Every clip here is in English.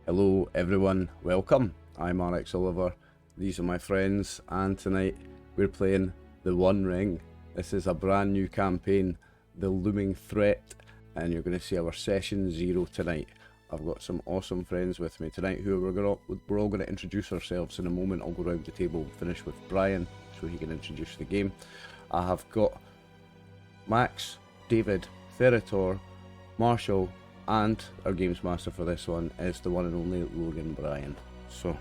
Hello everyone, welcome. I'm RxOliver, these are my friends, and tonight we're playing The One Ring. This is a brand new campaign, The Looming Threat, and you're going to see our session 0 tonight. I've got some awesome friends with me tonight who we're all going to introduce ourselves in a moment. I'll go around the table and finish with Brian so he can introduce the game. I have got Max, David, Therator, Marshall, and our games master for this one is the one and only Logan Brian. So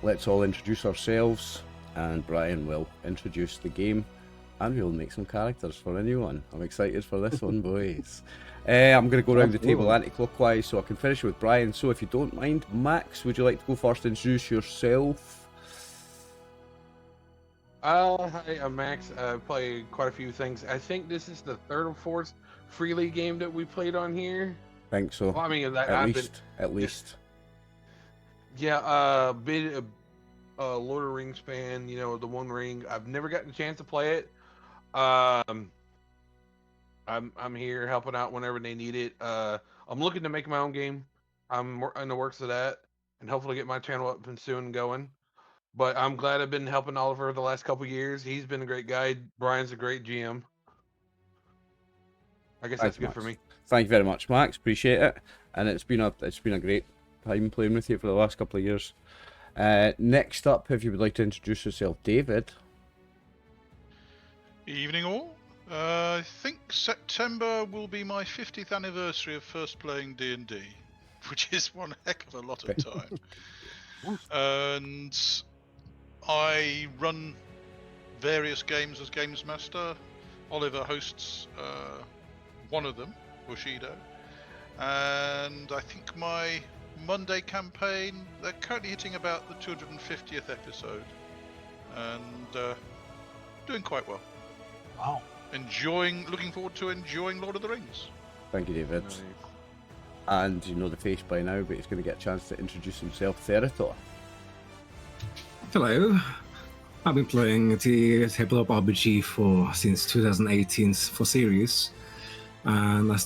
let's all introduce ourselves, and Brian will introduce the game, and we'll make some characters for a new one. I'm excited for this one, boys. I'm going to go around the table anti-clockwise so I can finish with Brian. So if you don't mind, Max, would you like to go first and introduce yourself? Hi, I'm Max. I play quite a few things. I think this is the third or fourth freely game that we played on here. I think so. Well, I mean, at least. Yeah, bit Lord of the Rings fan. You know, the One Ring. I've never gotten a chance to play it. I'm here helping out whenever they need it. I'm looking to make my own game. I'm in the works of that, and hopefully get my channel up and soon going. But I'm glad I've been helping Oliver the last couple years. He's been a great guide. Brian's a great GM. I guess that's good for me. Thank you very much, Max. Appreciate it. And it's been a great time playing with you for the last couple of years. Next up, if you would like to introduce yourself, David. Evening all. I think September will be my 50th anniversary of first playing D&D, which is one heck of a lot of time. And I run various games as Games Master. Oliver hosts one of them, Bushido. And I think my Monday campaign, they're currently hitting about the 250th episode. And doing quite well. Wow. Looking forward to enjoying Lord of the Rings. Thank you, David. Nice. And you know the face by now, but he's going to get a chance to introduce himself. Therator. Hello. I've been playing the tabletop RPG since 2018 for series. And I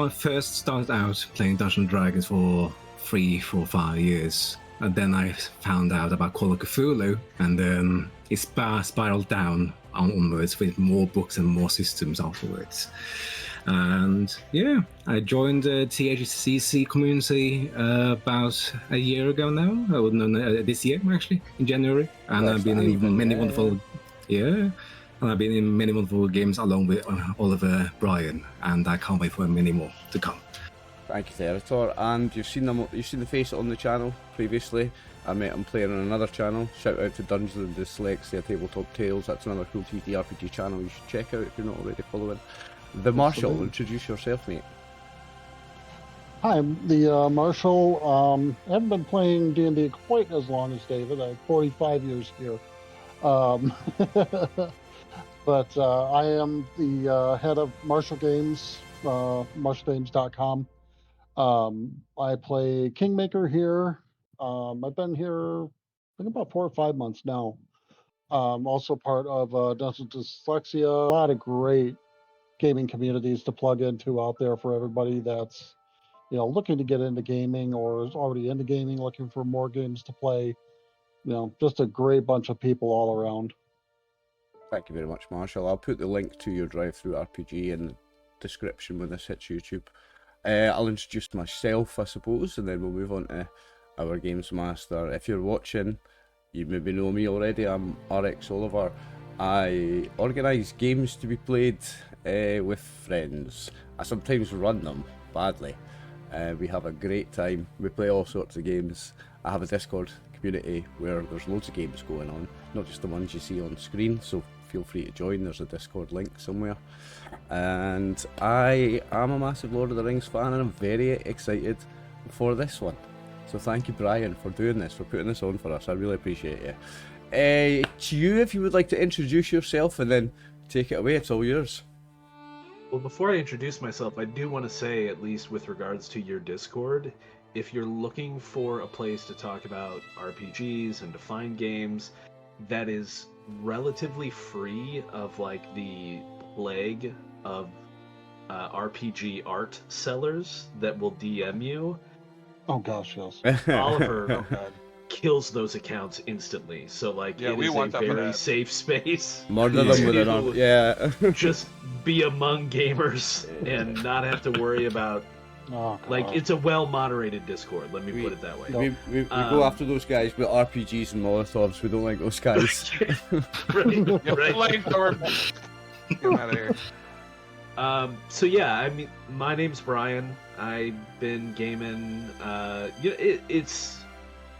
first started out playing Dungeons & Dragons for 3-5 years. And then I found out about Call of Cthulhu, and then it spiraled down onwards with more books and more systems afterwards. And yeah, I joined the THCC community about a year ago now. This year actually, in January. And I've been in many wonderful, and I've been in many wonderful games along with Oliver Brian, and I can't wait for many more to come. Thank you, Therator. And you've seen the face on the channel previously. I met him playing on another channel. Shout out to Dungeons and Dyslexia Tabletop Tales. That's another cool ttrpg channel you should check out if you're not already following. The Marshall, introduce yourself, mate. Hi, I'm the Marshall. I haven't been playing D&D quite as long as David. I'm 45 years here. But I am the head of Marshall Games, marshallgames.com. I play Kingmaker here. I've been here, I think, about 4 or 5 months now. Also part of Dungeons and Dyslexia. A lot of great gaming communities to plug into out there for everybody that's, looking to get into gaming or is already into gaming, looking for more games to play. Just a great bunch of people all around. Thank you very much, Marshall. I'll put the link to your drive-through RPG in the description when this hits YouTube. I'll introduce myself, I suppose, and then we'll move on to our games master. If you're watching, you maybe know me already. I'm RxOliver. I organise games to be played with friends. I sometimes run them badly. We have a great time. We play all sorts of games. I have a Discord community where there's loads of games going on, not just the ones you see on screen, so feel free to join. There's a Discord link somewhere. And I am a massive Lord of the Rings fan, and I'm very excited for this one. So thank you, Brian, for doing this, for putting this on for us. I really appreciate you. To you, if you would like to introduce yourself and then take it away, it's all yours. Well, before I introduce myself, I do want to say, at least with regards to your Discord, if you're looking for a place to talk about RPGs and to find games that is relatively free of like the plague of RPG art sellers that will DM you, Oh gosh, yes. Oliver Oh god. kills those accounts instantly. So like, Yeah, it we is want a that for very that. safe space. Murder them with an arm. to Yeah. just be among gamers and not have to worry about, Oh, like, God. it's a well-moderated Discord, let me We- put it that way. We go after those guys with RPGs and Molotovs. We don't like those guys. Right, Get right. flamethrowers. Get him out of here. So yeah, I mean, my name's Brian. I've been gaming. It's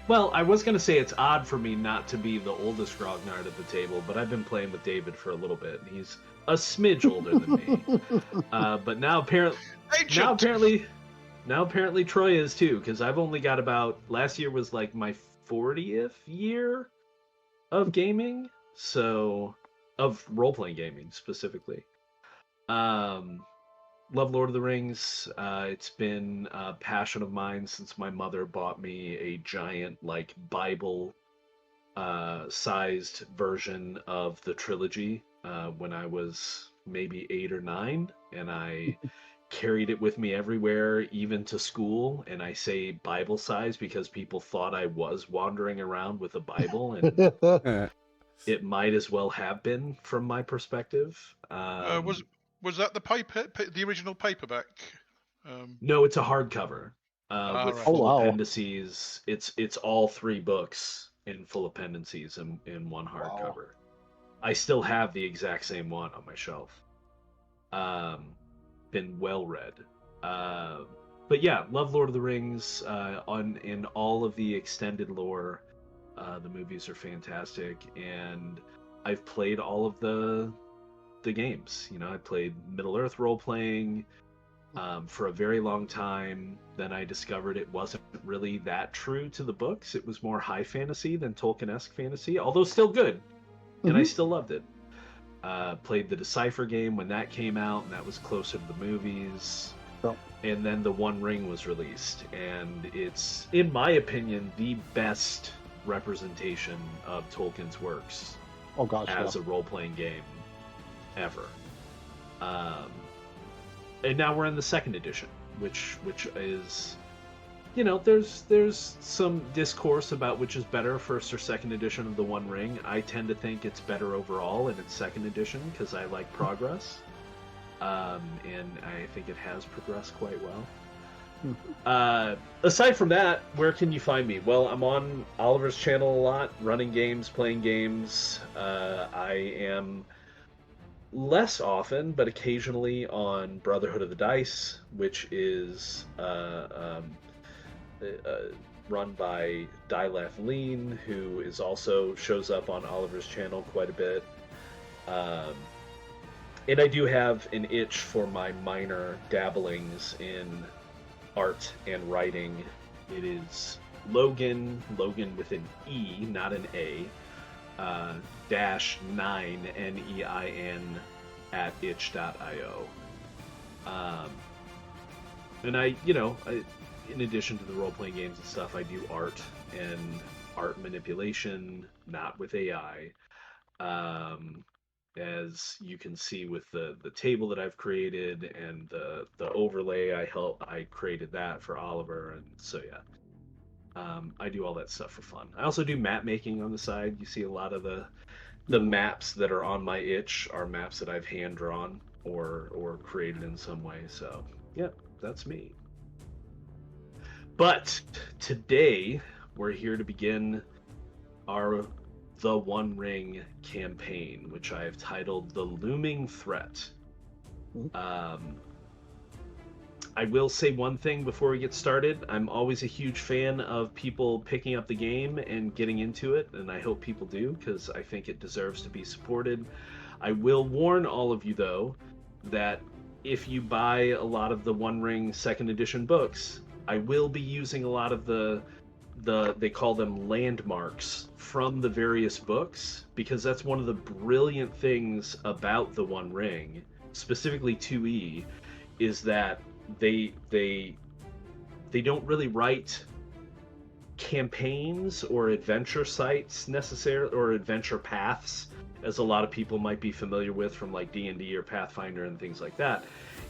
well, I was gonna say it's odd for me not to be the oldest grognard at the table, but I've been playing with David for a little bit. He's a smidge older than me, but now apparently Troy is too, because I've only got about, last year was like my 40th year of gaming, so of role-playing gaming specifically. Love Lord of the Rings. It's been a passion of mine since my mother bought me a giant, like, Bible sized version of the trilogy when I was maybe 8 or 9, and I carried it with me everywhere, even to school. And I say Bible size because people thought I was wandering around with a Bible, and it might as well have been from my perspective. Was that the original paperback? No, it's a hardcover with right. full Oh, wow. appendices. It's all 3 books in full appendices in one hardcover. I still have the exact same one on my shelf. Been well read. But yeah, love Lord of the Rings. In all of the extended lore, the movies are fantastic, and I've played all of the games. You know, I played Middle-earth role-playing for a very long time. Then I discovered it wasn't really that true to the books. It was more high fantasy than Tolkien-esque fantasy, although still good, and I still loved it. Played the Decipher game when that came out, and that was closer to the movies. Yep. And then The One Ring was released, and it's, in my opinion, the best representation of Tolkien's works Oh gosh, as yeah. a role-playing game ever. And now we're in the 2nd edition, which is, you know, there's some discourse about which is better, 1st or 2nd edition of The One Ring. I tend to think it's better overall in its 2nd edition because I like progress, and I think it has progressed quite well. Aside from that, where can you find me? Well, I'm on Oliver's channel a lot, running games, playing games. I am less often, but occasionally, on Brotherhood of the Dice, which is run by Dyleth Lean, who is also shows up on Oliver's channel quite a bit. And I do have an itch for my minor dabblings in art and writing. It is Logan with an E, not an A, -9 NEIN at itch.io. And I, in addition to the role-playing games and stuff, I do art and art manipulation, not with AI. As you can see with the table that I've created and the overlay I created that for Oliver, and so yeah. I do all that stuff for fun. I also do map making on the side. You see a lot of the maps that are on my itch are maps that I've hand drawn or created in some way. So yeah, that's me. But today we're here to begin our The One Ring campaign, which I have titled The Looming Threat. I will say one thing before we get started. I'm always a huge fan of people picking up the game and getting into it, and I hope people do, because I think it deserves to be supported. I will warn all of you, though, that if you buy a lot of the One Ring 2nd edition books, I will be using a lot of they call them landmarks from the various books, because that's one of the brilliant things about the One Ring, specifically 2E, is that they don't really write campaigns or adventure sites necessarily, or adventure paths, as a lot of people might be familiar with from like D&D or Pathfinder and things like that.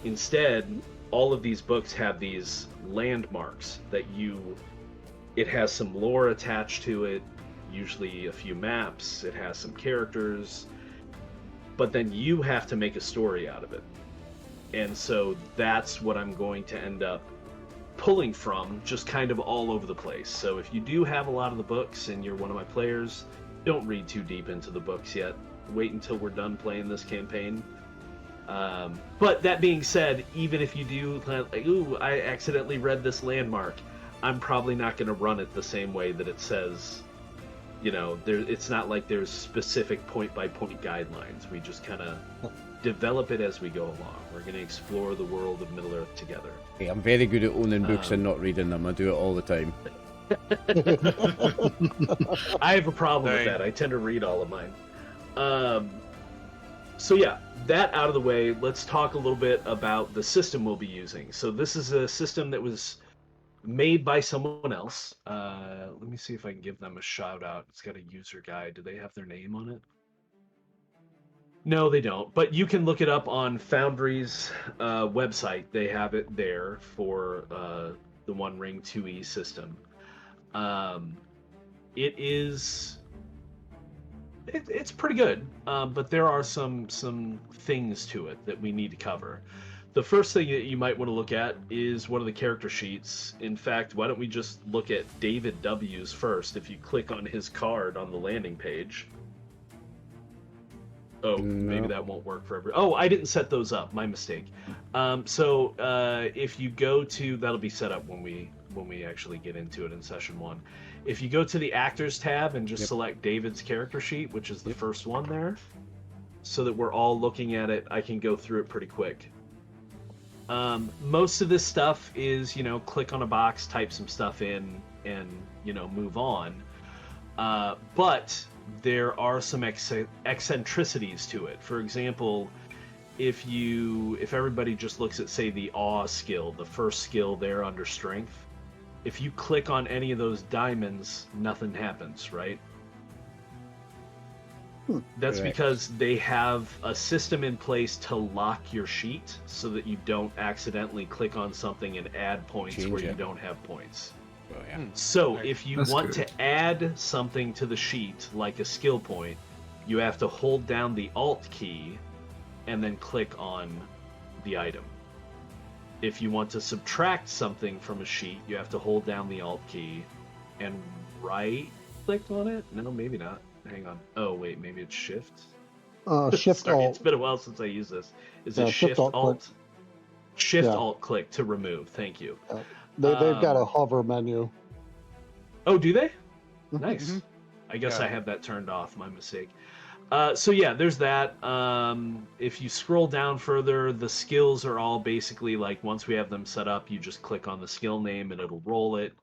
Instead, all of these books have these landmarks that it has some lore attached to it, usually a few maps, it has some characters, but then you have to make a story out of it. And so that's what I'm going to end up pulling from, just kind of all over the place. So if you do have a lot of the books and you're one of my players, don't read too deep into the books yet. Wait until we're done playing this campaign. But that being said, even if you do, like, ooh, I accidentally read this landmark, I'm probably not going to run it the same way that it says. You know, it's not like there's specific point-by-point guidelines. We just kind of develop it as we go along. We're going to explore the world of Middle-earth together. Hey, I'm very good at owning books and not reading them. I do it all the time. I have a problem with that. I tend to read all of mine. So yeah, that out of the way, let's talk a little bit about the system we'll be using. So this is a system that was made by someone else. Let me see if I can give them a shout out. It's got a user guide. Do they have their name on it? No, they don't. But you can look it up on Foundry's website. They have it there for the One Ring 2E system. It's pretty good, but there are some things to it that we need to cover. The first thing that you might want to look at is one of the character sheets. In fact, why don't we just look at David W's first? If you click on his card on the landing page. Oh, maybe that won't work for every. Oh, I didn't set those up. My mistake. So if you go to, that'll be set up when we actually get into it in session 1. If you go to the actors tab and just select David's character sheet, which is the first one there, so that we're all looking at it, I can go through it pretty quick. Most of this stuff is, click on a box, type some stuff in, and, move on. But there are some eccentricities to it. For example, if everybody just looks at, say, the awe skill, the first skill there under strength, if you click on any of those diamonds, nothing happens, right? That's because they have a system in place to lock your sheet so that you don't accidentally click on something and add points where you don't have points. Oh, yeah. So if you want to add something to the sheet, like a skill point, you have to hold down the Alt key and then click on the item. If you want to subtract something from a sheet, you have to hold down the Alt key and right-click on it? No, maybe not. Hang on. Oh, wait, maybe it's Shift? Shift Sorry, Alt. it's been a while since I used this. Is it Shift Alt? Shift Alt click to remove. Thank you. They've got a hover menu. Oh, do they? Nice. Mm-hmm. I guess I have that turned off. My mistake. So yeah, there's that. If you scroll down further, the skills are all basically like, once we have them set up, you just click on the skill name and it'll roll it.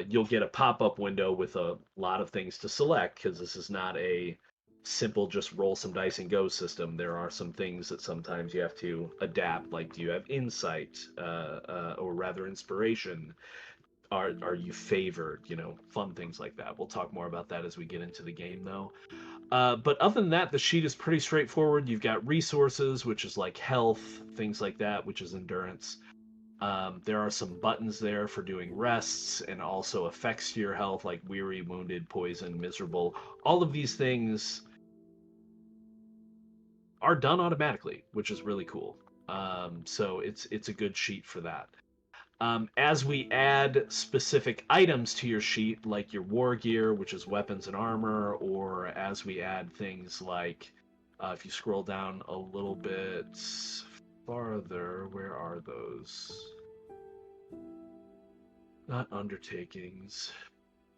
You'll get a pop-up window with a lot of things to select, because this is not a simple just roll some dice and go system. There are some things that sometimes you have to adapt, like do you have insight, or rather inspiration? Are you favored? Fun things like that. We'll talk more about that as we get into the game, though. But other than that, the sheet is pretty straightforward. You've got resources, which is like health, things like that, which is endurance. There are some buttons there for doing rests and also effects to your health, like weary, wounded, poison, miserable. All of these things are done automatically, which is really cool. So it's a good sheet for that. As we add specific items to your sheet, like your war gear, which is weapons and armor, or as we add things like, if you scroll down a little bit farther, where are those? Not undertakings.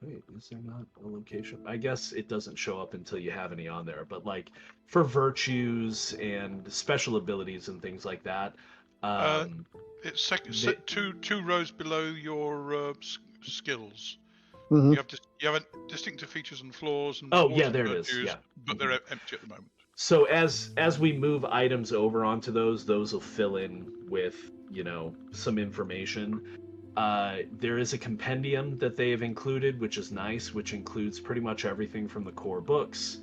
Wait, is there not a location? I guess it doesn't show up until you have any on there, but like for virtues and special abilities and things like that. It's two rows below your skills. Mm-hmm. You have distinctive features and flaws. And there it is. Yeah, but they're empty at the moment. So as we move items over onto those will fill in with some information. There is a compendium that they have included, which is nice, which includes pretty much everything from the core books.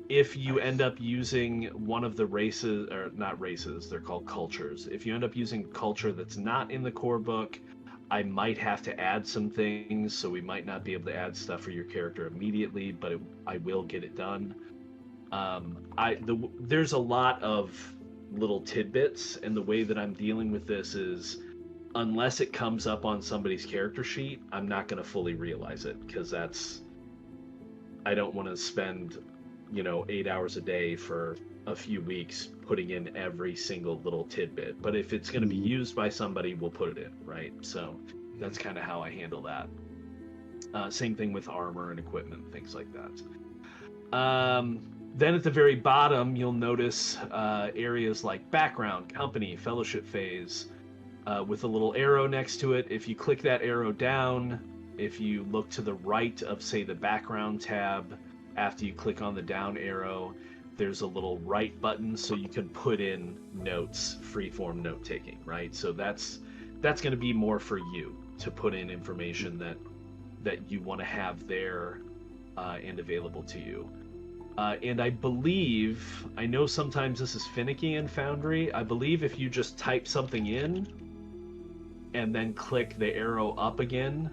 if you end up using one of the races, or not races, they're called cultures. If you end up using a culture that's not in the core book, I might have to add some things, so we might not be able to add stuff for your character immediately, but I will get it done. There's a lot of little tidbits, and the way that I'm dealing with this is, unless it comes up on somebody's character sheet, I'm not going to fully realize it, because I don't want to spend 8 hours a day for a few weeks putting in every single little tidbit. But if it's going to be used by somebody, we'll put it in, right? So that's kind of how I handle that. Same thing with armor and equipment, things like that. Then at the very bottom, you'll notice areas like background, company, fellowship phase, with a little arrow next to it. If you click that arrow down, if you look to the right of, say, the background tab, after you click on the down arrow, there's a little write button, so you can put in notes, freeform note taking, right? So that's going to be more for you to put in information that you want to have there and available to you. And I know sometimes this is finicky in Foundry. I believe if you just type something in and then click the arrow up again,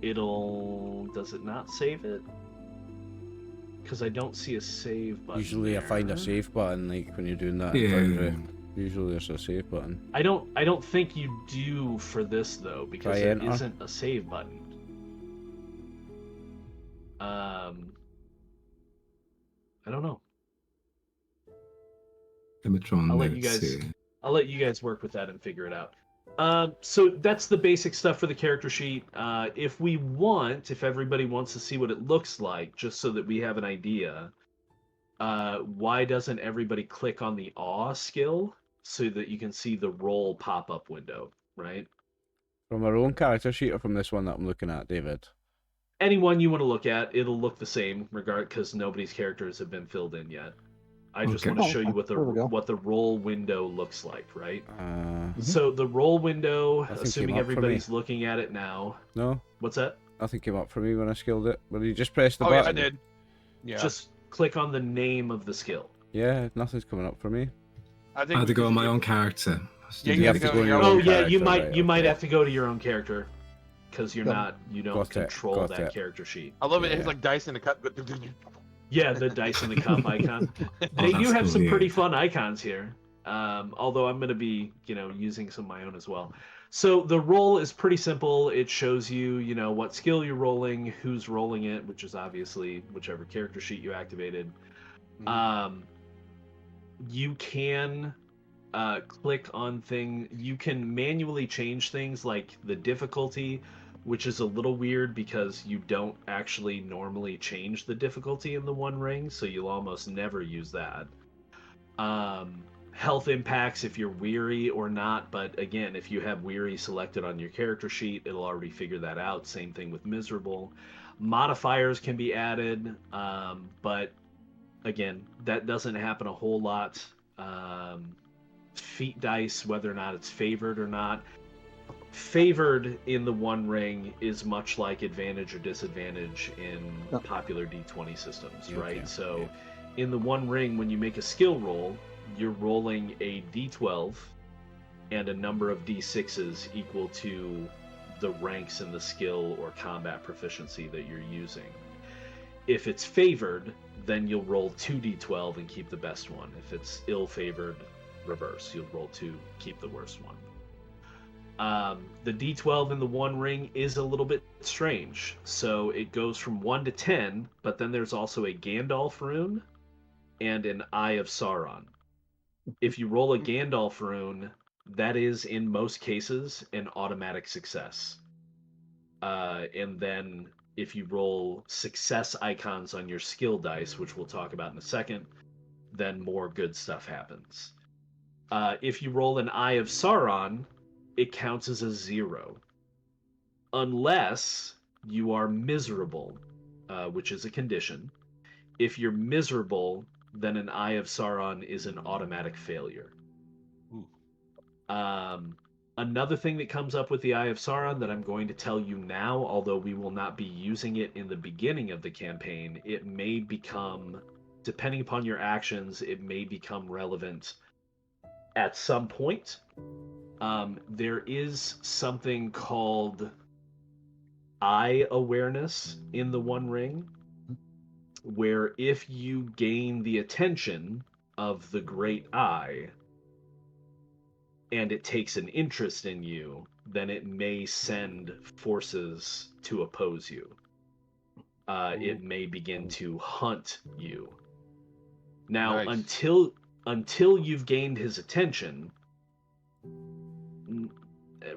does it not save it? Because I don't see a save button. Usually I find a save button, like when you're doing that. Yeah. Usually there's a save button. I don't think you do for this though, because Try it enter. isn't a save button. I don't know. Let me try and I'll let you guys work with that and figure it out. So that's the basic stuff for the character sheet. If everybody wants to see what it looks like, just so that we have an idea, why doesn't everybody click on the awe skill so that you can see the roll pop-up window, right? From our own character sheet or from this one that I'm looking at, David? Anyone you want to look at, it'll look the same, because nobody's characters have been filled in yet. I just want to show you what the roll window looks like, right? So the roll window, assuming everybody's looking at it now. No. What's that? Nothing came up for me when I skilled it. When you just press the Yeah, button. I did. Yeah. Just click on the name of the skill. Yeah, nothing's coming up for me. I I had to go on my own character. Yeah, you have to go on your Oh own yeah, character, you might right, have to go to your own character, because you don't Got control that it. character sheet. I love it. Yeah. It's like dice in a cup. Yeah, the dice in the cup icon. They do that's have cool, some yeah. pretty fun icons here. Although I'm going to be, using some of my own as well. So the roll is pretty simple. It shows you, what skill you're rolling, who's rolling it, which is obviously whichever character sheet you activated. You can click on things. You can manually change things like the difficulty, which is a little weird because you don't actually normally change the difficulty in the One Ring, so you'll almost never use that. Health impacts if you're weary or not, but again, if you have weary selected on your character sheet, it'll already figure that out. Same thing with miserable. Modifiers can be added, but again, that doesn't happen a whole lot. Feat dice, whether or not it's favored or not. Favored in the One Ring is much like advantage or disadvantage in popular D20 systems, right? Okay. So in the One Ring, when you make a skill roll, you're rolling a D12 and a number of D6s equal to the ranks in the skill or combat proficiency that you're using. If it's favored, then you'll roll 2d12 and keep the best one. If it's ill-favored, reverse. You'll roll 2, keep the worst one. The D12 in the One Ring is a little bit strange. So it goes from 1 to 10, but then there's also a Gandalf rune and an Eye of Sauron. If you roll a Gandalf rune, that is, in most cases, an automatic success. And then if you roll success icons on your skill dice, which we'll talk about in a second, then more good stuff happens. If you roll an Eye of Sauron, it counts as a 0. Unless you are miserable, which is a condition. If you're miserable, then an Eye of Sauron is an automatic failure. Another thing that comes up with the Eye of Sauron that I'm going to tell you now, although we will not be using it in the beginning of the campaign, it may become depending upon your actions, it may become relevant at some point. There is something called eye awareness in the One Ring, where if you gain the attention of the Great Eye and it takes an interest in you, then it may send forces to oppose you. It may begin to hunt you. Now, Nice. until you've gained his attention,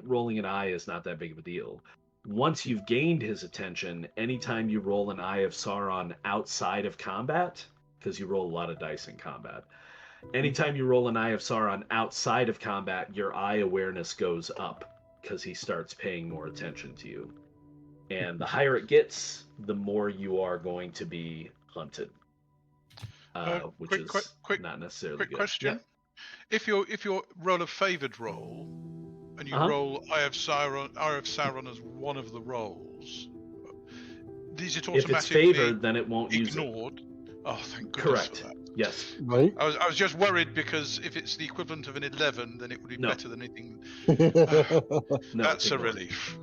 rolling an eye is not that big of a deal. Once you've gained his attention, anytime you roll an Eye of Sauron outside of combat, because you roll a lot of dice in combat, anytime you roll an Eye of Sauron outside of combat, your eye awareness goes up because he starts paying more attention to you. And the higher it gets, the more you are going to be hunted. Which is not necessarily Quick good. question. Yeah. If you roll a favored roll and you roll Eye of Sauron as one of the rolls, is it automatically If it's favored, then it won't use it. ignored? Oh, thank goodness Correct. for that. Yes. Right? I was just worried because if it's the equivalent of an 11, then it would be No. better than anything. No, That's a ignore it. relief.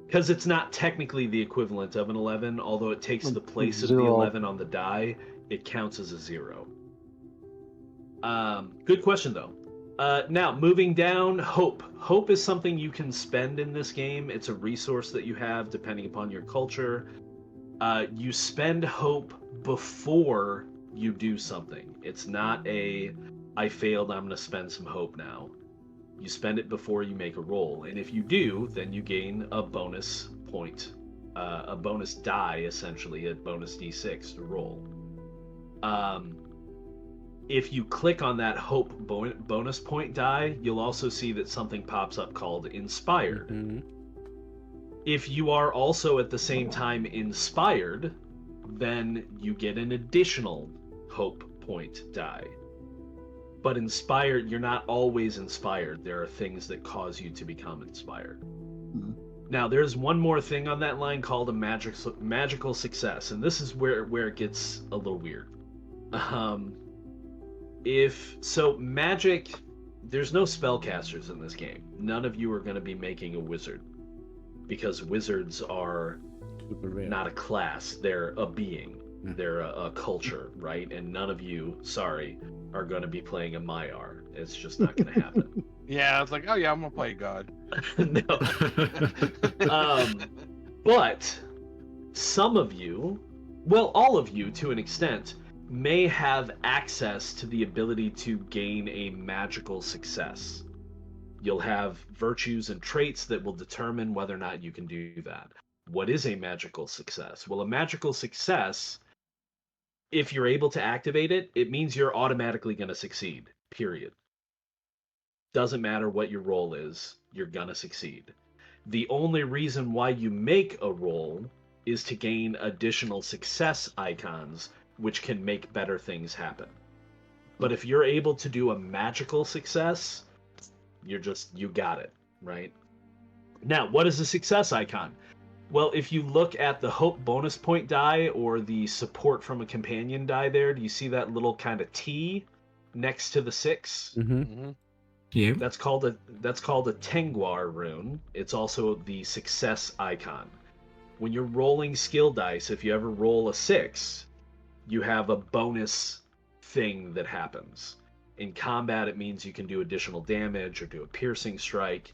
Because it's not technically the equivalent of an 11, although it takes the place of the 0. 11 on the die, it counts as a 0. Good question, though. Now, moving down, Hope. Hope is something you can spend in this game. It's a resource that you have depending upon your culture. You spend Hope before you do something. It's not a, I failed, I'm going to spend some Hope now. You spend it before you make a roll, and if you do, then you gain a bonus point, a bonus die, essentially, a bonus d6 to roll. If you click on that Hope bonus point die, you'll also see that something pops up called Inspired. Mm-hmm. If you are also at the same time inspired, then you get an additional Hope point die. But inspired, you're not always inspired. There are things that cause you to become inspired. Mhm. Now, there's one more thing on that line called a magical success, and this is where it gets a little weird. Magic, there's no spellcasters in this game. None of you are going to be making a wizard, because wizards are Super rare. not a class. They're a being. They're a culture, right? And none of you, sorry, are going to be playing a Maiar. It's just not going to happen. Yeah, I was like, oh yeah, I'm gonna play God. No. But some of you, well, all of you to an extent, may have access to the ability to gain a magical success. You'll have virtues and traits that will determine whether or not you can do that. What is a magical success? Well, a magical success, if you're able to activate it, it means you're automatically going to succeed, period. Doesn't matter what your roll is, you're going to succeed. The only reason why you make a roll is to gain additional success icons, which can make better things happen. But if you're able to do a magical success, you got it, right? Now, what is a success icon? Well, if you look at the Hope bonus point die or the support from a companion die there, do you see that little kind of T next to the 6? Mm-hmm. Mm-hmm. Yeah. That's called a Tengwar rune. It's also the success icon. When you're rolling skill dice, if you ever roll a 6, you have a bonus thing that happens. In combat, it means you can do additional damage or do a piercing strike.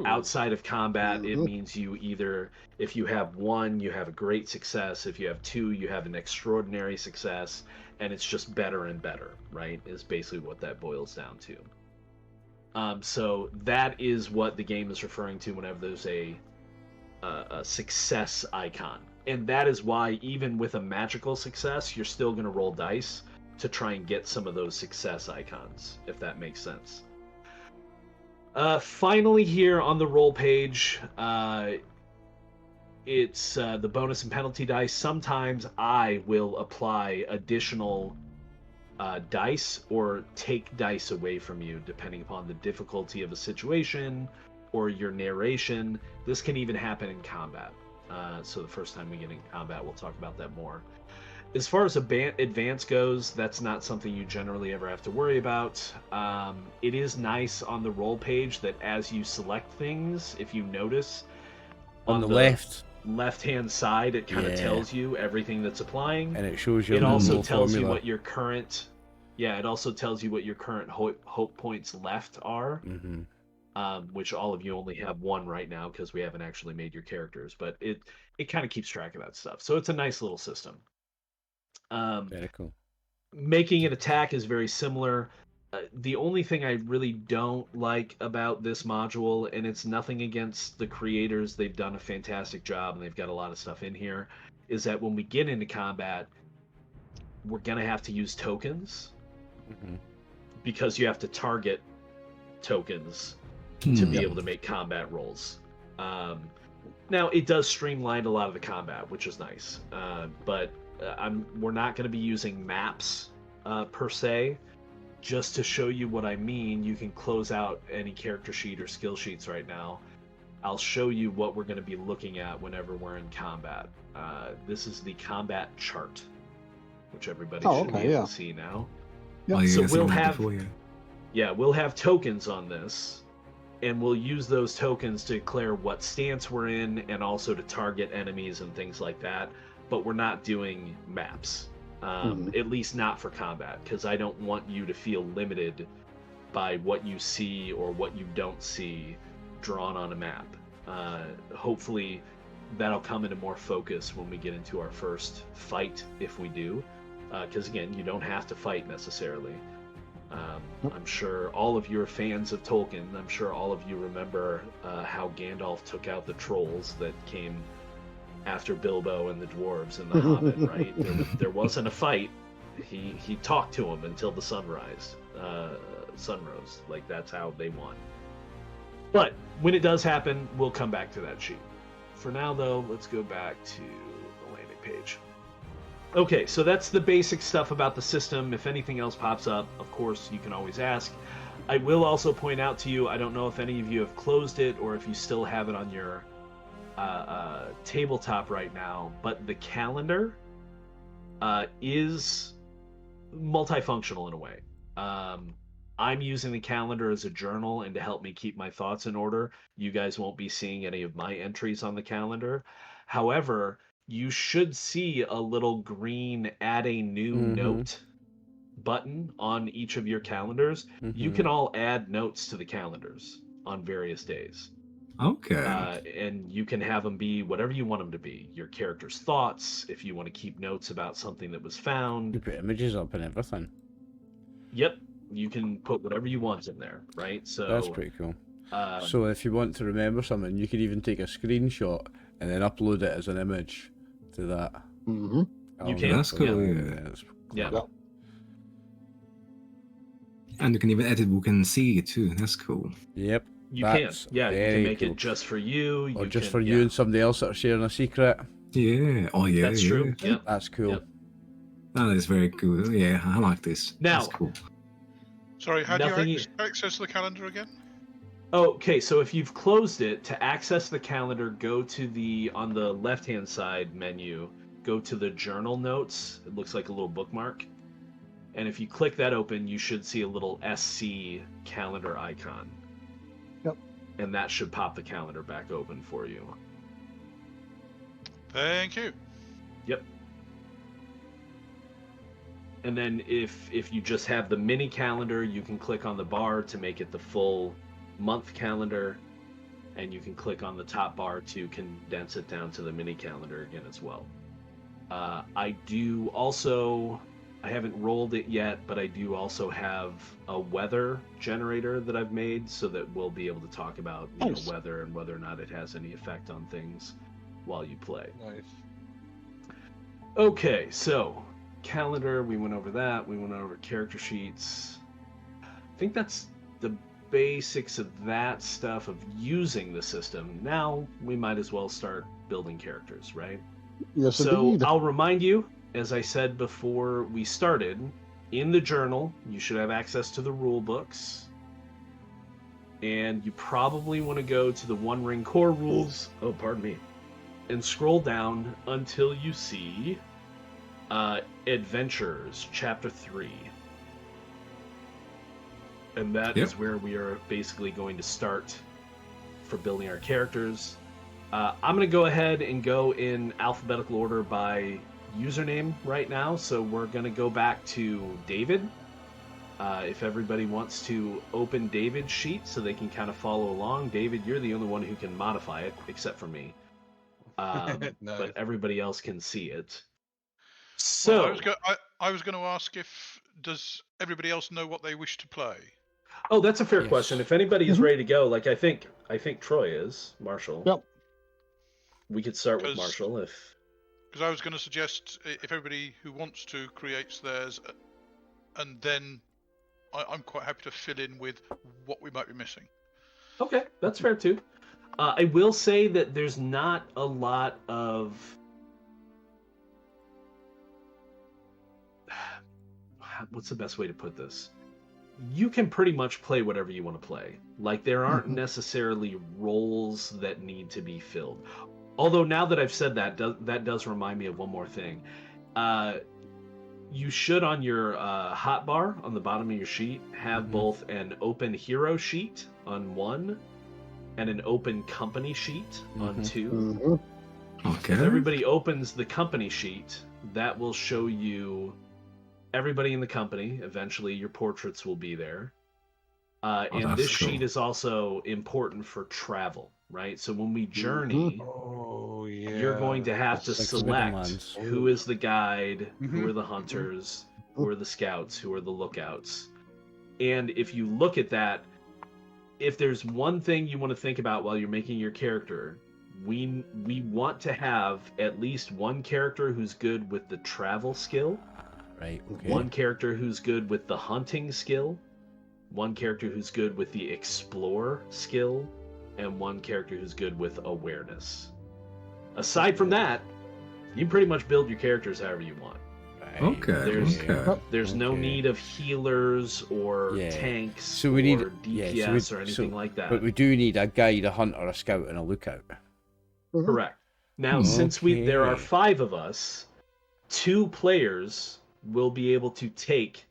Outside of combat, it means you either, if you have 1, you have a great success. If you have 2, you have an extraordinary success. And it's just better and better, right? Is basically what that boils down to. So that is what the game is referring to whenever there's a success icon. And that is why, even with a magical success, you're still going to roll dice to try and get some of those success icons, if that makes sense. Finally, here on the roll page, it's the bonus and penalty dice. Sometimes I will apply additional dice or take dice away from you, depending upon the difficulty of a situation or your narration. This can even happen in combat. So the first time we get in combat, we'll talk about that more. As far as advance goes, that's not something you generally ever have to worry about. It is nice on the roll page that as you select things, if you notice, On the left-hand side, it kind of Yeah. tells you everything that's applying. and it shows you It a also normal tells you formula. what your current, it also tells you what your current hope points left are. Hmm. Which all of you only have one right now because we haven't actually made your characters, but it kind of keeps track of that stuff. So it's a nice little system. Very cool. Making an attack is very similar. The only thing I really don't like about this module, and it's nothing against the creators, they've done a fantastic job and they've got a lot of stuff in here, is that when we get into combat, we're going to have to use tokens Hmm. because you have to target tokens to be able to make combat rolls. Now, it does streamline a lot of the combat, which is nice, but we're not going to be using maps per se. Just to show you what I mean, you can close out any character sheet or skill sheets right now. I'll show you what we're going to be looking at whenever we're in combat. This is the combat chart, which everybody should be able to see now. Yep. Oh, yeah, So I've seen we'll that have before, yeah. we'll have tokens on this, and we'll use those tokens to declare what stance we're in and also to target enemies and things like that, but we're not doing maps. At least not for combat, because I don't want you to feel limited by what you see or what you don't see drawn on a map. Hopefully that'll come into more focus when we get into our first fight, if we do, because again, you don't have to fight necessarily. I'm sure all of you are fans of Tolkien. I'm sure all of you remember how Gandalf took out the trolls that came after Bilbo and the dwarves and the Hobbit, right? There wasn't a fight. He talked to them until the sun rose. Like, that's how they won. But when it does happen, we'll come back to that sheet. For now, though, let's go back to the landing page. Okay, so that's the basic stuff about the system. If anything else pops up, of course, you can always ask. I will also point out to you, I don't know if any of you have closed it or if you still have it on your tabletop right now, but the calendar is multifunctional in a way. I'm using the calendar as a journal and to help me keep my thoughts in order. You guys won't be seeing any of my entries on the calendar. However, you should see a little green add a new note button on each of your calendars. You can all add notes to the calendars on various days. Okay. And you can have them be whatever you want them to be. Your character's thoughts, if you want to keep notes about something that was found. You put images up and everything. Yep, you can put whatever you want in there, right? So That's pretty cool. So if you want to remember something, you could even take a screenshot and then upload it as an image to that. Mm-hmm. You can. That's cool, Yeah. Yeah. And you can even edit, we can see it too. That's cool. Yep. You can. That's Yeah, you very can make cool. it just for you. Or just can, for you and somebody else that are sharing a secret. Yeah. Oh, yeah. That's yeah. true. Yep. That's cool. Yep. That is very cool. Yeah, I like this. Now- That's cool. Sorry, how do Nothing you access the calendar again? Okay, so if you've closed it, to access the calendar, go to on the left-hand side menu, go to the journal notes. It looks like a little bookmark. And if you click that open, you should see a little SC calendar icon. Yep. And that should pop the calendar back open for you. Thank you. Yep. And then if you just have the mini calendar, you can click on the bar to make it the full month calendar, and you can click on the top bar to condense it down to the mini calendar again as well. I do also, I haven't rolled it yet, but I do also have a weather generator that I've made so that we'll be able to talk about Nice. weather and whether or not it has any effect on things while you play. Nice. Okay, so calendar, we went over that. We went over character sheets. I think that's the basics of that stuff of using the system. Now we might as well start building characters, right? Yes, So indeed. I'll remind you, as I said before we started, in the journal, you should have access to the rule books. And you probably want to go to the One Ring Core rules, and scroll down until you see Adventures, Chapter 3. And that is where we are basically going to start for building our characters. I'm going to go ahead and go in alphabetical order by username right now. So we're going to go back to David. If everybody wants to open David's sheet so they can kind of follow along. David, you're the only one who can modify it, except for me. Nice. But everybody else can see it. So Well, I was going to ask does everybody else know what they wish to play? Oh, that's a fair Yes. question. If anybody is ready to go, like I think Troy is, Marshall. Yep. We could start with 'Cause- Marshall if Because I was going to suggest if everybody who wants to creates theirs, and then I'm quite happy to fill in with what we might be missing. Okay, that's fair too. I will say that there's not a lot of what's the best way to put this? You can pretty much play whatever you want to play. Like there aren't necessarily roles that need to be filled. Although now that I've said that, that does remind me of one more thing. You should on your hotbar on the bottom of your sheet have both an open hero sheet on one and an open company sheet on two. Mm-hmm. Okay. If everybody opens the company sheet, that will show you everybody in the company. Eventually, your portraits will be there. And that's this cool. sheet is also important for travel, right? So when we journey, Oh yeah. you're going to have to Like the select Middlelands. who is the guide, who Mhm. are the hunters, who are the scouts, who are the lookouts. And if you look at that, if there's one thing you want to think about while you're making your character, we want to have at least one character who's good with the travel skill, Right, okay. one character who's good with the hunting skill, one character who's good with the explore skill, and one character who's good with awareness. Aside from that, you can pretty much build your characters however you want. Right, Okay, okay. There's no Okay. need of healers or Yeah. tanks So we need- or yeah, DPS so we- or anything so- like that. But we do need a guide, a hunter, a scout, and a lookout. Correct. Now, since there are Okay. 5 of us, 2 players will be able to take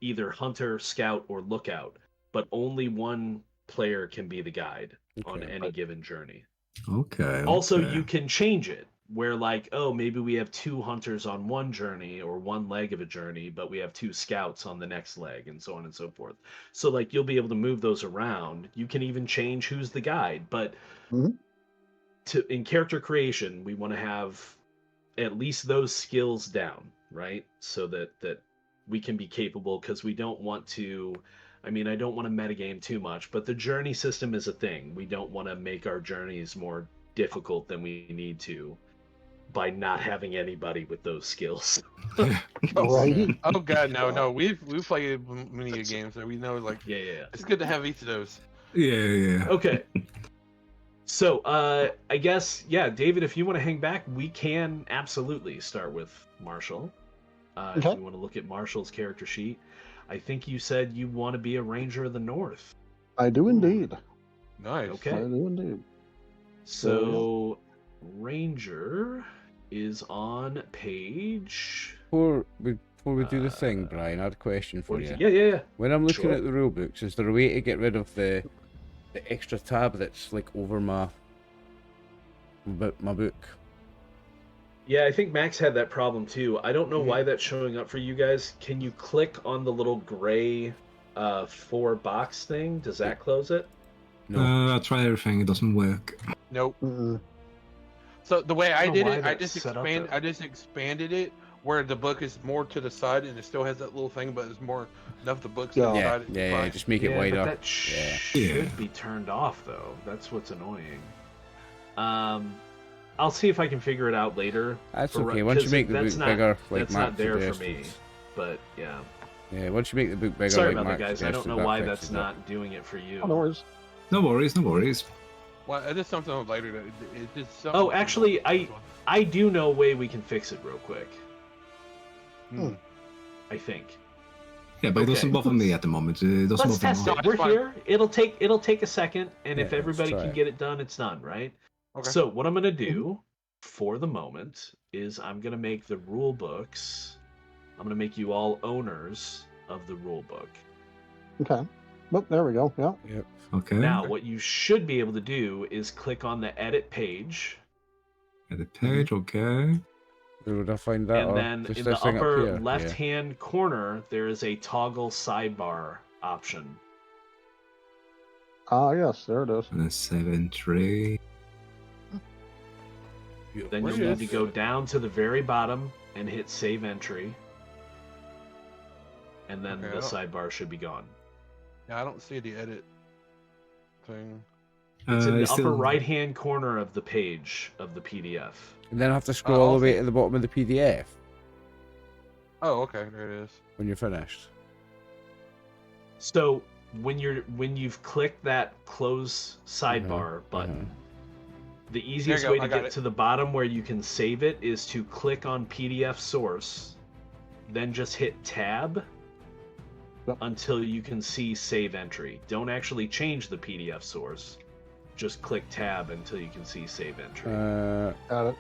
either hunter, scout, or lookout, but only one player can be the guide on Okay. any given journey. Okay. Also, okay. you can change it where, like, oh, maybe we have 2 hunters on one journey or one leg of a journey, but we have 2 scouts on the next leg, and so on and so forth. So, like, you'll be able to move those around. You can even change who's the guide, but Mhm. in character creation, we want to have at least those skills down, right? So that we can be capable, because we don't want to. I mean, I don't want to metagame too much, but the journey system is a thing. We don't want to make our journeys more difficult than we need to by not having anybody with those skills. Right? Oh god, no. We've played many games, so we know like Yeah. it's good to have each of those. Yeah. Okay. So, I guess, yeah, David, if you want to hang back, we can absolutely start with Marshall. If Okay. you want to look at Marshall's character sheet, I think you said you want to be a Ranger of the North. I do indeed. Nice. Okay. I do indeed. So, Ranger is on page. Before we do the thing, Brian, I had a question for you. Yeah. When I'm looking Sure. at the rule books, is there a way to get rid of the extra tab that's like over my book? Yeah, I think Max had that problem too. I don't know why that's showing up for you guys. Can you click on the little gray 4 box thing? Does that close it? No. I try everything. It doesn't work. Nope. Mm-mm. So the way I don't know did why it, I that's just set up expanded. that I just expanded it where the book is more to the side, and it still has that little thing, but it's more enough the book's Yeah. to the Yeah, side. yeah, just make it Yeah, wider. but that Yeah. should Yeah. be turned off though. That's what's annoying. I'll see if I can figure it out later. That's for- okay. Once you 'cause make the that's book not- bigger, like that's Mark not there for me. suggested. But yeah. Yeah, once you make the book bigger, Sorry like about Mark that, guys. I don't suggested, know that why fixes that's it. not doing it for you. Oh, no worries. No worries. No worries. Well, I just something later. That it just something. Oh, actually, I do know a way we can fix it real quick. Hmm. I think. Yeah, but it Okay. doesn't bother me at the moment. It doesn't Let's bother test me. it. That's We're fine. here. It'll take a second, and Yeah, if let's everybody try can it. get it done, it's done, right? Okay. So what I'm gonna do for the moment is I'm going to make the rule books. I'm going to make you all owners of the rule book. Okay. Well, there we go. Yeah. Yep. Okay. Now, what you should be able to do is click on the edit page. Edit page. Okay. Where would I find that? And Or then just in this the thing up upper here? left-hand corner, there is a toggle sidebar option. Ah, yes, there it is. And then save entry. Yeah. Then Where you'll need is to go it? down to the very bottom and hit save entry. And then Okay, the I don't- sidebar should be gone. Yeah, I don't see the edit thing. It's in the it's upper still- right-hand corner of the page of the PDF. And then I have to scroll all the way okay. to the bottom of the PDF Oh, okay, there it is. when you're finished. So when you've clicked that close sidebar button, the easiest There you way go, to I got get it. to the bottom where you can save it is to click on PDF source, then just hit tab Yep. until you can see save entry. Don't actually change the PDF source. Just click tab until you can see save entry. Got it.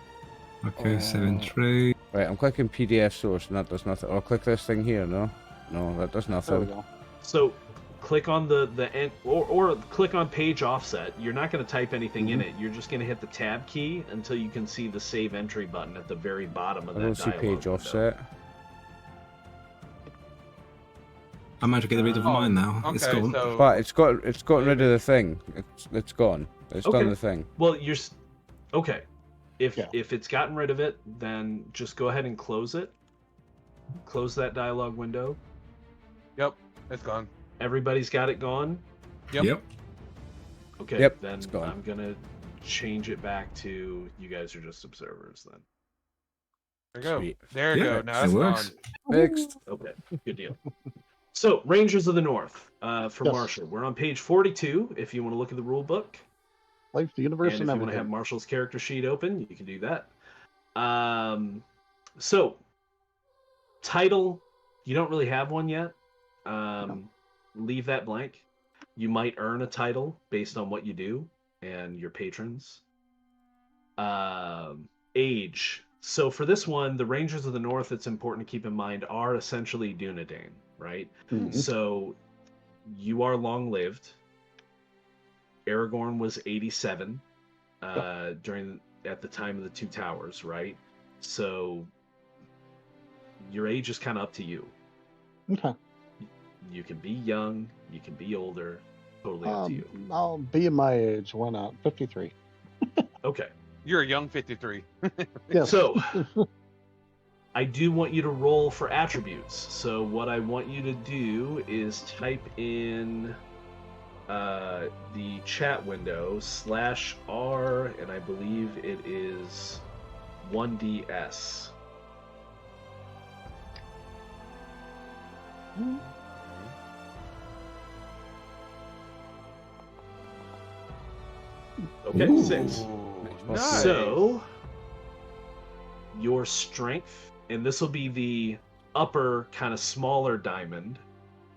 Okay, save entry. Right, I'm clicking PDF source and that does nothing. Or click this thing here, no? No, that does There we nothing. go. So click on the end or click on page offset. You're not going to type anything in Mhm. it. You're just going to hit the tab key until you can see the save entry button at the very bottom of I that don't see dialog page window. offset. I managed to get rid of Oh, mine now. It's Okay, gone. so But it's gotten rid of the thing. It's gone. It's Okay. done the thing. Well, okay. If Yeah. if it's gotten rid of it, then just go ahead and close it. Close that dialog window. yep, it's gone. Everybody's got it gone. Yep. Okay, Yep, then it's gone. I'm gonna change it back to you guys are just observers then. There you go. Sweet. There you Yeah, go. Now it it's works. gone. Fixed. Okay, good deal. So, Rangers of the North for Yes. Marshall. We're on page 42 if you want to look at the rule book. Life, the universe, And and if you want to have everything. Marshall's character sheet open, you can do that. So, title, you don't really have one yet. Leave that blank. You might earn a title based on what you do and your patrons. Age. So for this one, the Rangers of the North, it's important to keep in mind, are essentially Dunedain, right? Mhm. So you are long-lived. Aragorn was 87 at the time of the Two Towers, right? So your age is kind of up to you. Okay. You can be young, you can be older, totally up to you. I'll be in my age. Why not? 53. Okay. You're a young 53. Yes. So I do want you to roll for attributes. So what I want you to do is type in the chat window /R, and I believe it is 1ds. Okay, Ooh. 6. Ooh, Nice. So, your strength, and this will be the upper kind of smaller diamond.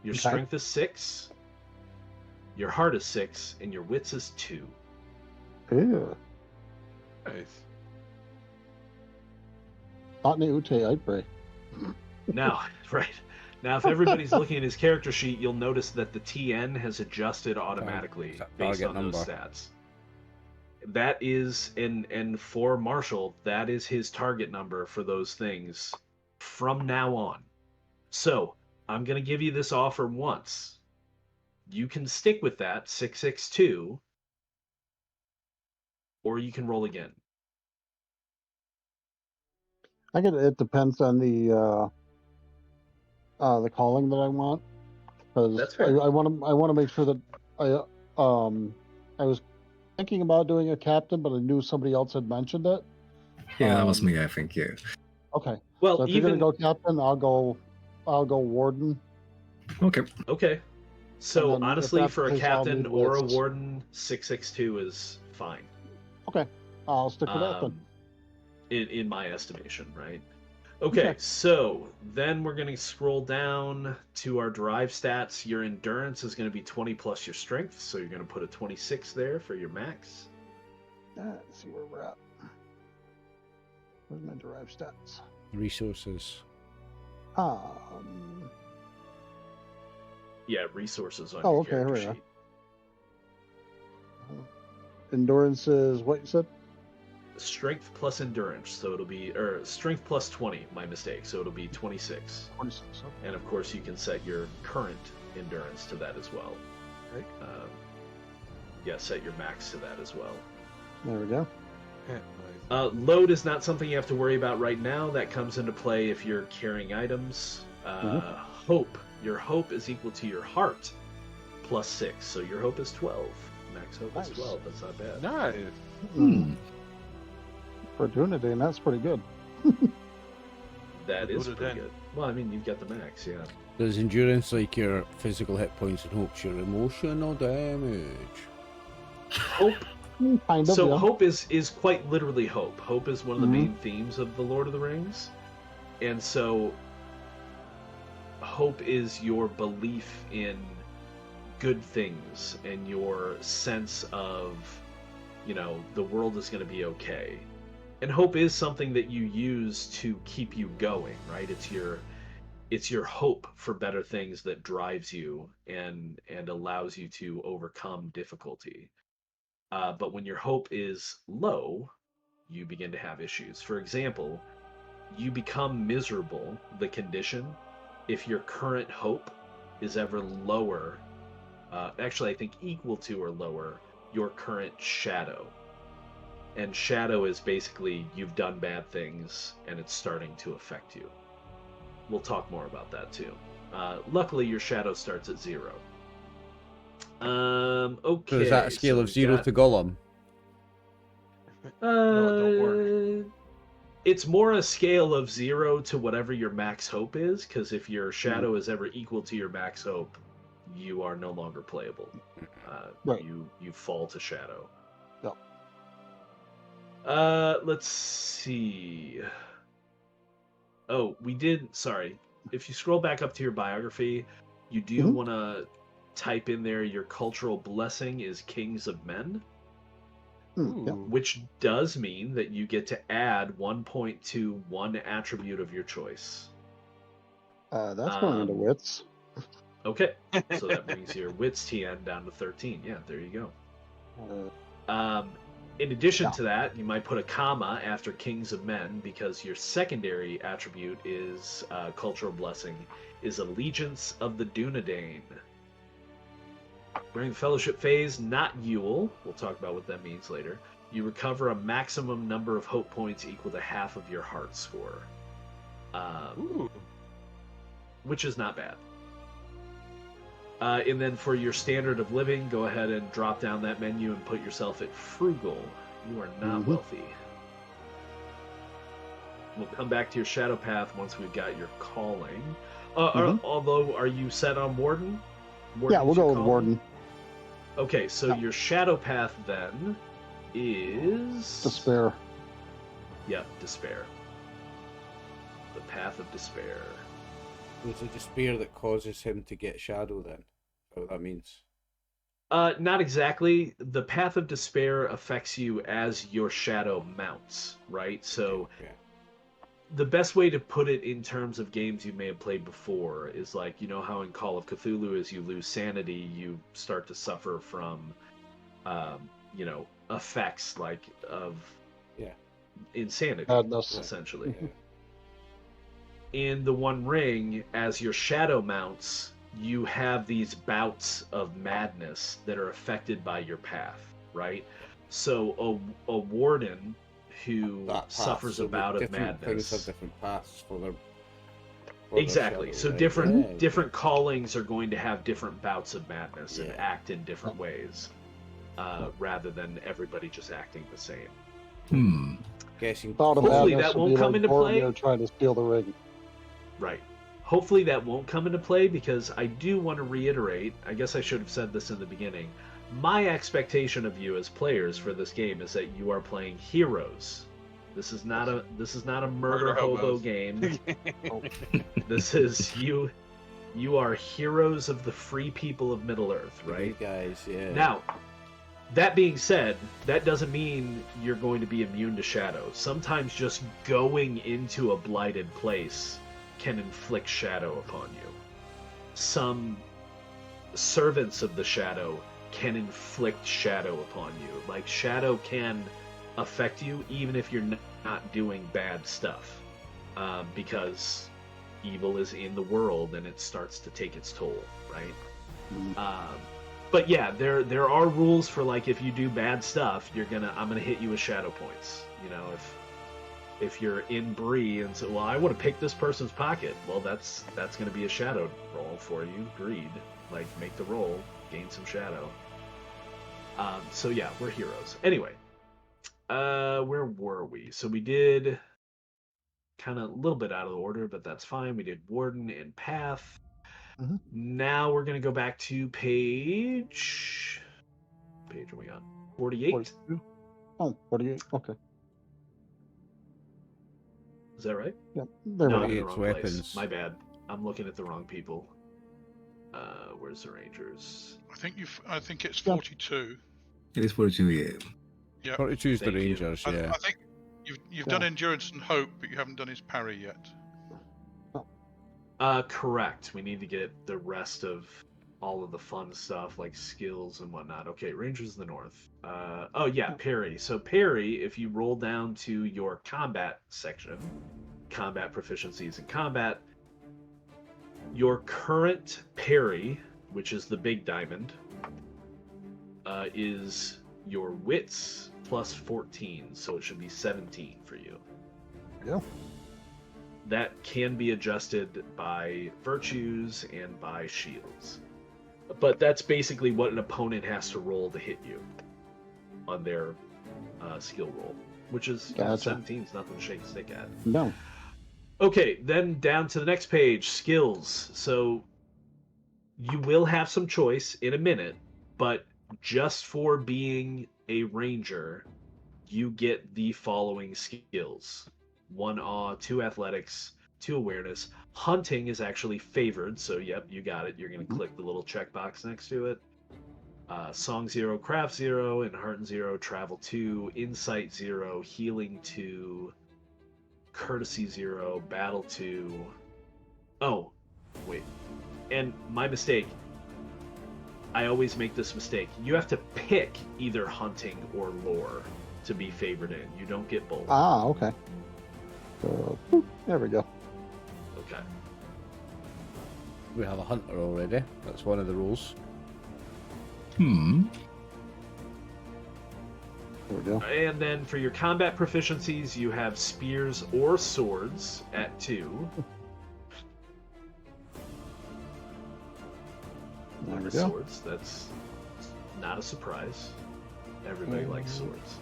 Your Okay. strength is 6, your heart is 6, and your wits is 2. Ew. nice. Not in Ute, I'd pray. Now, right. Now, if everybody's looking at his character sheet, you'll notice that the TN has adjusted automatically based target on those number. stats. That is, and for Marshall, that is his target number for those things from now on. So, I'm going to give you this offer once. You can stick with that, 662, or you can roll again. I get it depends on the calling that I want. Because That's fair. I want to make sure that I was thinking about doing a captain, but I knew somebody else had mentioned it. Yeah, that was Um, me, I think, yeah. Okay. Well, So if even you're gonna go captain, I'll go warden. Okay. okay. So And then if honestly, that's for the a case, I'll captain need or a lists. warden, 662 is fine. I'll stick with that then. In my estimation, right? Okay, Okay. so then we're going to scroll down to our drive stats. Your endurance is going to be 20 plus your strength, so you're going to put a 26 there for your max. Let's see where we're at. Where's my derived stats? Resources. Yeah, resources on Oh, your okay, character here we are. sheet. Endurance is what you said? Strength plus endurance, so it'll be, or strength plus 20, my mistake, so it'll be 26. 26. Okay. And of course, you can set your current endurance to that as well. Right. Yeah, set your max to that as well. There we go. Load is not something you have to worry about right now. That comes into play if you're carrying items. Hope. Your hope is equal to your heart plus 6, so your hope is 12. Max hope Nice. is 12. That's not bad. Nice. For Durin, that's pretty good. That is Put it pretty in. good. Well, I mean, you've got the max, yeah. Does endurance like your physical hit points and hope's your emotional damage? Hope. Kind of, So yeah. hope is quite literally hope. Hope is one of the Mhm. main themes of the Lord of the Rings, and so hope is your belief in good things and your sense of, the world is going to be okay. And hope is something that you use to keep you going, right? It's your hope for better things that drives you and allows you to overcome difficulty. But when your hope is low, you begin to have issues. For example, you become miserable, the condition, if your current hope is ever lower, actually I think equal to or lower, your current shadow. And shadow is basically you've done bad things and it's starting to affect you. We'll talk more about that too. Luckily, your shadow starts at 0. Okay. So is that a scale of 0 to Gollum? don't worry. It's more a scale of 0 to whatever your max hope is, because if your shadow is ever equal to your max hope, you are no longer playable. Right. You fall to shadow. Yep. Let's see. Oh, sorry. If you scroll back up to your biography, you do want to type in there your cultural blessing is Kings of Men, Yeah. which does mean that you get to add 1 point to one attribute of your choice. That's going into wits. Okay, so that brings your wits TN down to 13. Yeah, there you go. In addition to that, you might put a comma after Kings of Men because your secondary attribute is cultural blessing is allegiance of the Dunedain. During the fellowship phase, not Yule, we'll talk about what that means later, you recover a maximum number of hope points equal to half of your heart score. Which is not bad. And then for your standard of living, go ahead and drop down that menu and put yourself at frugal. You are not wealthy. We'll come back to your shadow path once we've got your calling. Although, are you set on Warden? Yeah, we'll go with Warden. Okay, so your shadow path then is... Despair. Yep, despair. The path of despair. It's a despair that causes him to get shadow then. Is that what that means? Not exactly. The path of despair affects you as your shadow mounts, right? So the best way to put it in terms of games you may have played before is like, you know how in Call of Cthulhu, as you lose sanity, you start to suffer from, effects like of insanity, Madness. essentially. In the One Ring, as your shadow mounts, you have these bouts of madness that are affected by your path, right? So a warden who suffers a bout of madness. Things have different paths for their. Exactly. So different callings are going to have different bouts of madness and act in different ways, rather than everybody just acting the same. Guessing. Thought of Hopefully madness that would won't be come like into play. Boromir trying to steal the ring. Right. Hopefully that won't come into play because I do want to reiterate, I guess I should have said this in the beginning, my expectation of you as players for this game is that you are playing heroes. This is not a murder hobo game. This is you are heroes of the free people of Middle-earth, right? Guys, yeah. Now, That being said, that doesn't mean you're going to be immune to shadow. Sometimes just going into a blighted place can inflict shadow upon you. Some servants of the shadow can inflict shadow upon you. Like, shadow can affect you even if you're not doing bad stuff. Because evil is in the world and it starts to take its toll, right? But yeah, there are rules for, like, if you do bad stuff, I'm gonna hit you with shadow points. You know, if you're in Bree and say, well, I want to pick this person's pocket, well, that's gonna be a shadow roll for you. Greed, like, make the roll, gain some shadow. So yeah, we're heroes. Anyway, where were we? So we did kind of a little bit out of order, but that's fine. We did Warden and Path. Mhm. Now we're going to go back to page are we on? 48? 42. Oh, 48. Okay. Is that right? Yep. There No, we I'm in go. the wrong weapons. place. My bad. I'm looking at the wrong people. Where's the Rangers? I think it's Yeah. 42. It is 42, yeah. Yeah. 42 is the Thank you. Rangers, yeah. I think you've done Endurance and Hope, but you haven't done his parry yet. Correct. We need to get the rest of all of the fun stuff, like skills and whatnot. Okay, Rangers in the North. Oh yeah, parry. So parry, if you roll down to your combat section, combat proficiencies in combat, your current parry, which is the big diamond, is your wits plus 14, so it should be 17 for you. Yeah. That can be adjusted by virtues and by shields. But that's basically what an opponent has to roll to hit you on their skill roll, which is Gotcha. 17 is nothing to shake a stick at. No. Okay, then down to the next page, skills. So you will have some choice in a minute, but just for being a ranger, you get the following skills. 1 awe, 2 athletics, 2 awareness. Hunting is actually favored, so yep, you got it. You're going to click the little checkbox next to it. Song 0, craft 0, and heart 0, travel 2, insight 0, healing 2, courtesy 0, battle 2. Oh, wait. And my mistake. I always make this mistake. You have to pick either hunting or lore to be favored in. You don't get both. Ah, okay. So, there we go. Okay. We have a hunter already. That's one of the rules. There we go. And then for your combat proficiencies, you have spears or swords at 2. There we With go. swords, that's not a surprise. Everybody likes swords.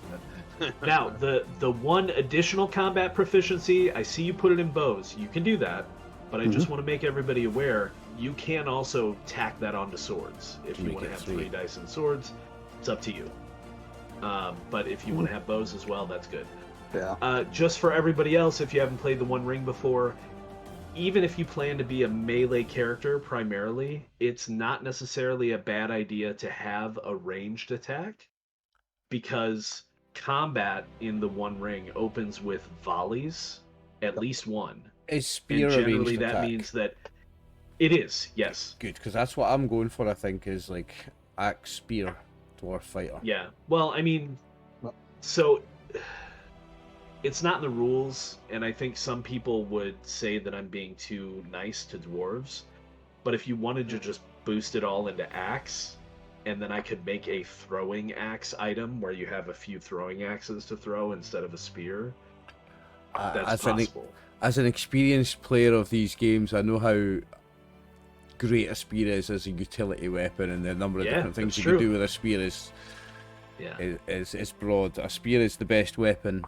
Now, the one additional combat proficiency, I see you put it in bows. You can do that, but I just want to make everybody aware, you can also tack that onto swords. If you Make want to it have 3. 3 dice in swords, it's up to you. But if you want to have bows as well, that's good. Yeah. Just for everybody else, if you haven't played the One Ring before, even if you plan to be a melee character primarily, it's not necessarily a bad idea to have a ranged attack, because combat in the One Ring opens with volleys, at least one. Is spear And a generally ranged that attack? means that it is, yes. Good, because that's what I'm going for, I think, is like axe, spear, dwarf fighter. Yeah. Well, I mean, so it's not in the rules, and I think some people would say that I'm being too nice to dwarves. But if you wanted to just boost it all into axe, and then I could make a throwing axe item where you have a few throwing axes to throw instead of a spear, that's possible. As an experienced player of these games, I know how great a spear is as a utility weapon, and the number of different things you can do with a spear is broad. A spear is the best weapon.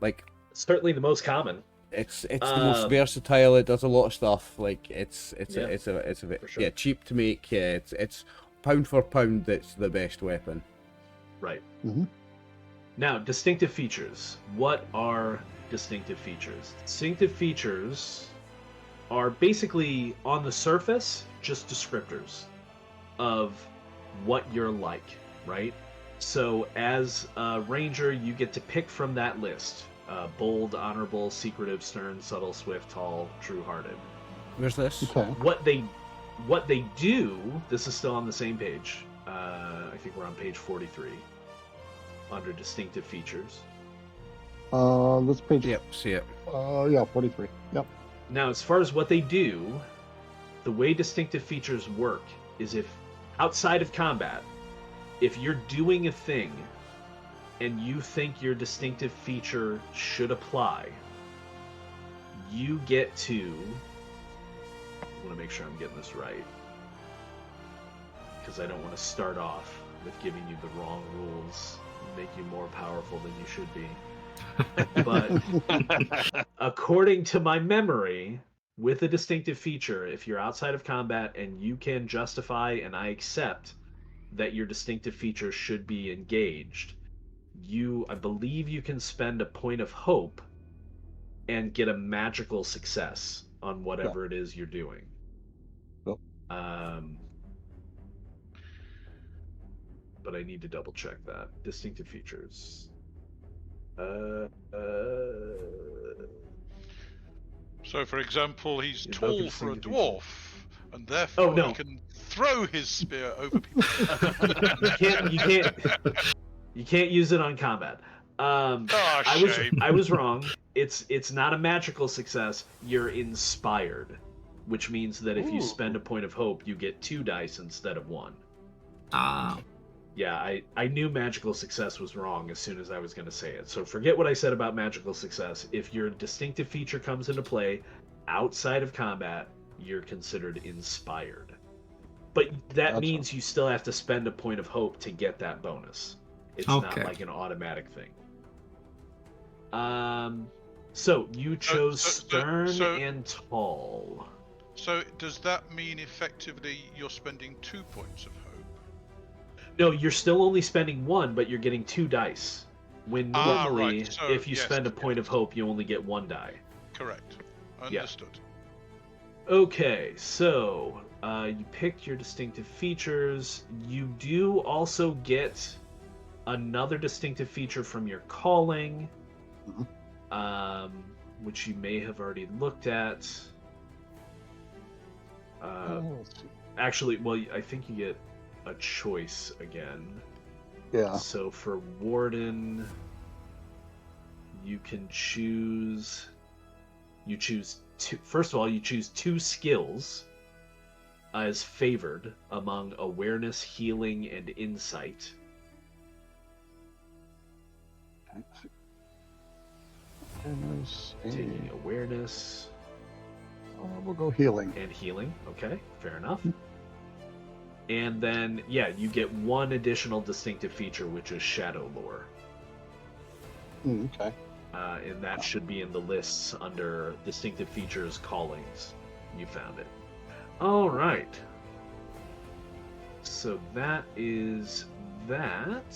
Like, certainly the most common. It's the most versatile. It does a lot of stuff. Like it's for sure. cheap to make. Yeah, it's pound for pound. It's the best weapon. Right. Mhm. Now, distinctive features. What are distinctive features? Distinctive features are basically, on the surface, just descriptors of what you're like. right? So as a ranger, you get to pick from that list: bold, honorable, secretive, stern, subtle, swift, tall, true-hearted. Where's this? Okay. What they do, this is still on the same page. I think we're on page 43 under distinctive features. This page. Yep, see it. Yeah, 43. Yep. Now, as far as what they do, the way distinctive features work is if outside of combat, if you're doing a thing and you think your distinctive feature should apply, you get to... I want to make sure I'm getting this right, because I don't want to start off with giving you the wrong rules and make you more powerful than you should be. But according to my memory, with a distinctive feature, if you're outside of combat and you can justify and I accept that your distinctive feature should be engaged, I believe you can spend a point of hope and get a magical success on whatever it is you're doing. Yep. But I need to double check that. Distinctive features. So, for example, he's Invoke tall a for a distinctive dwarf, and therefore no. he can throw his spear over people. You can't use it on combat. Shame. I was wrong. It's not a magical success. You're inspired, which means that if you spend a point of hope, you get 2 dice instead of 1. Ah. Yeah, I knew magical success was wrong as soon as I was going to say it. So forget what I said about magical success. If your distinctive feature comes into play outside of combat, you're considered inspired. But that means you still have to spend a point of hope to get that bonus. It's not like an automatic thing. So you chose stern and tall. So does that mean effectively you're spending 2 points of hope? No, you're still only spending 1, but you're getting 2 dice. When normally, right. So, if you spend a point of hope, you only get 1 die. Correct. Understood. Okay, so you picked your distinctive features. You do also get another distinctive feature from your calling, which you may have already looked at. Actually, well, I think you get a choice again. Yeah. So for Warden, you can choose. You choose 2. First of all, you choose 2 skills as favored among awareness, healing, and insight. Taking awareness. We'll go healing. And healing. Okay, fair enough. And then, you get 1 additional distinctive feature, which is Shadow Lore. Okay. And that should be in the lists under distinctive features, callings. You found it. All right. So that is that.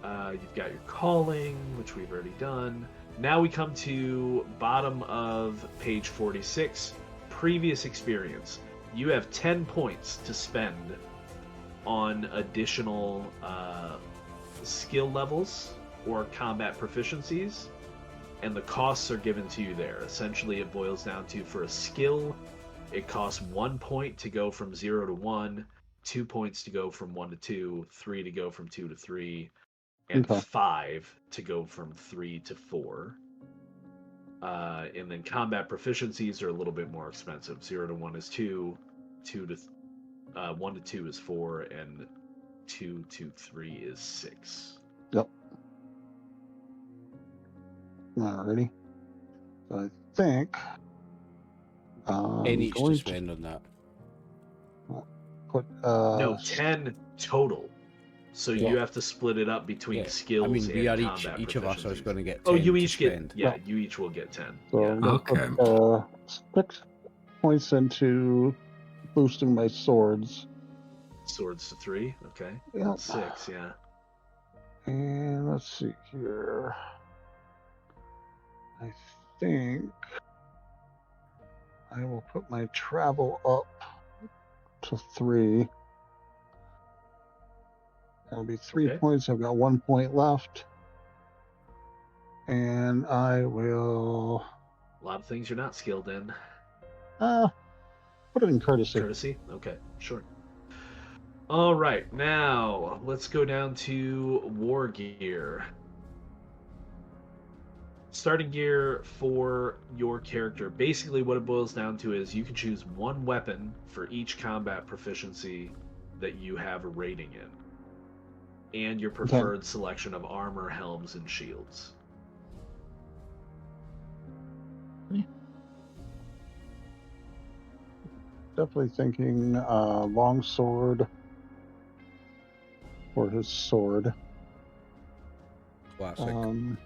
You've got your calling, which we've already done. Now we come to bottom of page 46. Previous experience. You have 10 points to spend on additional skill levels or combat proficiencies, and the costs are given to you there. Essentially, it boils down to, for a skill, it costs 1 point to go from 0 to 1, 2 points to go from 1 to 2, 3 to go from 2 to 3, and 5 to go from 3 to 4. And then combat proficiencies are a little bit more expensive. 0 to 1 is 2, 1 to 2 is 4, and 2 to 3 is 6. Yep. Alrighty. So I think Any to spend on that? Put no, 10 total. So you have to split it up between skills. I mean, we and are combat each of us is going to get 10. Oh, you each get spend. you each will get 10. So Yeah. I'm gonna put 6 points into boosting my swords. Swords to 3, okay. Yep. 6, yeah. And let's see here. I think I will put my travel up to 3. That'll be 3 Okay. points. I've got 1 point left. And I will A lot of things you're not skilled in. put it in courtesy. Courtesy? Okay, sure. All right, now let's go down to war gear. Starting gear for your character. Basically, what it boils down to is you can choose one weapon for each combat proficiency that you have a rating in, and your preferred selection of armor, helms, and shields. Definitely thinking long sword for his sword. Classic.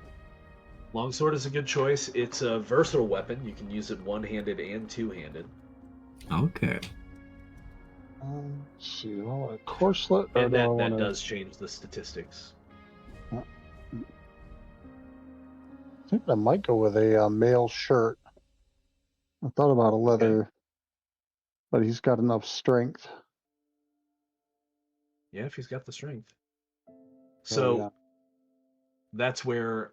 Longsword is a good choice. It's a versatile weapon. You can use it one-handed and two-handed. Okay. Let's see, well, a corselet. And that does change the statistics. I think I might go with a male shirt. I thought about a leather, but he's got enough strength. Yeah, if he's got the strength. So yeah. that's where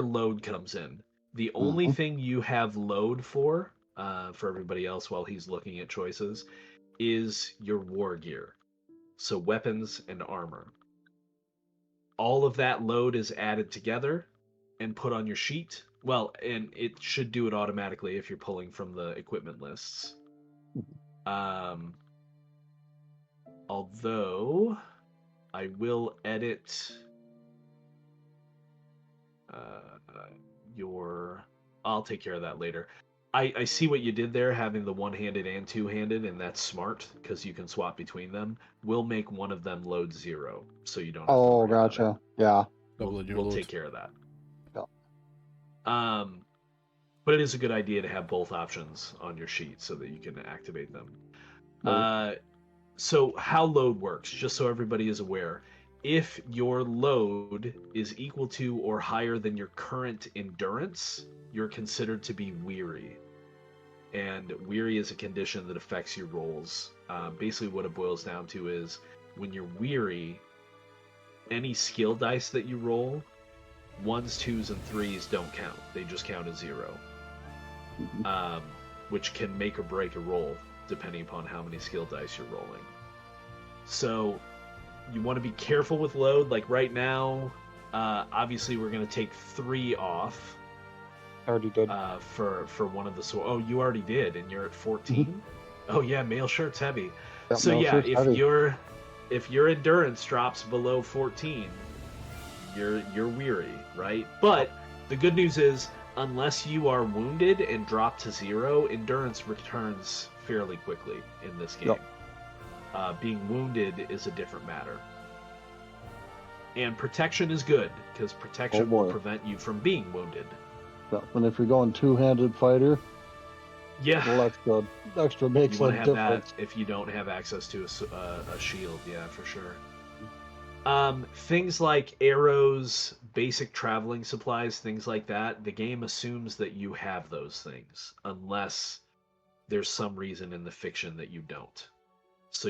load comes in. The only thing you have load for everybody else while he's looking at choices, is your war gear. So weapons and armor. All of that load is added together and put on your sheet. Well, and it should do it automatically if you're pulling from the equipment lists. Although I will edit I'll take care of that later. I see what you did there, having the one-handed and two-handed, and that's smart because you can swap between them. We'll make one of them load 0, so you don't have to worry about Gotcha. it. Yeah. We'll take care of that. Yeah. But it is a good idea to have both options on your sheet so that you can activate them. So how load works, just so everybody is aware. If your load is equal to or higher than your current endurance, you're considered to be weary. And weary is a condition that affects your rolls. Basically what it boils down to is when you're weary, any skill dice that you roll, 1s, 2s, and 3s don't count. They just count as 0. Which can make or break a roll, depending upon how many skill dice you're rolling. So you want to be careful with load. Like right now, obviously we're going to take 3 off. Already did. For one of the swords. Oh, you already did, and you're at 14. Oh yeah, mail shirt's heavy. Yep, So mail yeah, shirt's heavy. if your endurance drops below 14, you're weary, right? But the good news is, unless you are wounded and drop to 0, endurance returns fairly quickly in this game. Yep. Being wounded is a different matter. And protection is good, because protection will prevent you from being wounded. Yeah. And if you're going two-handed fighter, Yeah. well, that's good. Extra makes You a want to have difference. that if you don't have access to a shield, yeah, for sure. Things like arrows, basic traveling supplies, things like that, the game assumes that you have those things, unless there's some reason in the fiction that you don't. So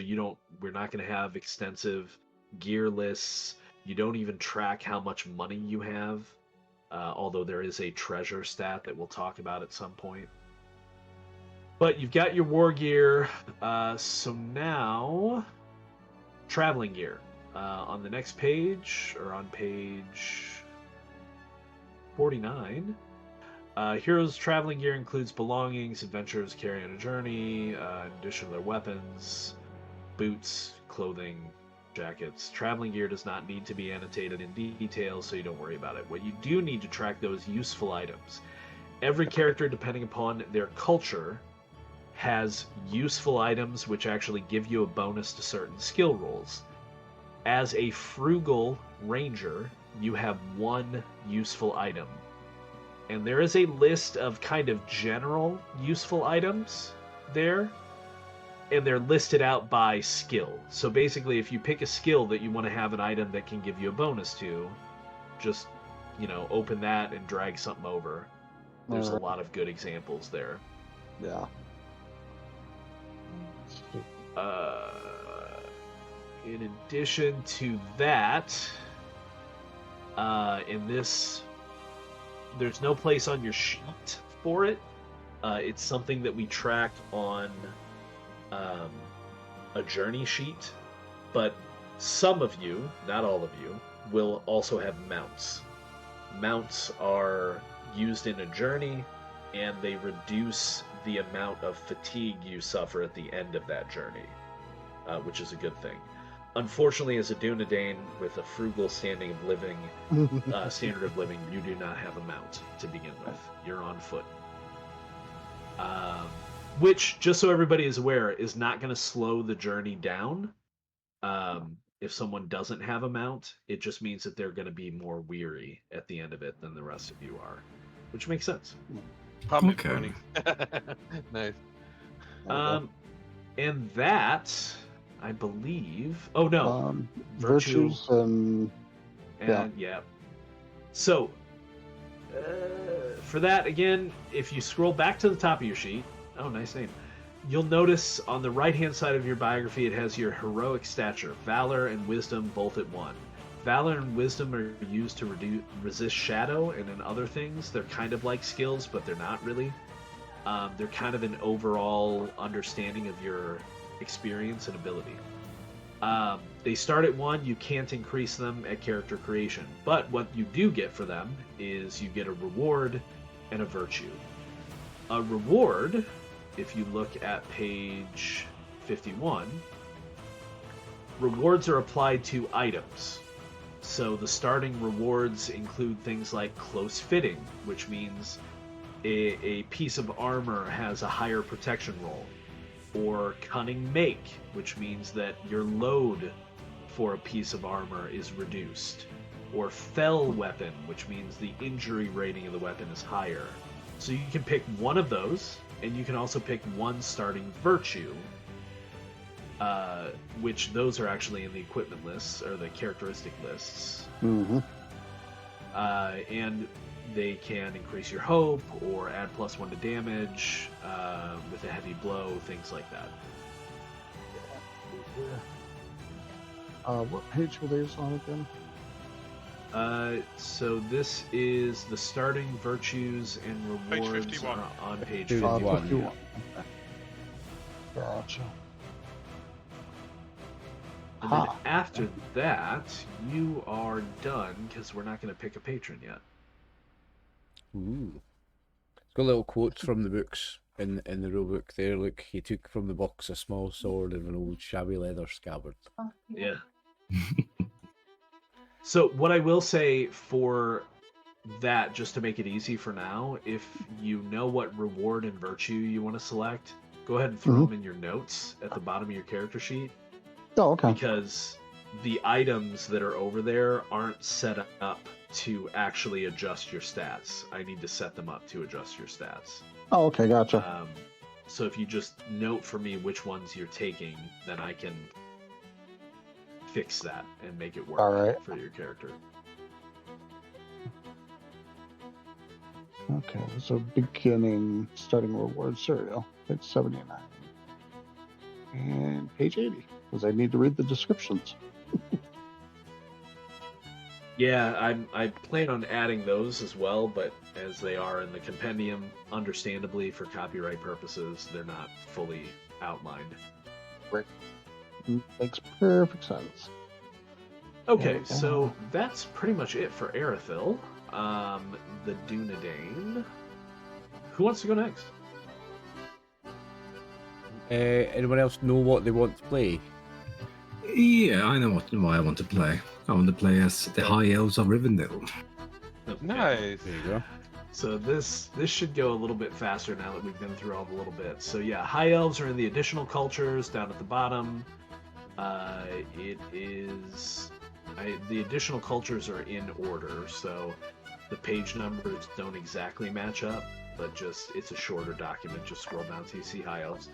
we're not going to have extensive gear lists. You don't even track how much money you have, although there is a treasure stat that we'll talk about at some point. But you've got your war gear, so now traveling gear. On the next page, or on page 49, heroes' traveling gear includes belongings, adventurers carry on a journey, in addition to their weapons, boots, clothing, jackets. Traveling gear does not need to be annotated in detail, so you don't worry about it. What you do need to track, though, is useful items. Every character, depending upon their culture, has useful items which actually give you a bonus to certain skill rolls. As a frugal ranger, you have 1 useful item. And there is a list of kind of general useful items there, and they're listed out by skill. So basically, if you pick a skill that you want to have an item that can give you a bonus to, just, open that and drag something over. There's a lot of good examples there. Yeah. in addition to that, in this, there's no place on your sheet for it. It's something that we track on a journey sheet, but some of you, not all of you, will also have mounts. Mounts are used in a journey, and they reduce the amount of fatigue you suffer at the end of that journey, which is a good thing. Unfortunately, as a Dunedain with a frugal standard of living, you do not have a mount to begin with. You're on foot. Which, just so everybody is aware, is not going to slow the journey down. If someone doesn't have a mount, it just means that they're going to be more weary at the end of it than the rest of you are, which makes sense. Pocket Okay. money. Nice. And that, I believe. Oh no, Virtues and yeah. So, for that again, if you scroll back to the top of your sheet, oh, nice name. You'll notice on the right-hand side of your biography, it has your heroic stature, valor and wisdom both at 1. Valor and wisdom are used to resist shadow, and in other things, they're kind of like skills, but they're not really. They're kind of an overall understanding of your experience and ability. They start at 1, you can't increase them at character creation, but what you do get for them is you get a reward and a virtue. A reward, if you look at page 51, rewards are applied to items. So the starting rewards include things like close fitting, which means a piece of armor has a higher protection roll, or cunning make, which means that your load for a piece of armor is reduced, or fell weapon, which means the injury rating of the weapon is higher. So you can pick one of those, and you can also pick one starting virtue, which those are actually in the equipment lists, or the characteristic lists. Mm-hmm. And they can increase your hope, or add +1 to damage with a heavy blow, things like that. What page were these on again? So this is the starting virtues and Page rewards 51. on page 51. 51. 51. Okay. Gotcha. And then Ha. after that, you are done, because we're not going to pick a patron yet. Ooh. It's got little quotes from the books in the rule book there. Look, he took from the box a small sword and an old shabby leather scabbard. Yeah. So what I will say for that, just to make it easy for now, if you know what reward and virtue you want to select, go ahead and throw them in your notes at the bottom of your character sheet, Oh, okay. because the items that are over there aren't set up to actually adjust your stats. I need to set them up to adjust your stats. Oh, okay. Gotcha. So if you just note for me which ones you're taking, then I can fix that and make it work All right. for your character. Okay. So beginning starting reward serial, page 79, and page 80, because I need to read the descriptions. Yeah, I plan on adding those as well, but as they are in the compendium, understandably for copyright purposes, they're not fully outlined. Makes perfect sense. Okay, Yeah. so that's pretty much it for Erithil. The Dunedain. Who wants to go next? Anyone else know what they want to play? Yeah, I know what I want to play. I want to play as the High Elves of Rivendell. Nice. There you go. So this should go a little bit faster now that we've been through all the little bits. So yeah, High Elves are in the additional cultures down at the bottom. It is... the additional cultures are in order, so the page numbers don't exactly match up, but just it's a shorter document. Just scroll down till you see High Elves.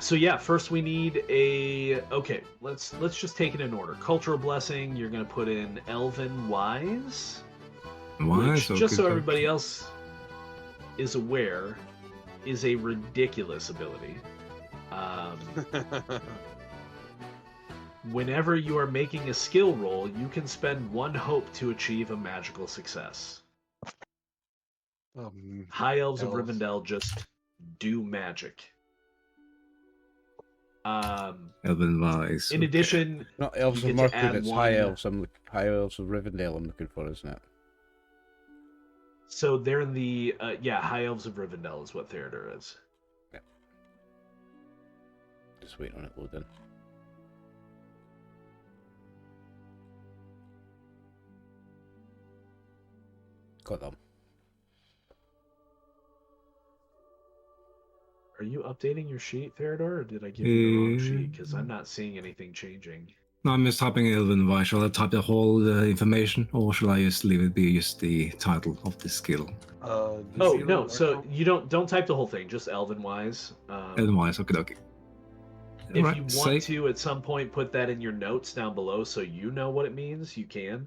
So yeah, first we need a... Okay, let's just take it in order. Cultural Blessing, you're going to put in Elven Wise, Why? which, just so everybody else is aware, is a ridiculous ability. Whenever you are making a skill roll, you can spend 1 hope to achieve a magical success. High Elves of Elves. Rivendell just do magic. Elven Wise. In addition, Not Elves you of get to Mirkwood, add it's one. High Elves of Rivendell I'm looking for, isn't it? So they're in the High Elves of Rivendell is what Theodor is. Yeah. Just waiting on it loading. Got them. Are you updating your sheet, Theodor, or did I give you the wrong sheet? Because I'm not seeing anything changing. No, I'm just typing Elven Wise. Shall I type the whole information, or shall I just leave it be just the title of the skill? Oh no! So you don't type the whole thing. Just Elven Wise. Elven Wise. Okay. If you want to, at some point, put that in your notes down below, so you know what it means. You can.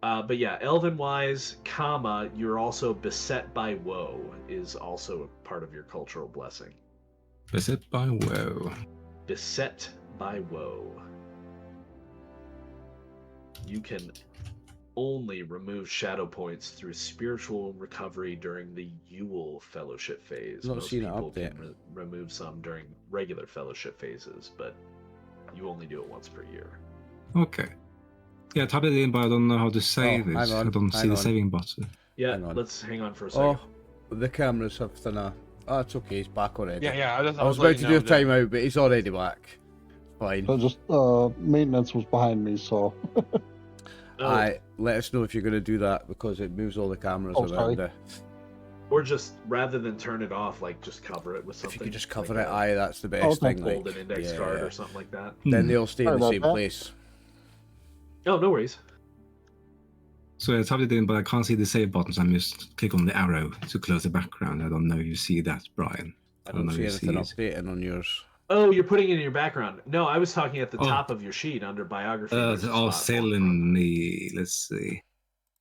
But yeah, Elven Wise, comma, you're also beset by woe is also a part of your cultural blessing. Beset by woe. Beset by woe. You can only remove shadow points through spiritual recovery during the Yule Fellowship phase. Not Most seen it people update. can remove some during regular Fellowship phases, but you only do it once per year. Okay. Yeah, type it in, but I don't know how to save Oh, it. hang on, I don't see hang the on. saving button. Yeah, Hang on. let's hang on for a second. Oh, the cameras have done a... Oh, it's okay, he's back already. Yeah. I was about to do a timeout, but he's already back. Fine. So just maintenance was behind me, so Oh, Let us know if you're going to do that, because it moves all the cameras Oh, around. sorry. or just rather than turn it off, like just cover it with If something. you could just cover like it, that's the best Okay. thing. hold Like, an index card or something like that. Then they'll stay in Sorry the about same that. place. Oh, no worries. So I typed it in, but I can't see the save button, so I'm just click on the arrow to close the background. I don't know if you see that, Brian. I don't see if you anything see it. updating on yours. Oh, you're putting it in your background. No, I was talking at the Oh. top of your sheet under biography. versus I'll spot sell one. in the, let's see,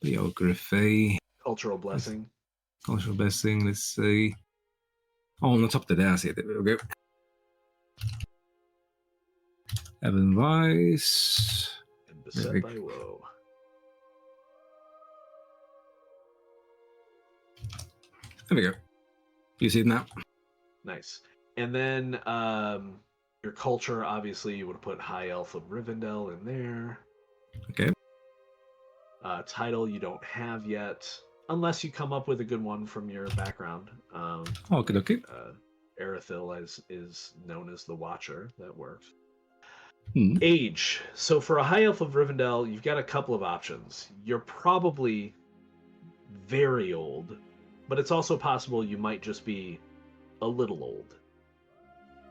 biography, Cultural blessing. cultural blessing, let's see. Oh, on the top of there, I see it. There we go. Evan Weiss. And beset Very by woe. There we go. You see it now? Nice. And then your culture, obviously, you would have put High Elf of Rivendell in there. Okay. Title you don't have yet, unless you come up with a good one from your background. Okay. Erithil is known as the Watcher. That works. Hmm. Age. So for a High Elf of Rivendell, you've got a couple of options. You're probably very old, but it's also possible you might just be a little old.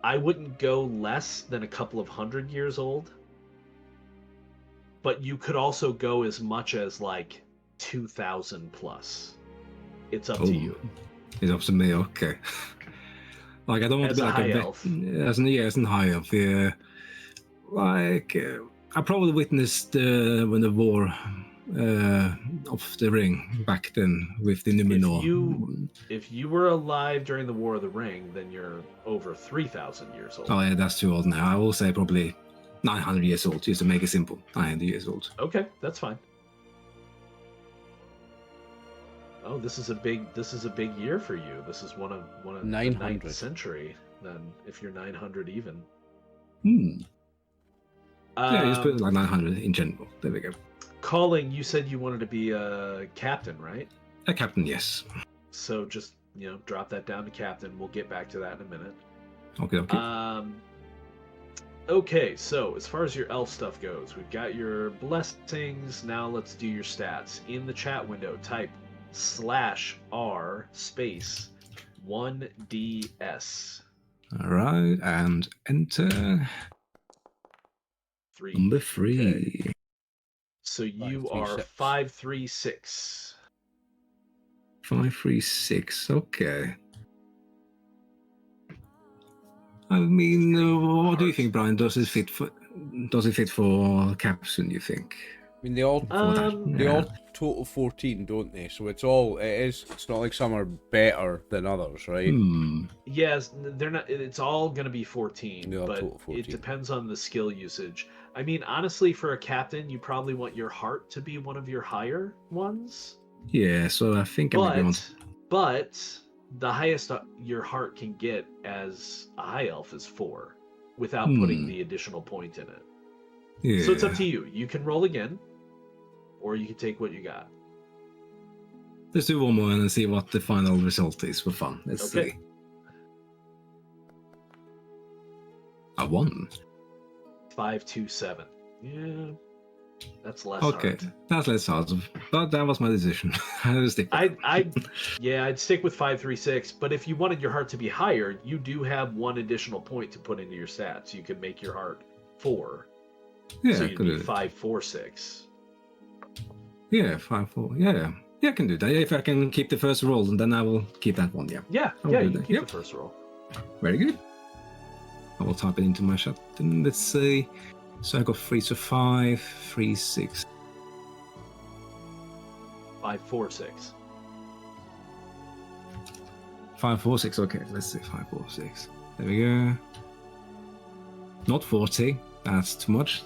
I wouldn't go less than a couple of 100 years old, but you could also go as much as like 2,000 plus. It's up to you. It's up to me, okay. Like, I don't want As to be a like high vet- elf. As an high elf, yeah. Like, I probably witnessed when the war of the ring back then with the Numenor. If you were alive during the War of the Ring, then you're over 3,000 years old. Oh yeah, that's too old now. I will say probably 900 years old, just to make it simple. 900 years old. Okay, that's fine. Oh, this is a big year for you. This is one of the 900. 9th century. Then if you're 900 even. Yeah, just put it like 900 in general. There we go. Calling, you said you wanted to be a captain, right? A captain, yes. So just, drop that down to captain. We'll get back to that in a minute. Okay. Okay, so as far as your elf stuff goes, we've got your blessings. Now let's do your stats. In the chat window, type /R space 1DS. All right, and enter 3. number 3. Okay. So you 536. are 536. 536. Okay. I mean, what do you think, Brian? Does it fit for captain? You think? I mean, they all Yeah. total 14, don't they? So it's not like some are better than others, right? Yes, they're not. It's all going to be 14, They all but total 14. it depends on the skill usage. I mean, honestly, for a captain, you probably want your heart to be one of your higher ones. Yeah, so I think I maybe want... But the highest your heart can get as a high elf is 4, without putting the additional point in it. Yeah. So it's up to you. You can roll again, or you can take what you got. Let's do one more and see what the final result is for fun. Let's see. I won. 527. Yeah, that's less Okay, hard. that's less hard, but that was my decision. I will stick with I'd stick with 536. But if you wanted your heart to be higher, you do have one additional point to put into your stats. You can make your heart 4. Yeah, so I you'd could be do it. 546. Yeah, 5-4. Yeah, I can do that. If I can keep the first roll, and then I will keep that one. Yeah. Yeah, I'll you do can that. keep Yep. the first roll. Very good. I will type it into my chat. Then let's see. So I got 3, so 5, 3, 6. 546. 5, 4, 6. Okay, let's see. 5, 4, 6. There we go. Not 40. That's too much.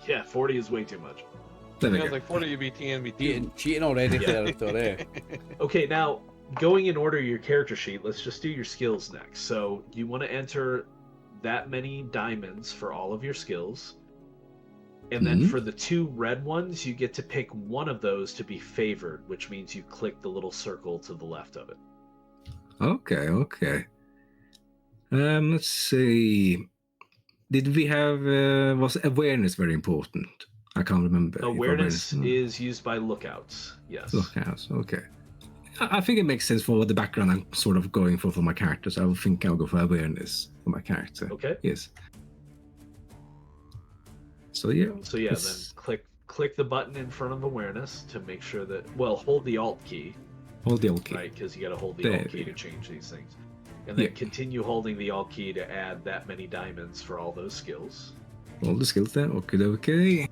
Yeah, 40 is way too much. There we Feels go. like 40 UBT and BT. Cheating already Yeah. there. Okay, now going in order your character sheet, let's just do your skills next. So you want to enter that many diamonds for all of your skills. And then for the 2 red ones, you get to pick one of those to be favored, which means you click the little circle to the left of it. Okay. Let's see. Did we have... was awareness very important? I can't remember. Awareness is used by lookouts, yes. Lookouts, okay. I think it makes sense for the background I'm sort of going for my character, so I think I'll go for awareness for my character. Okay. Yes. So yeah. Then click the button in front of awareness to make sure that... Well, hold the Alt key. Hold the Alt key. Right, because you got to hold the Alt key to change these things. And then continue holding the Alt key to add that many diamonds for all those skills. All the skills there, okay.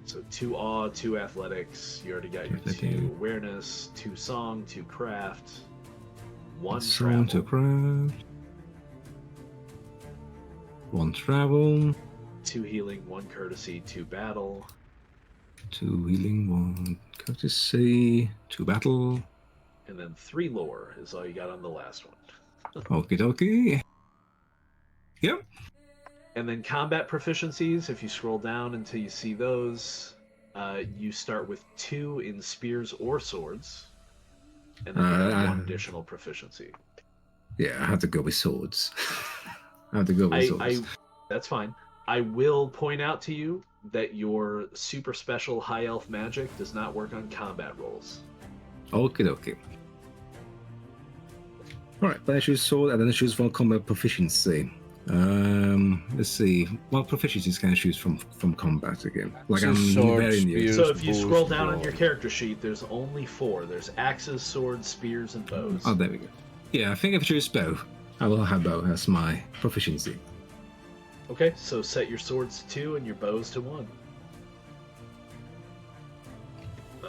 So 2 awe, 2 athletics. You already got your 2 awareness, 2 song, 2 craft, 1 song, 2 craft, 1 travel, 2 healing, 1 courtesy, 2 battle, 2 healing, 1 courtesy, 2 battle, and then 3 lore is all you got on the last one. Okie dokie. Yep. And then combat proficiencies, if you scroll down until you see those, you start with 2 in spears or swords, and then you have 1 additional proficiency. Yeah, I have to go with swords. Swords. That's fine. I will point out to you that your super special high elf magic does not work on combat rolls. Okie dokie. Alright, then I choose sword and then I choose for combat proficiency. Let's see. What proficiencies can I choose from combat again? Like So I'm sword, very new. spears, So if you bows, scroll down on bows. your character sheet, there's only 4. There's axes, swords, spears, and bows. Oh, there we go. Yeah, I think if I choose bow, I will have bow as my proficiency. Okay, so set your swords to 2 and your bows to 1.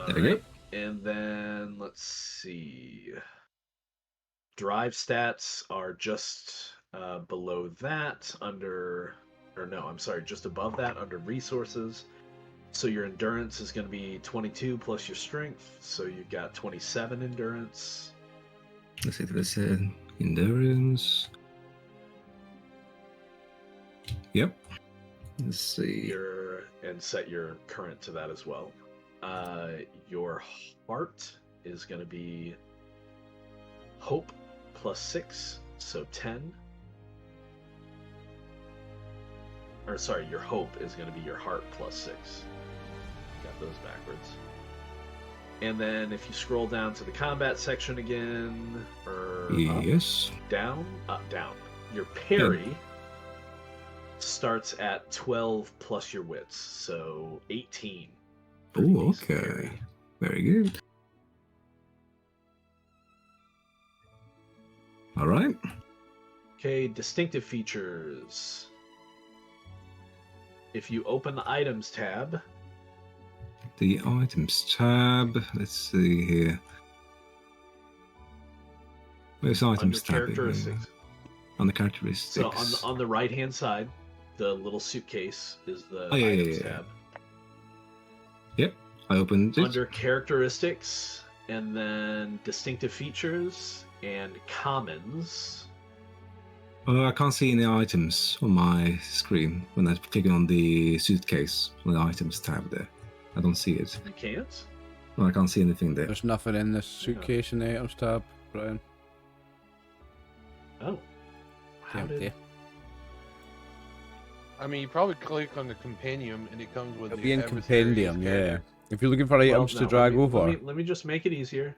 There we go. And then let's see. Drive stats are just below that just above that under resources. So your endurance is going to be 22 plus your strength, so you've got 27 endurance. Let's see if there's endurance. Yep. Let's see. And set your current to that as well. Your heart is going to be hope plus 6, so 10. Or sorry, your hope is going to be your heart plus 6. Got those backwards. And then if you scroll down to the combat section again, or Yes. down. Your parry starts at 12 plus your wits, so 18. Pretty Oh, decent okay. parry. Very good. All right. Okay, distinctive features. If you open the items tab the items tab. Let's see here. Where's Under items tab? characteristics. On the characteristics. So on the right hand side, the little suitcase is the Oh, yeah, items yeah. tab. Yep, I opened it. Under characteristics, and then distinctive features and commons. I can't see any items on my screen when I click on the suitcase on the items tab there. I don't see it. You can't? Well, I can't see anything there. There's nothing in this suitcase in the items tab, Brian. Oh. How Empty. did... I mean, you probably click on the compendium and it comes with It'll the be in adversary's compendium, yeah. character. If you're looking for Well, items no, to drag over, Let me just make it easier.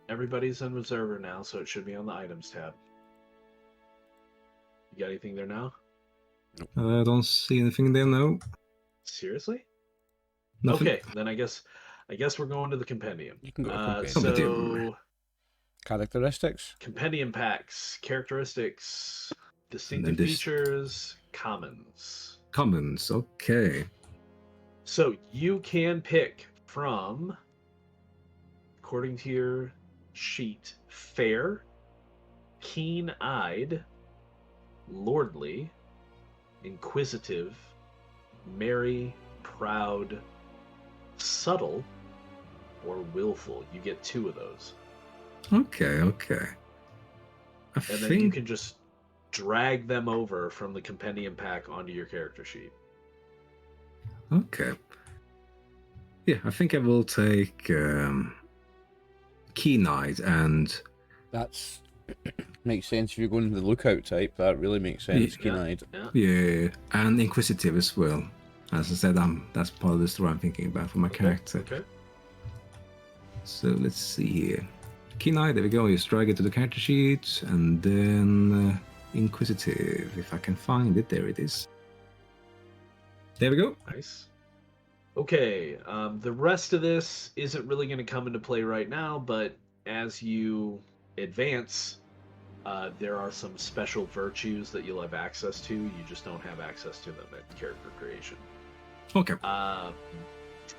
Everybody's in Observer now, so it should be on the items tab. You got anything there now? I don't see anything there, no. Seriously? Nothing. Okay, then I guess we're going to the compendium. you can go to Compendium. So characteristics. compendium packs, characteristics, distinctive this- features, commons. Commons, okay. So you can pick from, according to your sheet, fair, keen-eyed, lordly, inquisitive, merry, proud, subtle, or willful. You get 2 of those. Okay. I And think... then you can just drag them over from the compendium pack onto your character sheet. Okay. Yeah, I think I will take keen-eyed and... That's makes sense if you're going to the lookout type. That really makes sense. Yeah. Keen-eyed. Yeah, and inquisitive as well. As I said, that's part of the story I'm thinking about for my character. Okay. So let's see here. Keen-eyed, there we go. Just drag it to the character sheet, and then inquisitive. If I can find it, there it is. There we go. Nice. Okay, the rest of this isn't really going to come into play right now, but as you advance, there are some special virtues that you'll have access to. You just don't have access to them at character creation. Okay.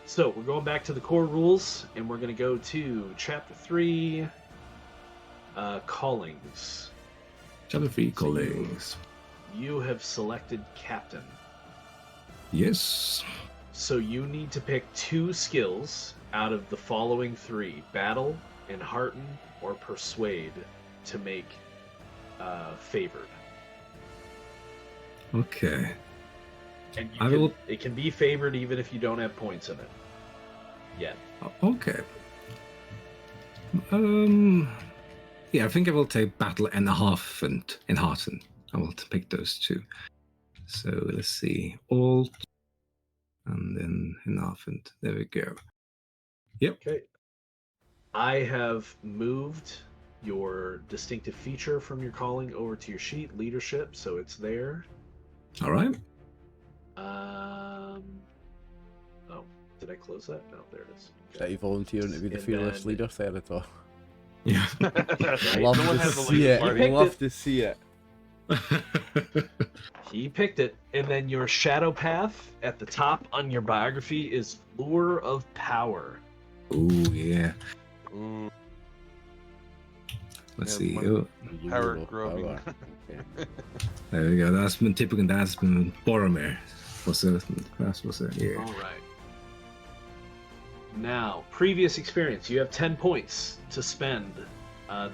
So we're going back to the core rules, and we're going to go to Chapter 3, Callings. Chapter 3, Callings. You have selected Captain. Yes. So you need to pick 2 skills out of the following 3: Battle, Enhearten, or Persuade, to make Favored. Okay. And I will- it can be Favored even if you don't have points in it yet. Okay. Yeah, I think I will take Battle and Enhearten. I will pick those 2. So let's see. Alt and then Enhearten. There we go. Yep. Okay. I have moved your distinctive feature from your calling over to your sheet, Leadership, so it's there. All right. Oh, did I close that? No, there it is. Is that you volunteering to be the And fearless then- leader, Therator? Yeah. Love No one to has a see leader it. party. picked Love it. to see it. He picked it. And then your shadow path at the top on your biography is Lure of Power. Oh yeah. Ooh, Let's Yeah, see. my- Oh, Power Lure of groping. power. Okay. there we go. That's been typical. That's been Boromir for certain. That was it. Yeah. All right. Now, previous experience. You have 10 points to spend.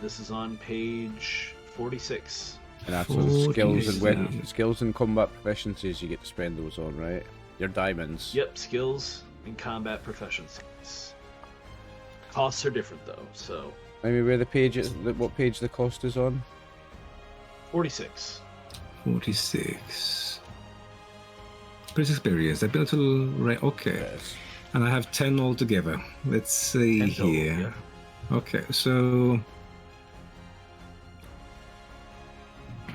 This is on page 46. And that's on skills and win, 47. skills and combat proficiencies. You get to spend those on, right? Your diamonds. Yep, skills and combat proficiencies. Costs are different though, so Maybe where the page is, what page the cost is on. 46. 46. Previous experience. I've been to right. Okay. Yes. And I have 10 altogether. Let's see 10 total, here. yeah. Okay, so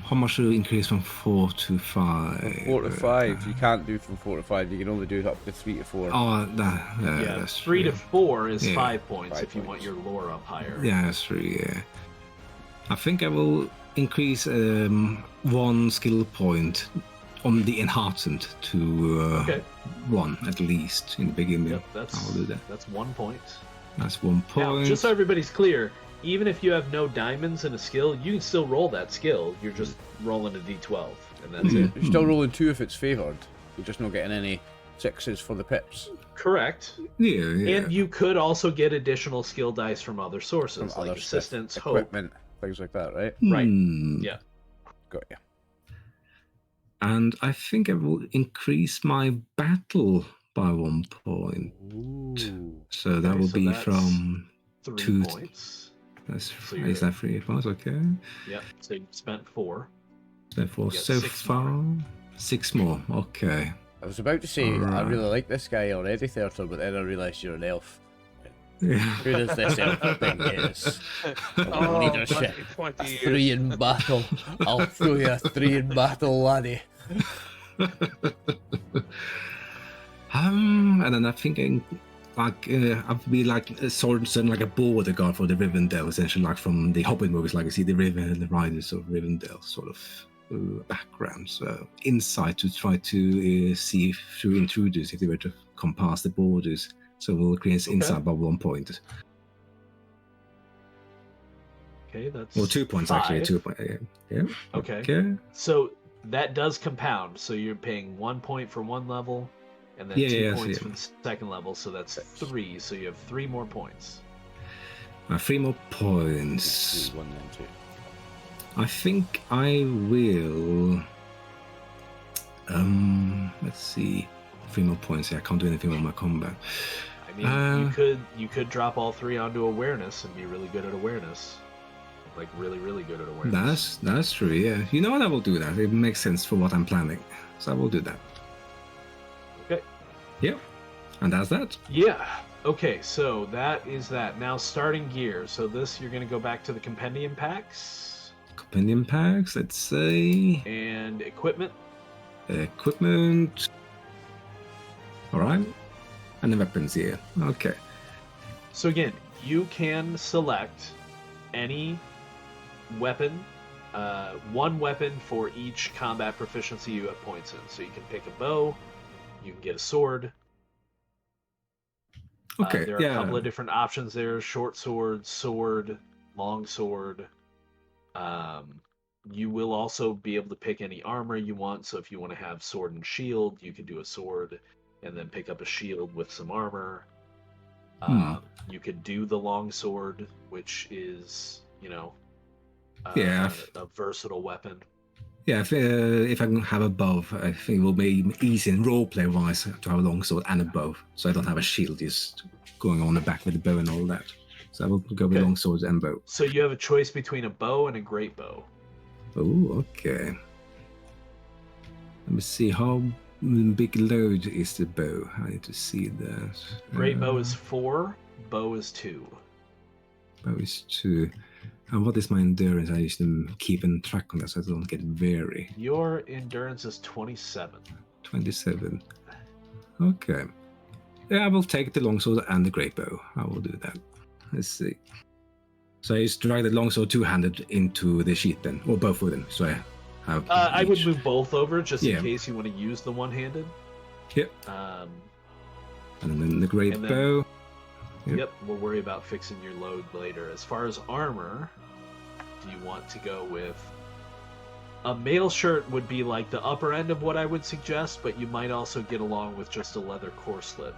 how much do you increase from 4 to 5? From 4 to 5, you can't do from 4 to 5. You can only do up to 3 to 4. Oh, Yeah, that's 3 to true. 4 is Yeah. 5 points 5 if you want points. your lore up higher. Yeah, that's true. Yeah, I think I will increase 1 skill point on the enhancement to Okay. 1 at least in the beginning. Yep, that's I'll do that. That's 1 point. That's 1 point. Now, just so everybody's clear, even if you have no diamonds in a skill, you can still roll that skill. You're just rolling a d12, and that's it. You're still rolling 2 if it's favoured. You're just not getting any 6s for the pips. Correct. Yeah. And you could also get additional skill dice from other sources, From like other assistance, stuff, hope. equipment, things like that, right? Right. Hmm. Yeah. Got you. And I think I will increase my battle by 1 point. Ooh. So that Okay, will so be that's from 3 2 points. That's So is that 3 points? Okay. Yep. So you spent 4. Therefore, You get so 6 far more. 6 more. Okay. I was about to say, I Alright. really like this guy already, Theater, but then I realised you're an elf. Yeah. Who does this elf thing is? Oh, Leadership. 20 years. 3 in battle. I'll throw you a 3 in battle, laddie. And then I think I'll be like a sort of like a border guard for the Rivendell, essentially, like from the Hobbit movies, like you see the Riders of Rivendell sort of background. So inside to try to see through intruders if they were to come past the borders. So we'll create inside by 1 point. Okay, that's Well, 2 points 5. actually. 2 points. Yeah. Okay. Okay. So that does compound. So you're paying 1 point for 1 level, and then 2 points for the second level. So that's 3. So you have 3 more points. 3 more points. 1 then 2. I think I will. Let's see. 3 more points. Yeah, I can't do anything with my combat. I mean, you could drop all 3 onto awareness and be really good at awareness, like really good at awareness. That's true. Yeah, you know what? I will do that. It makes sense for what I'm planning, so I will do that. Okay. Yep. And that's that. Yeah. Okay. So that is that. Now starting gear. So this you're going to go back to the compendium packs. Compendium packs. Let's say And equipment. Equipment. All right. And the weapons here. Okay. So again, you can select any weapon, 1 weapon for each combat proficiency you have points in. So you can pick a bow, you can get a sword. Okay. There are a couple of different options there: short sword, sword, long sword. You will also be able to pick any armor you want. So if you want to have sword and shield, you can do a sword and then pick up a shield with some armor. You could do the long sword, which is, a versatile weapon. Yeah, if I can have a bow, I think it will be easy in roleplay wise to have a long sword and a bow, so I don't have a shield just going on the back with the bow and all that. So I will go with long swords and bow. So you have a choice between a bow and a great bow. Oh, okay. Let me see how big load is the bow. I need to see that. Great bow is 4, bow is 2. Bow is 2. And what is my endurance? I used to keep in track on that so I don't get weary. Your endurance is 27. 27. Okay. Yeah, I will take the longsword and the great bow. I will do that. Let's see. So I just drag the longsword 2-handed into the sheet then, or both of them. So I have. I would move both over just in Yeah. case you want to use the one-handed. Yep. And then the great and then- bow. Yep, we'll worry about fixing your load later. As far as armor, do you want to go with... A mail shirt would be like the upper end of what I would suggest, but you might also get along with just a leather corselet.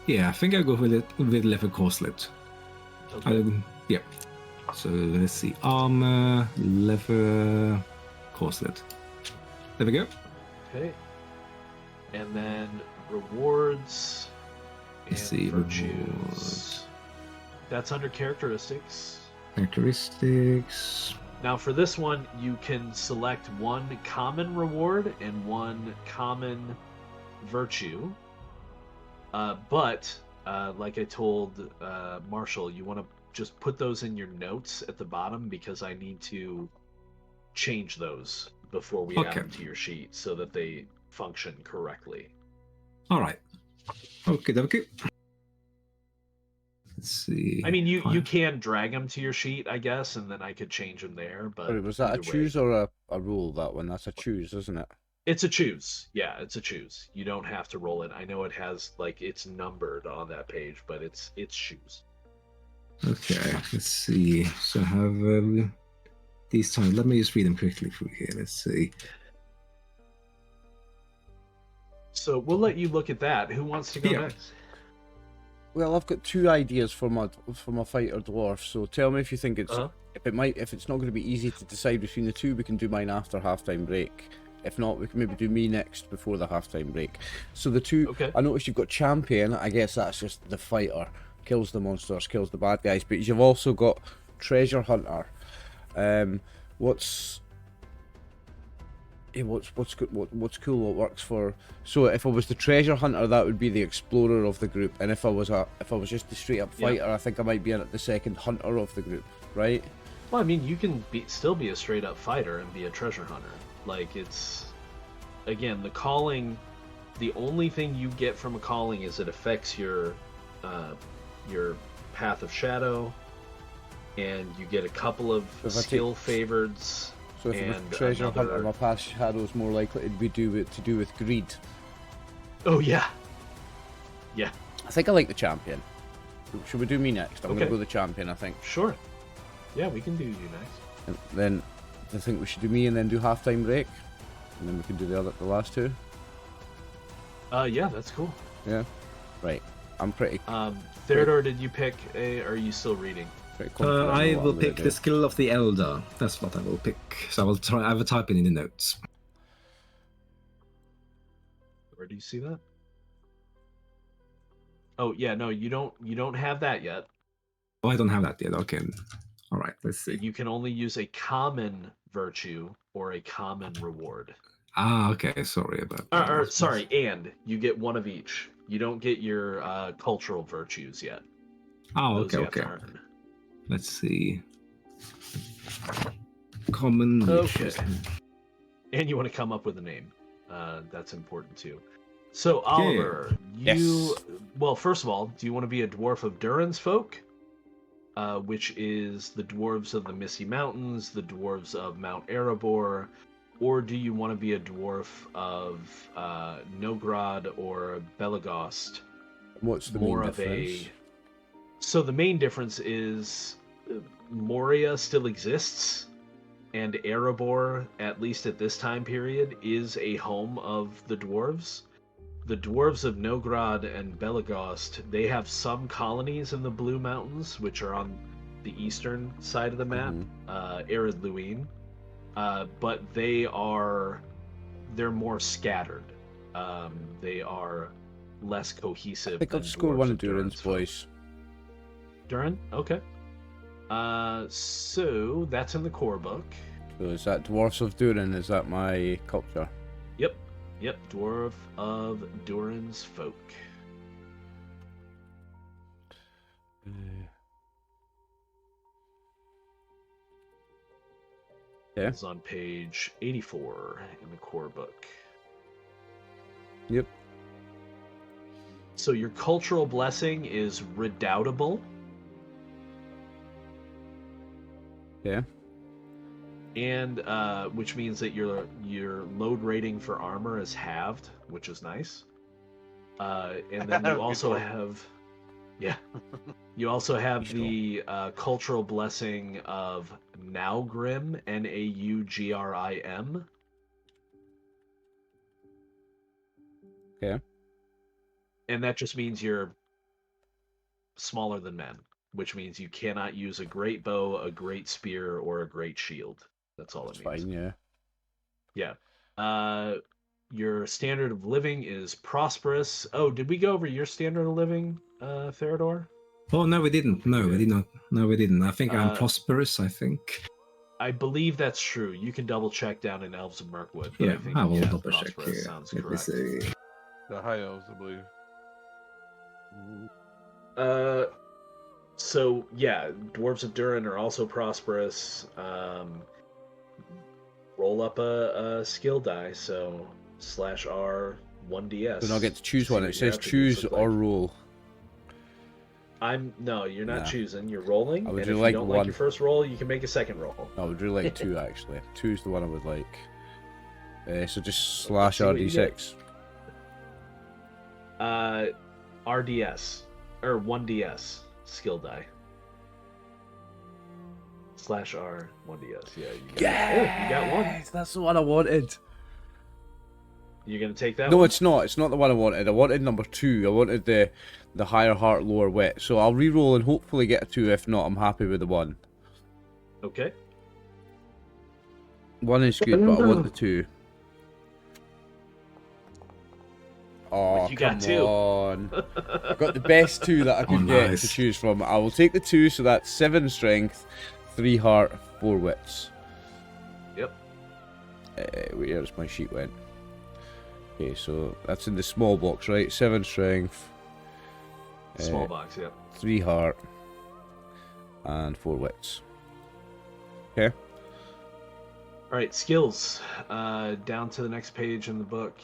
Yeah, I think I'll go with leather corselet. Okay. Yep. So let's see. Armor, leather, corselet. There we go. Okay. And then rewards and Let's see, virtues. rewards. That's under characteristics. Characteristics. Now for this one, you can select 1 common reward and 1 common virtue. But like I told Marshall, you want to just put those in your notes at the bottom because I need to change those before we add them to your sheet so that they function correctly. All right. Okay. Let's see. I mean, you can drag them to your sheet, I guess, and then I could change them there. But Sorry, was that a either way- choose or a roll, that one? That's a choose, isn't it? It's a choose. Yeah, it's a choose. You don't have to roll it. I know it has like it's numbered on that page, but it's choose. Okay, let's see. So I have these times. Let me just read them quickly through here. Let's see. So we'll let you look at that. Who wants to go Yeah. next? Well, I've got 2 ideas for my fighter dwarf. So tell me if you think it's Uh-huh. if it's not going to be easy to decide between the 2, we can do mine after halftime break. If not, we can maybe do me next before the halftime break. So the 2, Okay. I noticed you've got champion. I guess that's just the fighter, kills the monsters, kills the bad guys. But you've also got treasure hunter. What's cool? What works for? So if I was the treasure hunter, that would be the explorer of the group. And if I was just the straight up fighter, I think I might be the second hunter of the group, right? Well, I mean, you can still be a straight up fighter and be a treasure hunter. Like it's, again, the calling. The only thing you get from a calling is it affects your path of shadow, and you get a couple of skill favoreds. So if I'm a treasure hunter, my path shadow is more likely to be to do with greed. Oh yeah. Yeah. I think I like the champion. Should we do me next? I'm Okay. gonna go the champion, I think. Sure. Yeah, we can do you next. And then I think we should do me and then do halftime break, and then we can do the last 2. Yeah, that's cool. Yeah. Right. I'm pretty. Theodore, did you pick a? Or are you still reading? pretty confident I in what will I'm gonna pick do. the skill of the elder. That's what I will pick. So I will type it in the notes. Where do you see that? Oh yeah, no, you don't have that yet. Oh, I don't have that yet. Okay. All right. Let's see. You can only use a common virtue or a common reward. Ah, okay. Sorry about that. Or sorry, and you get one of each. You don't get your cultural virtues yet. Oh, Those okay, you have okay. to earn. Let's see. Common. Okay. And you want to come up with a name. That's important too. So Oliver, you well, first of all, do you want to be a dwarf of Durin's folk? Which is the dwarves of the Misty Mountains, the dwarves of Mount Erebor, or do you want to be a dwarf of Nogrod or Belagost? What's the More main of difference? So the main difference is Moria still exists, and Erebor, at least at this time period, is a home of the dwarves. The dwarves of Nogrod and Belagost, they have some colonies in the Blue Mountains, which are on the eastern side of the map, Arid Luin, but they're more scattered. They are less cohesive. I think I'll than just go dwarves one of of Durin's folk. boys. Durin? Okay. So that's in the core book. So is that Dwarfs of Durin? Is that my culture? Yep, Dwarf of Durin's folk. Yeah. It's on page 84 in the core book. Yep. So your cultural blessing is redoubtable. Yeah. And which means that your load rating for armor is halved, which is nice. And then you also have, you also have the cultural blessing of Naugrim, Naugrim. Okay. And that just means you're smaller than men, which means you cannot use a great bow, a great spear, or a great shield. That's all That's it means. fine, yeah. Yeah. Your standard of living is prosperous. Oh, did we go over your standard of living, Theodore? Oh no, we didn't. No, we did not. No, we didn't. I think I'm prosperous. I think. I believe that's true. You can double check down in Elves of Mirkwood. But Yeah, I think, I will double check prosperous here. sounds Let me correct. see. The high elves, I believe. So yeah, dwarves of Durin are also prosperous. Roll up a skill die, so /R 1ds. So I get to choose one. It See what your says attributes choose look or like. roll. No, you're not Nah. choosing. You're rolling. I would And do if like you don't one. like your first roll, you can make a second roll. I would really like 2 actually. 2's the one I would like. So just slash see what you get. RD6. RDS or 1DS skill die. /R 1DS. Yeah, you got one. That's the one I wanted. You're gonna take that No, one? it's not. It's not the one I wanted. I wanted number 2. I wanted the higher heart, lower wit. So I'll re-roll and hopefully get a 2. If not, I'm happy with the 1. Okay. 1 is good, but I want the 2. Oh, You come got 2. on. I got the best 2 that I could get nice. to choose from. I will take the 2, so that's 7 strength, 3 heart, 4 wits. Yep. Where's my sheet went? Okay, so that's in the small box, right? 7 strength. Small box, yep. 3 heart. And 4 wits. Okay. Alright, skills. Down to the next page in the book.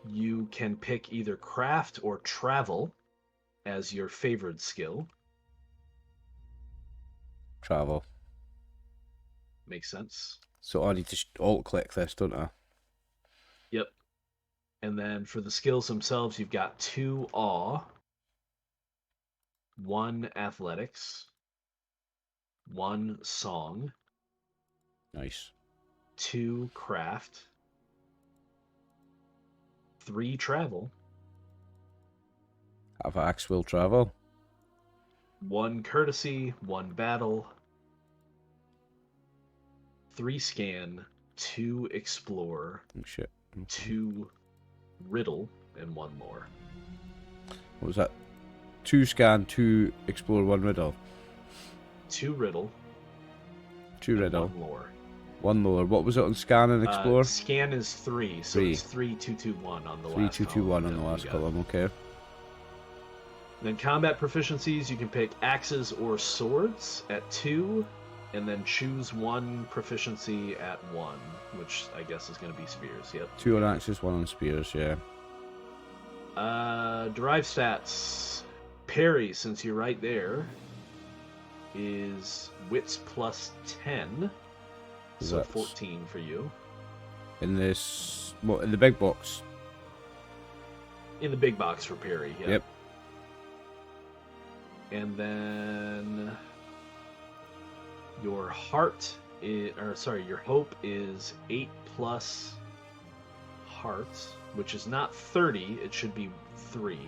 You can pick either craft or travel as your favored skill. Travel. Makes sense. So I need to alt-click this, don't I? Yep. And then for the skills themselves, you've got 2 awe, 1 athletics, 1 song, Nice. 2 craft, 3 travel, Have axe will travel. 1 courtesy, 1 battle, 3 scan, 2 explore, Oh, shit. 2 riddle, and 1 lore. What was that? 2 scan, 2 explore, 1 riddle. 2 riddle, 2 and riddle, 1 lore. 1 lower. What was it on scan and explore? Scan is 3, so 3. it's 3, 2, 2, 1 on the 3, last 2, 2, 1 on column. the Yeah, last you got it. column, okay. Then combat proficiencies, you can pick axes or swords at 2, and then choose 1 proficiency at 1, which I guess is going to be spears. Yep. 2 on axes, 1 on spears, yeah. Derived stats. Parry, since you're right there, is wits plus 10, so That's 14 for you. in this, what, in the big box? In the big box for parry, yeah. Yep. And then your heart your hope is 8 plus heart, which is not 30, it should be 3.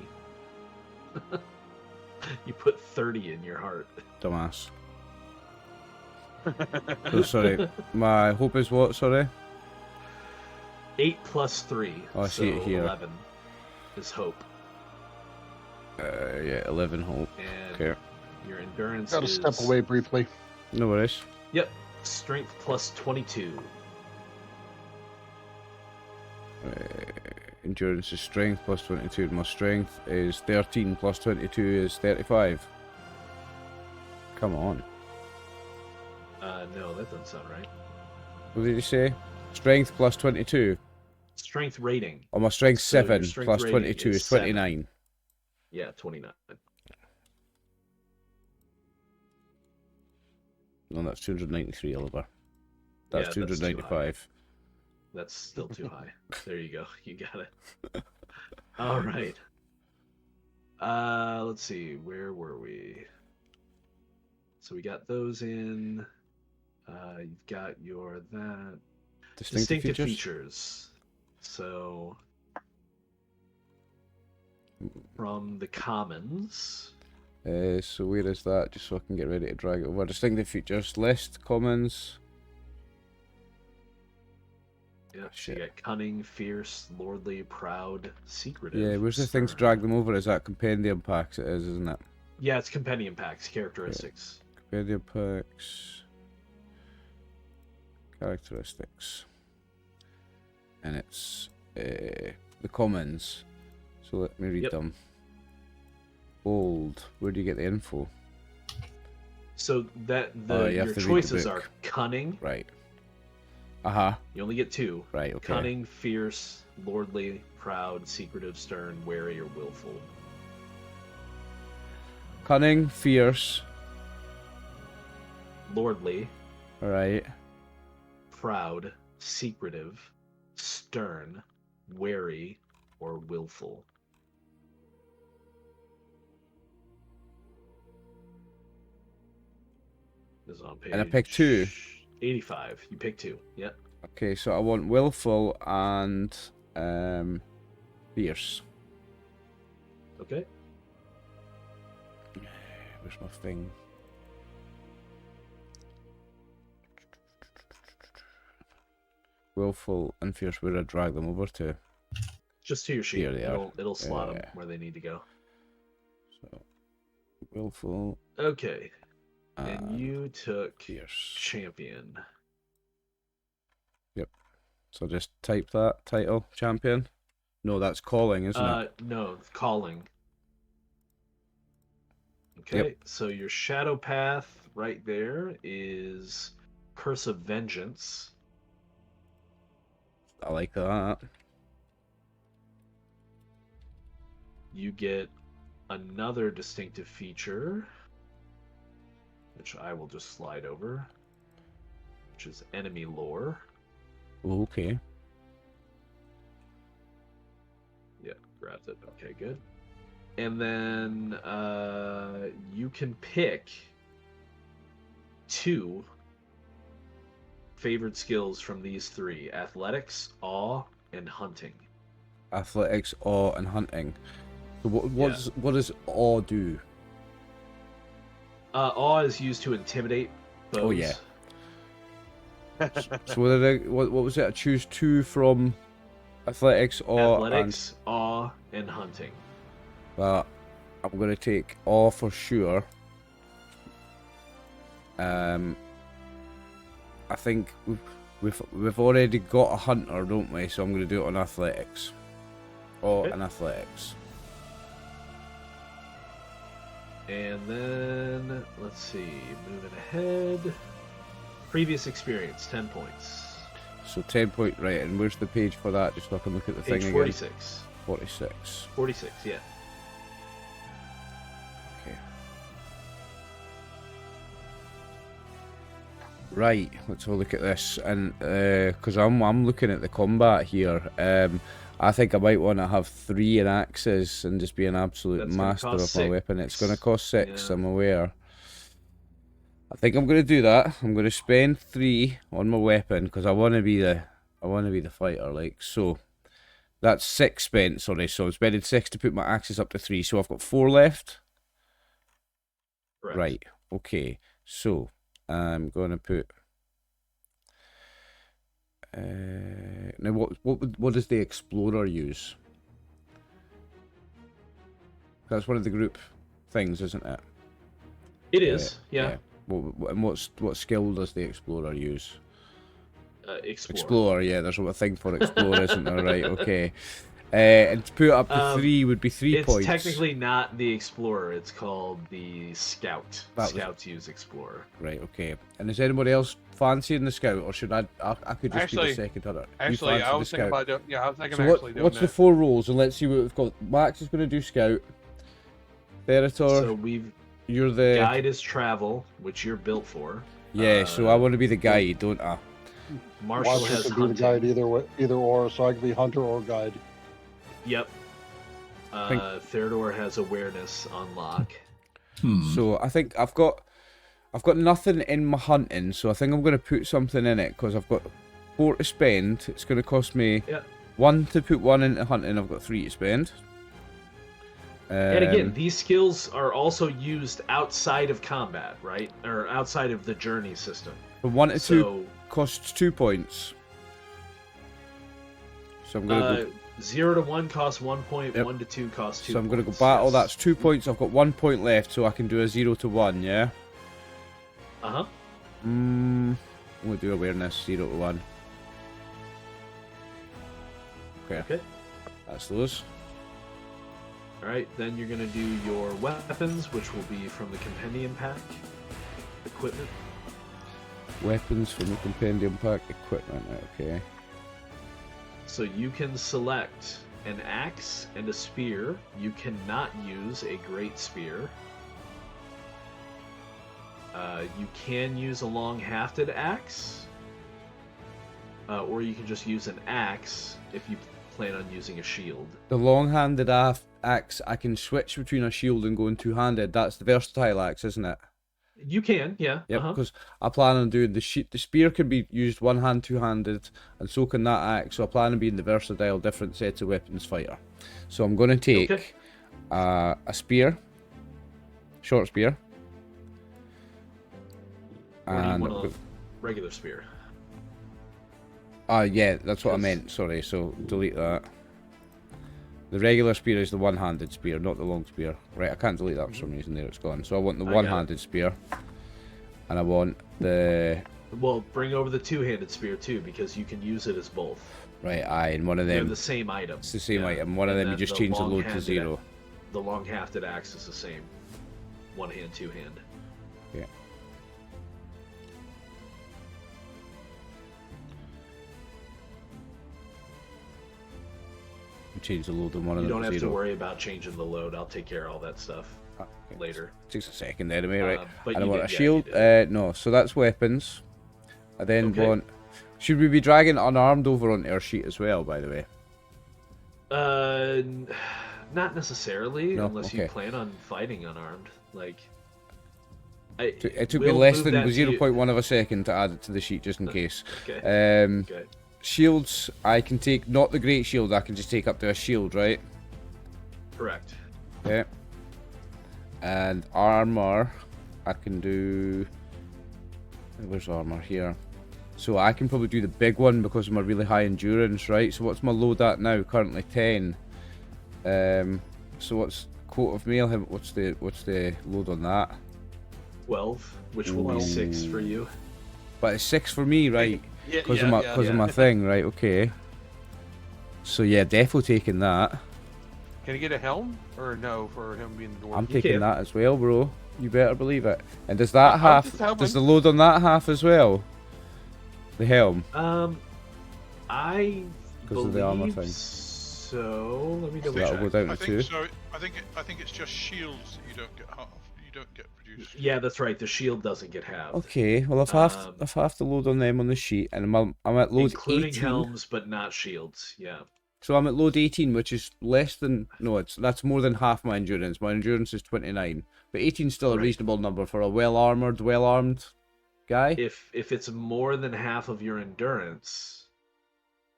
You put 30 in your heart. Dumbass. Oh, sorry. My hope is what, sorry? 8 plus 3. Oh, I see it here. 11 is hope. Yeah, 11 hope. And Okay. your endurance Gotta is... step away briefly. No worries. Yep. Strength plus 22. Endurance is strength plus 22. My strength is 13 plus 22 is 35. Come on. No, that doesn't sound right. What did you say? Strength plus 22. Strength rating. Oh, my strength So your 7 strength plus rating 22 is is 7. 29. Yeah, 29. No, that's 293, Oliver. That's Yeah, that's too high. 295. That's still too high. There you go. You got it. All right. Let's see. Where were we? So we got those in. You've got your that Distinctive features? features. So from the commons. So where is that? Just so I can get ready to drag it over. Distinctive features list, commons. Yeah, so you Shit. got cunning, fierce, lordly, proud, secretive. Yeah, where's the thing to stern. drag them over? Is that compendium packs? It is, isn't it? Yeah, it's compendium packs, characteristics. Compendium packs. Characteristics. And it's the commons. So let me read Yep. them. Bold. Where do you get the info? So that Oh, you have your to read the choices book. are cunning. Right. Uh-huh. You only get 2. Right, okay. Cunning, fierce, lordly, proud, secretive, stern, wary, or willful. Cunning, fierce. Lordly, Alright. proud, secretive, stern, wary, or willful. This is on page And I pick 2. 85. You pick 2. Yep. Okay, so I want willful and fierce. Okay. Where's my thing? Willful and fierce. Where I drag them over to? Just to your sheet. Here they are. It'll slot them Yeah. where they need to go. So willful Okay. And you took fierce. champion. So just type that title, champion. No, that's calling, isn't it? No, calling. Okay, so your shadow path right there is Curse of Vengeance. I like that. You get another distinctive feature, which I will just slide over, which is enemy lore. Okay. Yeah, grabbed it. Okay, good. And then you can pick 2 favored skills from these 3: athletics, awe, and hunting. Athletics, awe, and hunting. So what does awe do? Awe is used to intimidate foes. Oh, yeah. So what was it? I choose 2 from athletics, awe, Athletics, awe, and hunting. But I'm gonna take awe for sure. I think we've already got a hunter, don't we? So I'm gonna do it on athletics. Awe Okay. and athletics. And then, let's see, moving ahead. Previous experience, 10 points. So 10 point, right, and where's the page for that? Just so I can look at the Page thing 46. again. 46. 46, yeah. Okay. Right, let's have a look at this, and because I'm looking at the combat here, I think I might want to have 3 in axes and just be an absolute That's gonna master of cost my weapon. It's going to cost 6, Yeah. I'm aware. I think I'm going to do that. I'm going to spend 3 on my weapon because I want to be the fighter. Like so, that's 6 spent. Sorry, so I'm spending 6 to put my axes up to 3. So I've got 4 left. Correct. Right. Okay. So I'm going to put. Now, what does the explorer use? That's one of the group things, isn't it? It is, yeah. And what skill does the explorer use? Explore. Explorer, yeah. There's a thing for explorer, isn't there? Right. Okay. And to put it up to 3 would be 3 points. It's technically not the explorer. It's called the scout. Scouts use explorer. Right. Okay. And is anybody else fancying the scout, or should I could just be the second hunter? You Actually, I fancy was the thinking scout? about doing. Yeah, I was thinking So actually doing what's that. the 4 roles? And let's see what we've got. Max is going to do scout. Therator, So we've you're the guide is travel, which you're built for. yeah. So I want to be the guide, don't I? Marshall Marshall has could be the hunting. guide either or, so I could be hunter or guide. Yep. Think- Theodore has awareness on lock. So I think I've got nothing in my hunting, so I think I'm going to put something in it because I've got 4 to spend. It's going to cost me Yeah. 1 to put 1 into hunting. I've got 3 to spend. And again, these skills are also used outside of combat, right? Or outside of the journey system. from 1 to 2 So costs 2 points. So I'm going to go. 0 to 1 costs 1 point, Yep. 1 to 2 costs 2 So I'm going to go points, battle. yes. That's 2 points. I've got 1 point left, so I can do a 0 to 1. Yeah. Uh-huh. I'm going to do awareness 0 to 1. Okay. Okay. That's those. Alright, then you're going to do your weapons, which will be from the Compendium Pack. Equipment. Weapons from the compendium pack. Equipment. Okay. So you can select an axe and a spear. You cannot use a great spear. You can use a long-hafted axe. or you can just use an axe if you plan on using a shield. The long-handed axe, I can switch between a shield and going two-handed. That's the versatile axe, isn't it? You can, yeah. Yep, because I plan on doing the spear can be used one hand, two-handed, and so can that axe. So I plan on being the versatile, different sets of weapons fighter. So I'm going to take a spear, short spear, and a regular spear. Yeah, that's what I meant. Sorry, so delete that. The regular spear is the one-handed spear, not the long spear. Right, I can't delete that for some reason. There, it's gone. So I want the one-handed spear, and I want the. Well, bring over the two-handed spear too, because you can use it as both. Right, and one of them. They're the same item. It's the same item. One of them you just change the load to 0. The long-hafted axe is the same. One hand, two hand. Yeah. Change the load on one of them. You don't have 0. to worry about changing the load. I'll take care of all that stuff later. Takes a second anyway, right? But and I want a yeah, shield. No, so that's weapons. I then want. Should we be dragging unarmed over onto our sheet as well? By the way. Not necessarily, No? unless you plan on fighting unarmed. Like. It took me less than 0.1 of a second to add it to the sheet just in case. Okay. Shields, I can take, not the great shield, I can just take up to a shield, right? Correct. Okay. And armor, I can do... Where's armor? Here. So I can probably do the big one because of my really high endurance, right? So what's my load at now? Currently 10. So what's coat of mail? What's the load on that? 12, which will be 6 for you. But it's 6 for me, right? Yeah, Because of my thing, right? Okay. So yeah, definitely taking that. Can he get a helm or no for him being the dwarf? I'm taking that as well, bro. You better believe it. And does that does the load on that half as well? The helm. I because of the armor thing. So let me double That'll check. go down to I 2. think so. I think it's just shields that you don't get half. You don't get reduced. Yeah, that's right. The shield doesn't get halved. Okay, well if I have to load on them on the sheet, and I'm at load including 18. helms, but not shields. Yeah. So I'm at load 18, which is less than that's more than half my endurance. My endurance is 29, but 18 is still a reasonable number for a well-armed guy. If it's more than half of your endurance,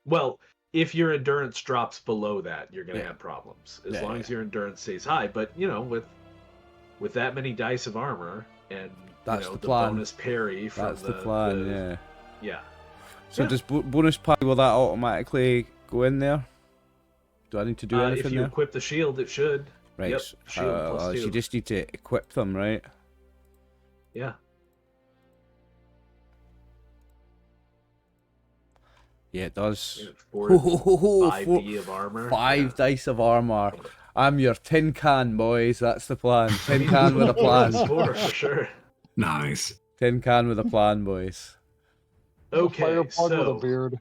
well, if your endurance drops below that, you're gonna have problems. As long as your endurance stays high, but with that many dice of armor and that's the plan. bonus parry from that's the plan. Yeah. So does bonus parry, will that automatically go in there? Do I need to do anything if you there? equip the shield, it should. Right. Yep. Shield plus 2. You just need to equip them, right? Yeah. Yeah, it does. 5d of armor. 5 dice of armor. I'm your tin can, boys. That's the plan. Tin can with a plan. For sure. Nice. Tin can with a plan, boys. Okay, Fire plug with a so beard.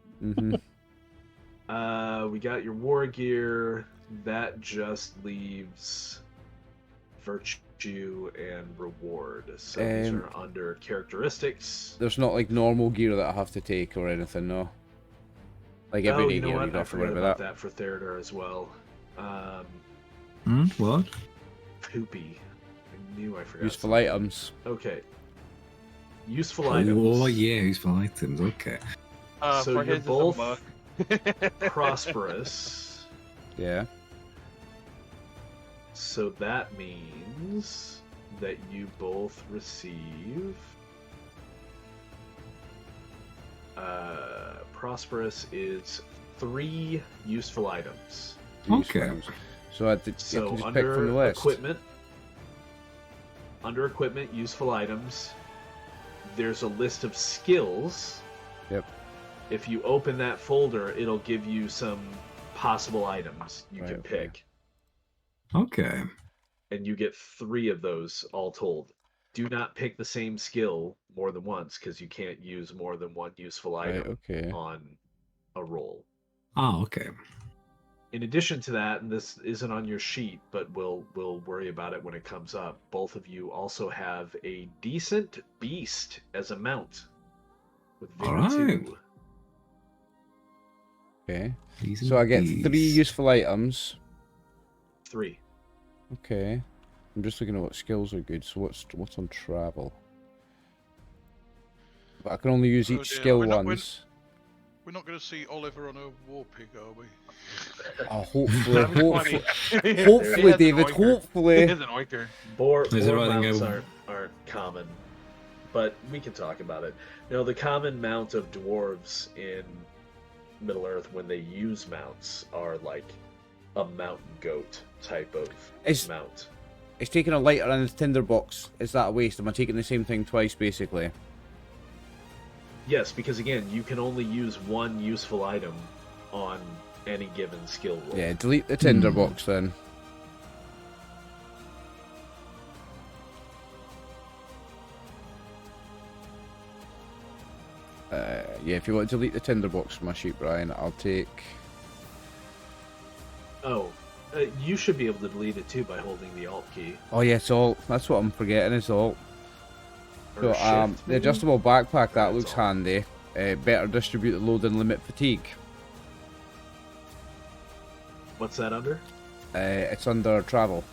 we got your war gear. That just leaves virtue and reward. So these are under characteristics. There's not like normal gear that I have to take or anything, no. Like everyday gear, you don't have to worry about that for Theodor as well. What? Poopy. I knew I forgot. Useful items. Okay. Useful items. Oh yeah, useful items. Okay. So for you're his both is prosperous. Yeah. So that means that you both receive. Prosperous is 3 useful items. Okay. So I can just pick from the list. Under equipment, useful items, there's a list of skills. Yep. If you open that folder, it'll give you some possible items you can pick. Okay. And you get 3 of those all told. Do not pick the same skill more than once, because you can't use more than one useful item on a roll. Oh, okay. In addition to that, and this isn't on your sheet, but we'll worry about it when it comes up, both of you also have a decent beast as a mount with vigor 2. Okay. Please So I get and 3 please. useful items. 3. Okay. I'm just looking at what skills are good. So what's on travel? But I can only use Oh each dear, skill we're not- once. We're not going to see Oliver on a war pig, are we? Oh, hopefully, That'd be funny. hopefully, He has an David, oinker. He hopefully. has an oinker. Boar Is it riding mounts a- aren't common, but we can talk about it. The common mount of dwarves in Middle Earth when they use mounts are like a mountain goat type of mount. It's taking a lighter and a tinderbox. Is that a waste? Am I taking the same thing twice, basically? Yes, because again, you can only use one useful item on any given skill roll. Yeah, delete the tinderbox then. Yeah, if you want to delete the tinderbox from my sheet, Brian, I'll take... Oh, you should be able to delete it too by holding the Alt key. Oh yeah, it's Alt. That's what I'm forgetting, is Alt. Or So, Shift, the maybe? adjustable backpack, that That's looks Alt. handy. Better distribute the load and limit fatigue. What's that under? It's under travel.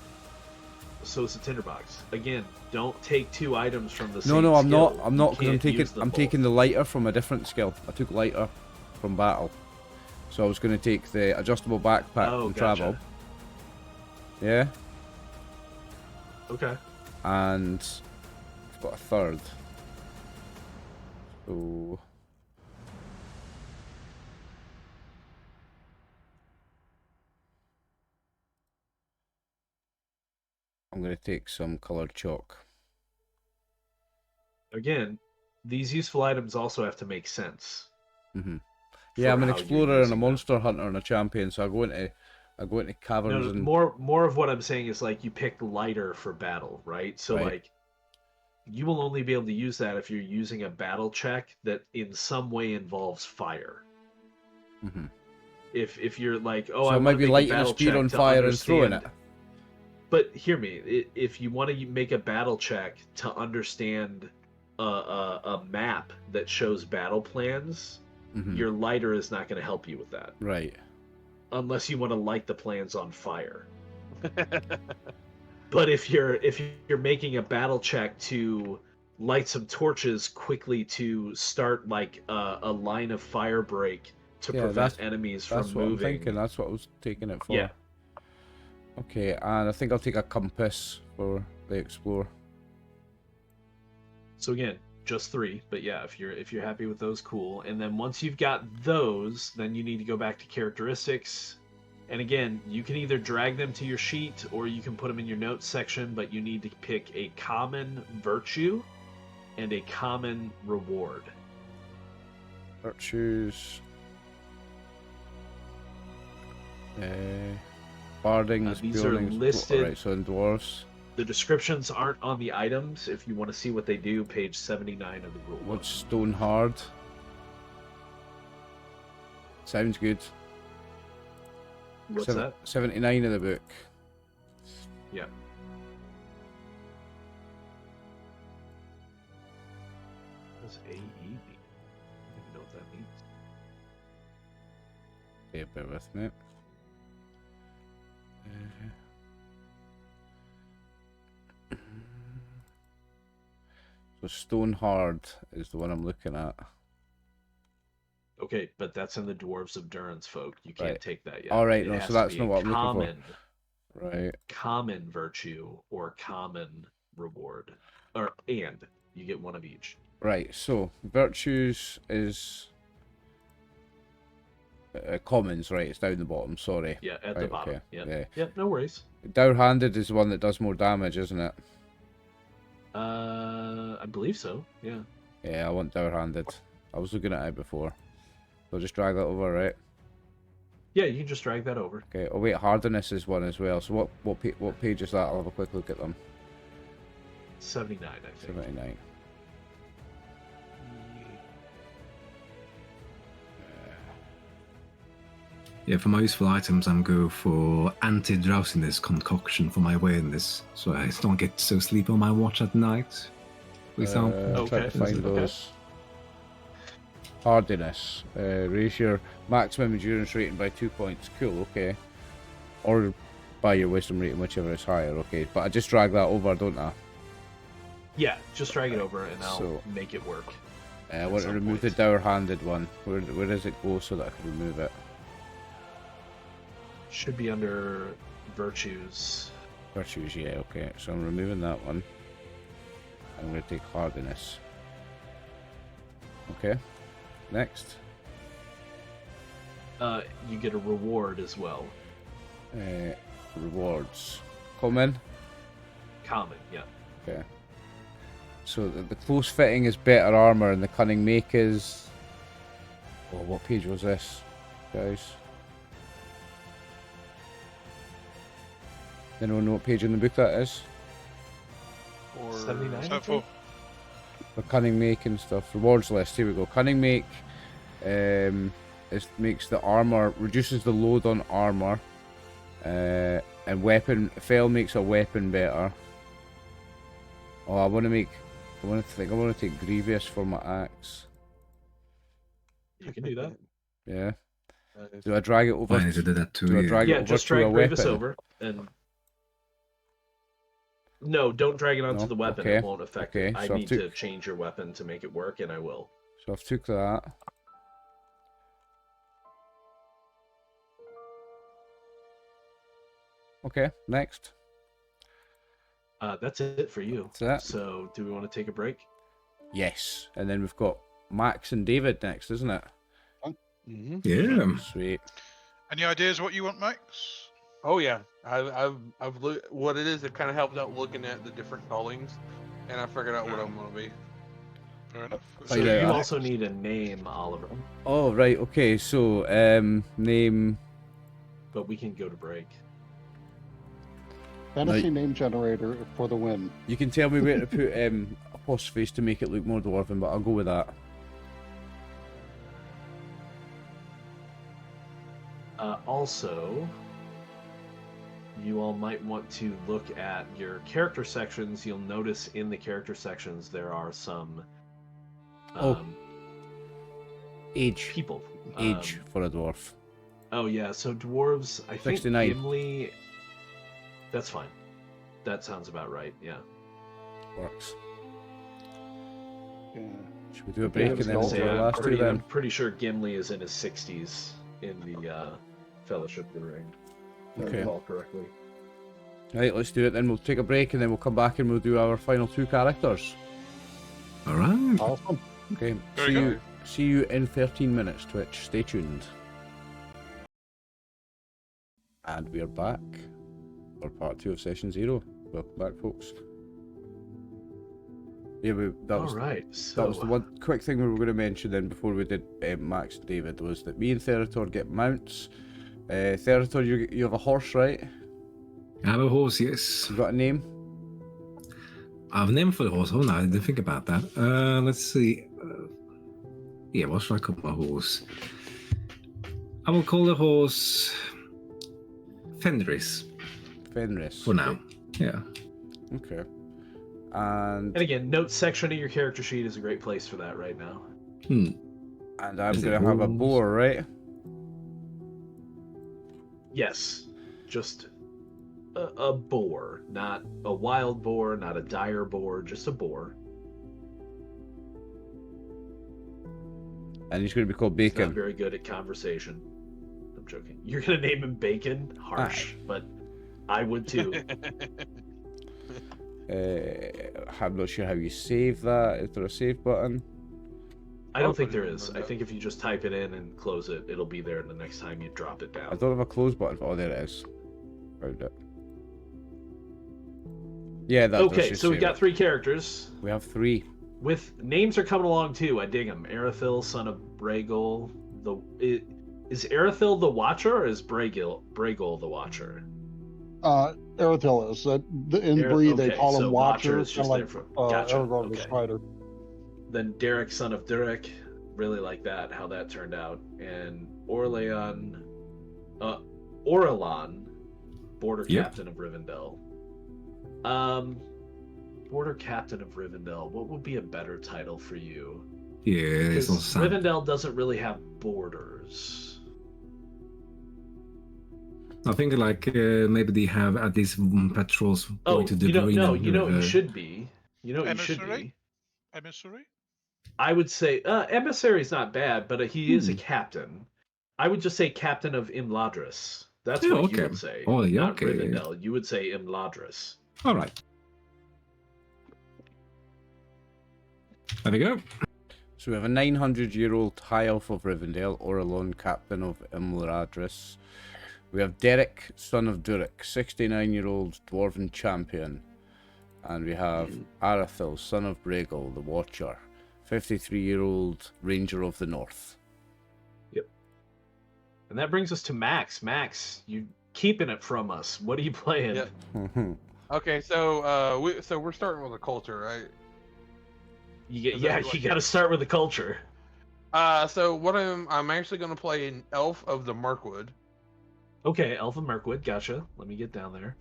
So it's a tinderbox. Again, don't take 2 items from the No, same no, I'm skill. not. I'm not You because I'm can't use taking. them I'm both. taking the lighter from a different skill. I took lighter from battle, so I was going to take the adjustable backpack Oh, from gotcha. travel. Yeah, Okay. and I've got a third. So I'm going to take some coloured chalk. Again, these useful items also have to make sense. Hmm Yeah, I'm for an how you're explorer and a using them. monster hunter and a champion, so I go into caverns No, and more of what I'm saying is like you pick lighter for battle, right? So Right. like you will only be able to use that if you're using a battle check that in some way involves fire. Mhm. If you're like, So I it might wanna be make a lighting a battle spear check on to fire and throwing it. understand- But hear me, if you want to make a battle check to understand a map that shows battle plans, Mhm. your lighter is not going to help you with that, Right. unless you want to light the plans on fire. But if you're making a battle check to light some torches quickly to start like a line of fire break to Yeah, prevent enemies That's from what moving. I'm thinking. That's what I was taking it for. Yeah. Okay, and I think I'll take a compass for the explorer. So again, just 3, but yeah, if you're happy with those, cool. And then once you've got those, then you need to go back to characteristics. And again, you can either drag them to your sheet or you can put them in your notes section, but you need to pick a common virtue and a common reward. Virtues. Barding, These are Buildings, listed- Right, so in dwarves. The descriptions aren't on the items. If you want to see what they do, page 79 of the rule book. What's stone hard? Sounds good. What's that? 79 in the book. Yeah. What does AE mean? I don't even know what that means. Okay, bear with me. So stone hard is the one I'm looking at. Okay, but that's in the Dwarves of Durin's folk. You can't Right. take that yet. All right, It no, has so to that's be not a what I'm looking for. common, Right. common virtue or common reward, and you get one of each. Right, so virtues is commons, right? It's down the bottom, sorry. Yeah, at the Right, bottom. okay, Yeah. yeah. Yeah, no worries. Dour-handed is the one that does more damage, isn't it? I believe so. Yeah. Yeah, I want dour-handed. I was looking at it before. So I'll just drag that over, right? Yeah, you can just drag that over. Okay, oh wait, hardiness is one as well. So what page is that? I'll have a quick look at them. 79, I think. 79. Yeah, for my useful items, I'm going for anti-drowsiness concoction for my awareness, so I don't get so sleepy on my watch at night. For example. Try to Okay. find Okay. those. Hardiness. Raise your maximum endurance rating by 2 points. Cool, okay. Or by your wisdom rating, whichever is higher, okay. But I just drag that over, don't I? Yeah, just drag it over and I'll So- make it work. I want to some remove point. the dour-handed one. Where does it go so that I can remove it? Should be under virtues. Virtues, yeah, okay. So I'm removing that one. I'm going to take hardiness. Okay. Next. You get a reward as well. Rewards. Common. Common, yeah. Okay. So the close fitting is better armor, and the cunning make is. Oh, what page was this, guys? Anyone know what page in the book that is? Or 79? Is that for? The cunning make and stuff. Rewards list. Here we go. Cunning make. Makes the armor, reduces the load on armor, and weapon. Fell makes a weapon better. Oh, I want to take Grievous for my axe. You can do that. Yeah. Do I drag it over? I need to do that too. Do I Yeah. drag it Yeah, over just to a drag Grievous weapon? over and. No, don't drag it onto No? the weapon. Okay. It won't affect Okay, it. I so I've need to change your weapon to make it work, and I will. So I've took that. Okay, next. That's it for you. That's it. So, do we want to take a break? Yes, and then we've got Max and David next, isn't it? Mm-hmm. Yeah. Sweet. Any ideas what you want, Max? Oh yeah, I've looked what it is. It kind of helped out looking at the different callings, and I figured out what I'm gonna be. Fair enough. Oh, So yeah. you also need a name, Oliver, Oh right, okay. So name. but we can go to break. Fantasy name generator for the win. You can tell me where to put apostrophes to make it look more dwarven, but I'll go with that. Also, you all might want to look at your character sections. You'll notice in the character sections there are some Age. people. Age for a dwarf. Oh yeah, so dwarves. I think 69. Gimli. That's fine. That sounds about right. Yeah. Works. Yeah. Should we do a I break was and then gonna we'll say, do the I'm last two pretty, I'm then? pretty sure Gimli is in his 60s in the Fellowship of the Ring. If I Okay. recall correctly. Right, let's do it then. We'll take a break and then we'll come back and we'll do our final two characters. All right. Awesome. Okay. Very See you in 13 minutes, Twitch. Stay tuned. And we're back for part 2 of session 0. Welcome back, folks. Yeah, that was All right. So that was the one quick thing we were going to mention then before we did Max and David was that me and Therator get mounts. Therator, you have a horse, right? I have a horse, yes. You got a name? I have a name for the horse. Oh no, I didn't think about that. Let's see. Yeah, what should I call my horse? I will call the horse Fenris Fenris. for now. Yeah. Okay. And And again, notes section of your character sheet is a great place for that right now. I'm Is it going to have a wolves? boar, right? Yes, just a boar, not a wild boar, not a dire boar, just a boar. And he's going to be called He's not Bacon. very good at conversation. I'm joking. You're gonna name him Bacon? Harsh, but I would too. I'm not sure how you save that. Is there a save button? I I'll don't think put it there in is. the I think if you just type it in and close it, it'll be there the next time you drop it I down. don't have a close button. Oh, there it is. Found it. Yeah, that does Okay, just so we save got it. 3 characters. We have 3. With names are coming along too. I dig them. Arathil, son of Bragol. Is Arathil the Watcher or is Bragol the Watcher? Arathil is. In Bree, they okay, call him so Watcher Watcher, is just kind there of for- like gotcha, Aragorn the okay. Strider. Then Derek, son of Durek. Really like that, how that turned out. And Orlean, border Yep. captain of Rivendell. Border captain of Rivendell. What would be a better title for you? Yeah, it's Because also sand. Rivendell doesn't really have borders. I think like maybe they have at least patrols Oh, going to the you know, Durin no, and you know what you river. should be. You know what you should Emissary? be. Emissary? I would say emissary's not bad, but he is a captain. I would just say captain of Imladris. That's Yeah, what you okay. would say. Oh, yeah, not okay. Rivendell. You would say Imladris. All right. There we go. So we have a 900-year-old High Elf of Rivendell, Orlon, Captain of Imladris. We have Derek, son of Durin, 69-year-old Dwarven Champion. And we have Arathil, son of Bragal, the Watcher, 53-year-old Ranger of the North. Yep. And that brings us to Max. Max, you keeping it from us. What are you playing? Yep. Okay, so we're starting with a culture, right? You Is that got to start with the culture. So what I'm actually going to play an elf of the Mirkwood. Okay, Elf of Mirkwood, gotcha. Let me get down there.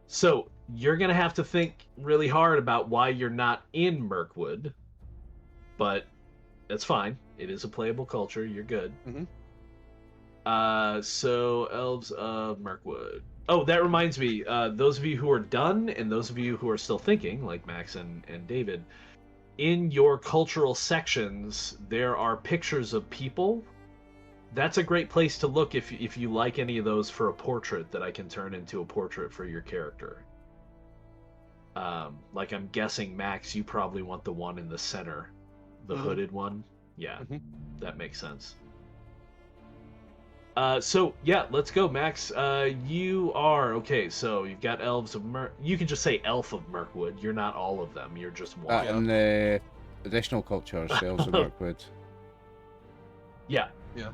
So you're gonna have to think really hard about why you're not in Mirkwood, but that's fine. It is a playable culture. You're good. Mhm. So Elves of Mirkwood. Oh, that reminds me. Those of you who are done and those of you who are still thinking, like Max and David, in your cultural sections there are pictures of people. That's a great place to look if you like any of those for a portrait that I can turn into a portrait for your character. Like I'm guessing, Max, you probably want the one in the center, the hooded one. Yeah, that makes sense. So yeah, let's go, Max. You are okay. So you've got elves of You can just say elf of Mirkwood. You're not all of them. You're just one. And the additional culture, Elves of Mirkwood. Yeah. Yeah.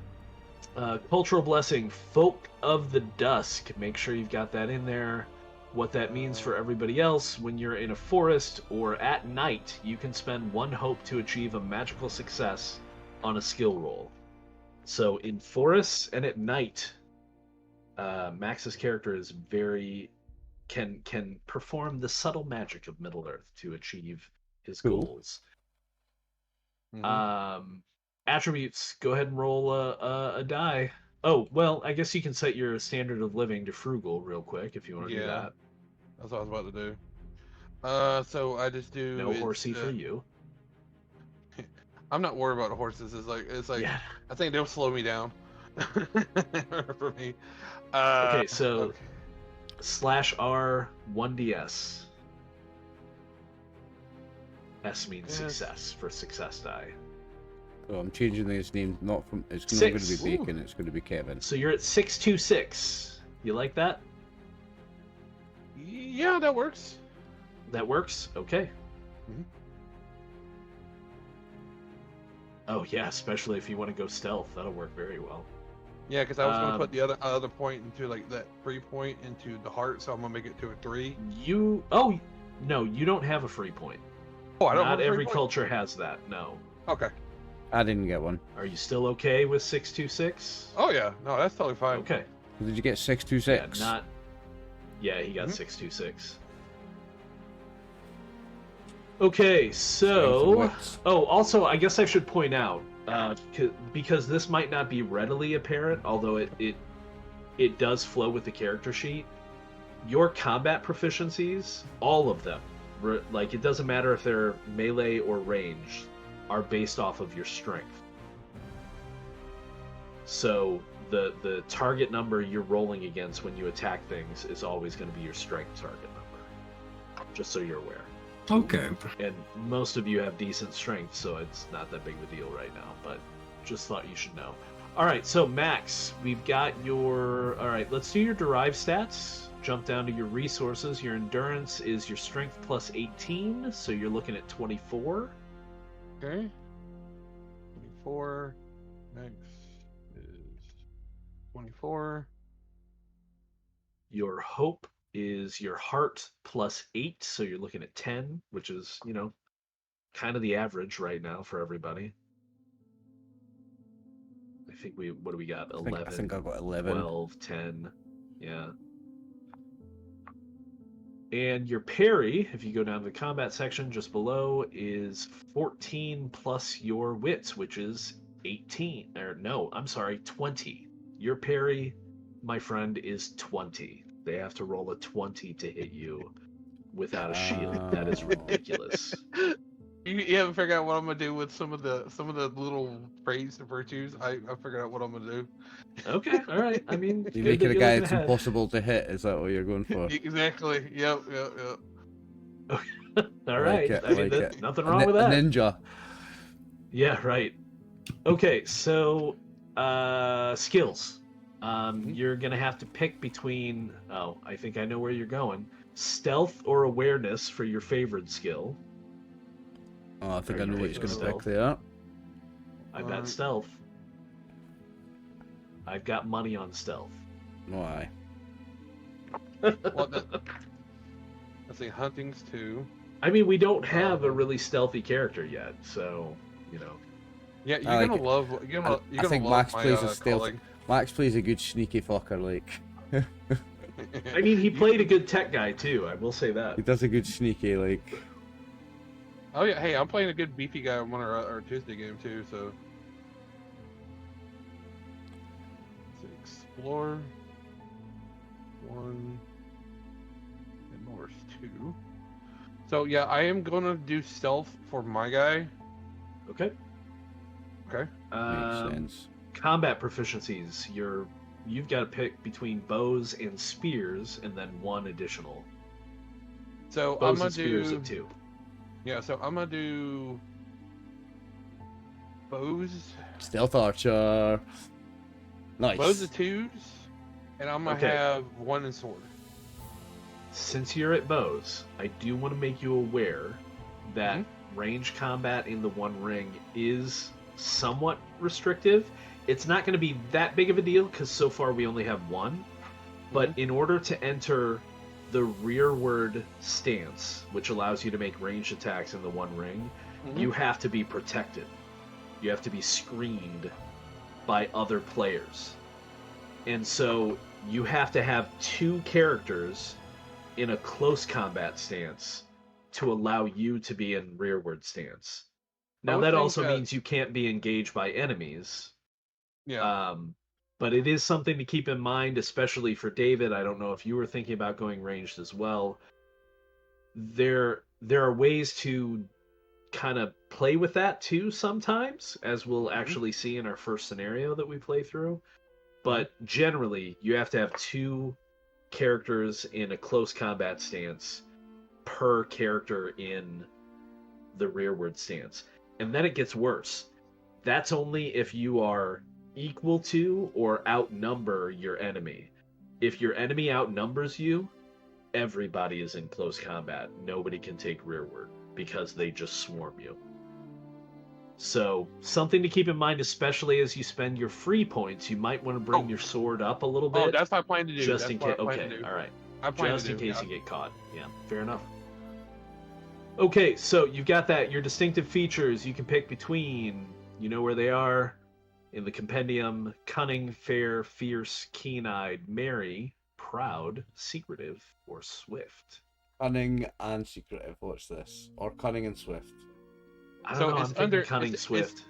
Cultural blessing, folk of the dusk. Make sure you've got that in there. What that means for everybody else: when you're in a forest or at night, you can spend 1 hope to achieve a magical success on a skill roll. So in forests and at night, Max's character is can perform the subtle magic of Middle Earth to achieve his goals. Attributes. Go ahead and roll a die. Oh, well, I guess you can set your standard of living to frugal real quick if you want to do that. That's what I was about to do. So I just do No horsey for you. I'm not worried about horses. It's like Yeah. I think they'll slow me down. For me. Okay, so /R 1ds. S means success for success die. So I'm changing his name. It's not going to 6. be Bacon. It's going to be Kevin. So you're at 626. You like that? Yeah, that works. That works? Okay. Oh yeah, especially if you want to go stealth, that'll work very well. Yeah, because I was going to put the other point into like that 3 point into the heart, so I'm going to make it to a 3. No, you don't have a free point. Oh, I don't have Not a free every point? culture has that. No. Okay. I didn't get one. Are you still okay with 626? Oh yeah, no, that's totally fine. Okay. Did you get 626? Yeah, he got 626. Okay, so also I guess I should point out because this might not be readily apparent, although it does flow with the character sheet. Your combat proficiencies, all of them, like it doesn't matter if they're melee or ranged, are based off of your strength. So the target number you're rolling against when you attack things is always going to be your strength target number. Just so you're aware. Okay. And most of you have decent strength, so it's not that big of a deal right now, but just thought you should know. Alright, so Max, we've got your... Alright, let's do your derived stats. Jump down to your resources. Your endurance is your strength plus 18, so you're looking at 24. Okay. 24. Next is 24. Your hope is your heart plus 8, so you're looking at 10, which is, kind of the average right now for everybody. I think what do we got? 11. I think I got 11. 12, 10. Yeah. And your parry, if you go down to the combat section just below, is 14 plus your wits, which is 18. Or no, I'm sorry, 20. Your parry, my friend, is 20. They have to roll a 20 to hit you without a shield. That is ridiculous. You haven't figured out what I'm gonna do with some of the little praise and virtues. I figured out what I'm gonna do. Okay, all right. I mean, You good make that it a you're guy looking that's ahead. impossible to hit. Is that what you're going for? Exactly. Yep. All I right. like it, I mean, like there's it. nothing wrong with that. A ninja. Yeah, right. Okay, so skills. You're gonna have to pick between. Oh, I think I know where you're going. Stealth or awareness for your favored skill. Oh, I think Are I you know what he's taking going to pick stealth? there. I bet stealth. I've got money on stealth. Why? Well, let's see. Hunting's 2. I mean, we don't have a really stealthy character yet, so you know. Yeah, you're I like gonna it. love. You're gonna. You're I gonna think love Max my plays a stealth. calling. Max plays a good sneaky fucker. Like I mean, he played a good tech guy too. I will say that. he does a good sneaky. Like Oh yeah, hey, I'm playing a good beefy guy on one of our Tuesday game too. So, let's see, explore 1 and North 2. So yeah, I am gonna do stealth for my guy. Okay. Okay. makes sense. Combat proficiencies. You've got to pick between bows and spears, and then one additional. So I'm Bows gonna and spears do. at 2. Yeah, so I'm gonna do bows. Stealth archer. Nice. Bows of 2s, and I'm gonna Okay. have 1 in sword. Since you're at bows, I do want to make you aware that Mm-hmm. range combat in the One Ring is somewhat restrictive. It's not going to be that big of a deal because so far we only have 1. But Mm-hmm. in order to enter the rearward stance, which allows you to make ranged attacks in the One Ring, Mhm. you have to be protected. You have to be screened by other players. And so you have to have 2 characters in a close combat stance to allow you to be in rearward stance. I Now would that think also that- means you can't be engaged by enemies. Yeah. But it is something to keep in mind, especially for David. I don't know if you were thinking about going ranged as well. There are ways to kind of play with that too sometimes, as we'll actually see in our first scenario that we play through. But generally, you have to have 2 characters in a close combat stance per character in the rearward stance. And then it gets worse. That's only if you are equal to or outnumber your enemy. If your enemy outnumbers you, everybody is in close combat. Nobody can take rearward because they just swarm you. So, something to keep in mind, especially as you spend your free points, you might want to bring your sword up a little bit. Oh, that's what I plan to do. just That's in what case. I plan Okay, to do. all right. I plan Just to in do, case yeah. you get caught. Yeah, fair enough. Okay, so you've got that. Your distinctive features you can pick between. You know where they are in the compendium: cunning, fair, fierce, keen-eyed, merry, proud, secretive, or swift. Cunning and secretive. What's this? Or cunning and swift. I So don't know. it's I'm thinking under- cunning, it's- swift.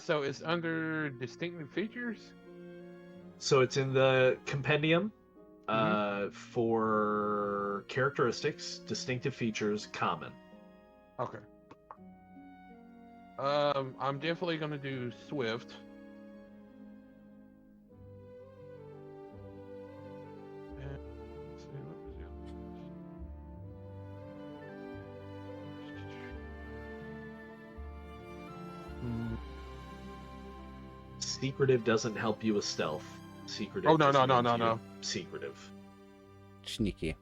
So it's under distinctive features. So it's in the compendium Mm-hmm. for characteristics, distinctive features, common. Okay. I'm definitely gonna do swift. And let's see, what was the other one? Secretive doesn't help you with stealth. Secretive. Oh, no, just no, means no, you're no. Secretive. Sneaky.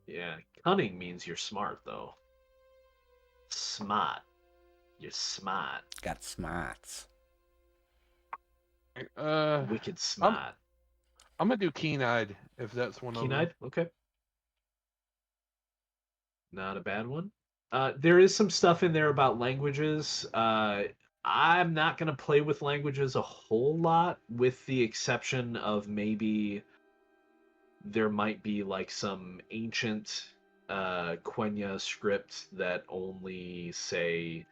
Yeah, cunning means you're smart, though. Smart. You're smart. Got smarts. Wicked smart. I'm gonna do keen-eyed if that's one of them. Keen-eyed? Okay. Not a bad one. There is some stuff in there about languages. I'm not going to play with languages a whole lot, with the exception of maybe there might be like some ancient Quenya script that only, say,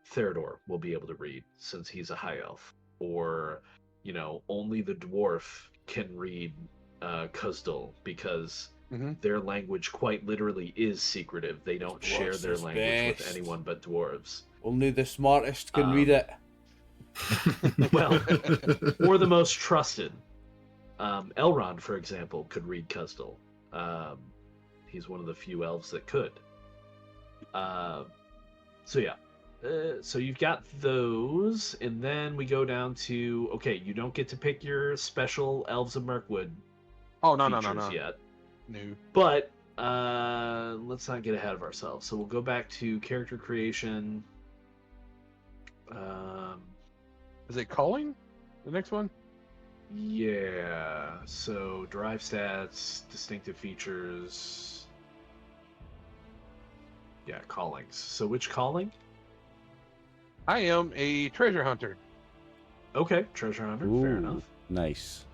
Theodore will be able to read since he's a high elf, or only the dwarf can read Kuzdal because their language quite literally is secretive. They don't share Dwarves their is language with best. anyone but dwarves. Only the smartest can read it. Well, or the most trusted. Elrond, for example, could read Kuzdal. He's one of the few elves that could. So yeah. So you've got those, and then we go down to, okay, you don't get to pick your special Elves of Mirkwood features yet. No. But let's not get ahead of ourselves. So we'll go back to character creation. Is it calling? The next one? Yeah. So drive stats, distinctive features. Yeah, callings. So which calling? I am a treasure hunter. Okay, treasure hunter. Fair Ooh, enough. Nice.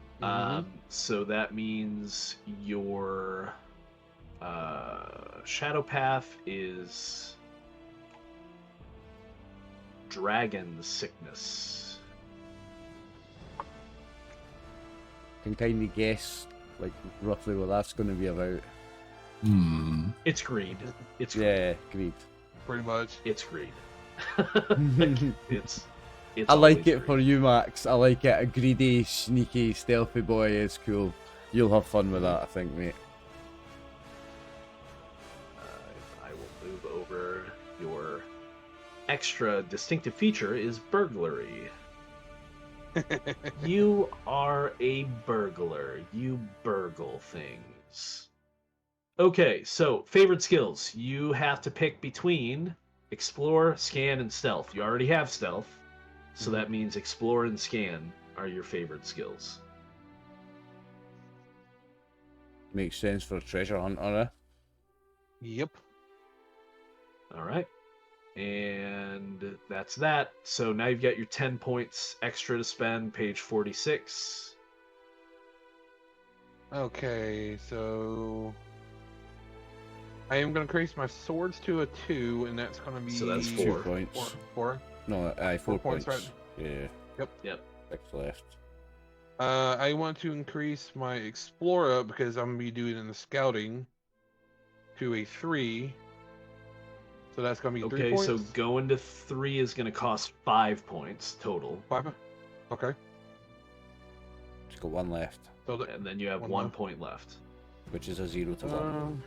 So that means your shadow path is dragon sickness. Can kind of guess, like, roughly what that's going to be about. It's greed. It's greed. Yeah, greed. Pretty much. It's greed. It's I like always it greed. for you, Max. I like it. A greedy, sneaky, stealthy boy is cool. You'll have fun with that, I think, mate. I will move over. Your extra distinctive feature is burglary. You are a burglar. You burgle things. Okay, so favorite skills. You have to pick between explore, scan, and stealth. You already have stealth, so that means explore and scan are your favorite skills. Makes sense for a treasure hunter, eh? Yep. All right. And that's that. So now you've got your 10 points extra to spend, page 46. Okay, so I am going to increase my swords to a 2, and that's going to be... So that's 2 4. points. Four. No, 4 points. Right? Yeah. Yep. 6 left. I want to increase my explorer because I'm going to be doing in the scouting to a 3. So that's going to be 3 Okay, points. so going to 3 is going to cost 5 points total. 5? Okay. Just got 1 left, So And then you have 1 1 left. point left. which is a 0 to 1.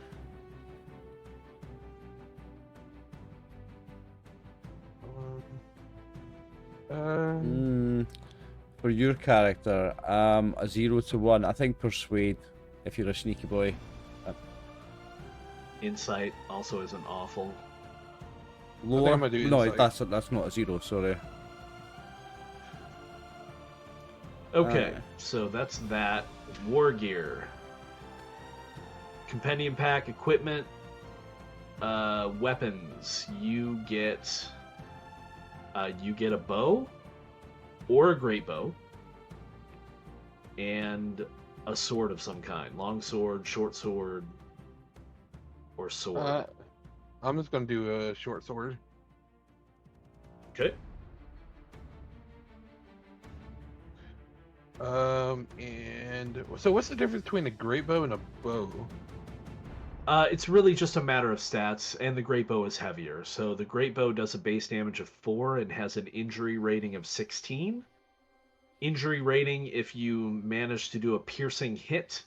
For your character, a 0 to 1. I think persuade, if you're a sneaky boy. Insight also isn't awful. Lower? I'm gonna do No, insight. that's not a 0. Sorry. Okay, so that's that. War gear. Compendium pack, equipment, weapons. You get a bow or a great bow and a sword of some kind. Long sword, short sword, or sword. I'm just going to do a short sword. Okay. And so what's the difference between a great bow and a bow? It's really just a matter of stats, and the great bow is heavier. So the great bow does a base damage of 4 and has an injury rating of 16. Injury rating, if you manage to do a piercing hit,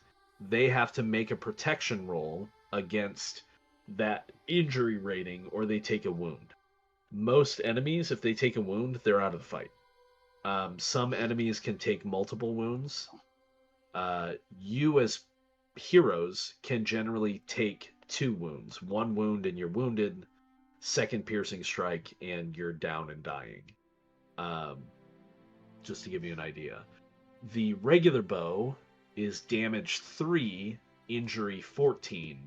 they have to make a protection roll against that injury rating, or they take a wound. Most enemies, if they take a wound, they're out of the fight. Some enemies can take multiple wounds. You as heroes can generally take 2 wounds. 1 wound and you're wounded, 2nd piercing strike and you're down and dying. Just to give you an idea. The regular bow is damage 3, injury 14,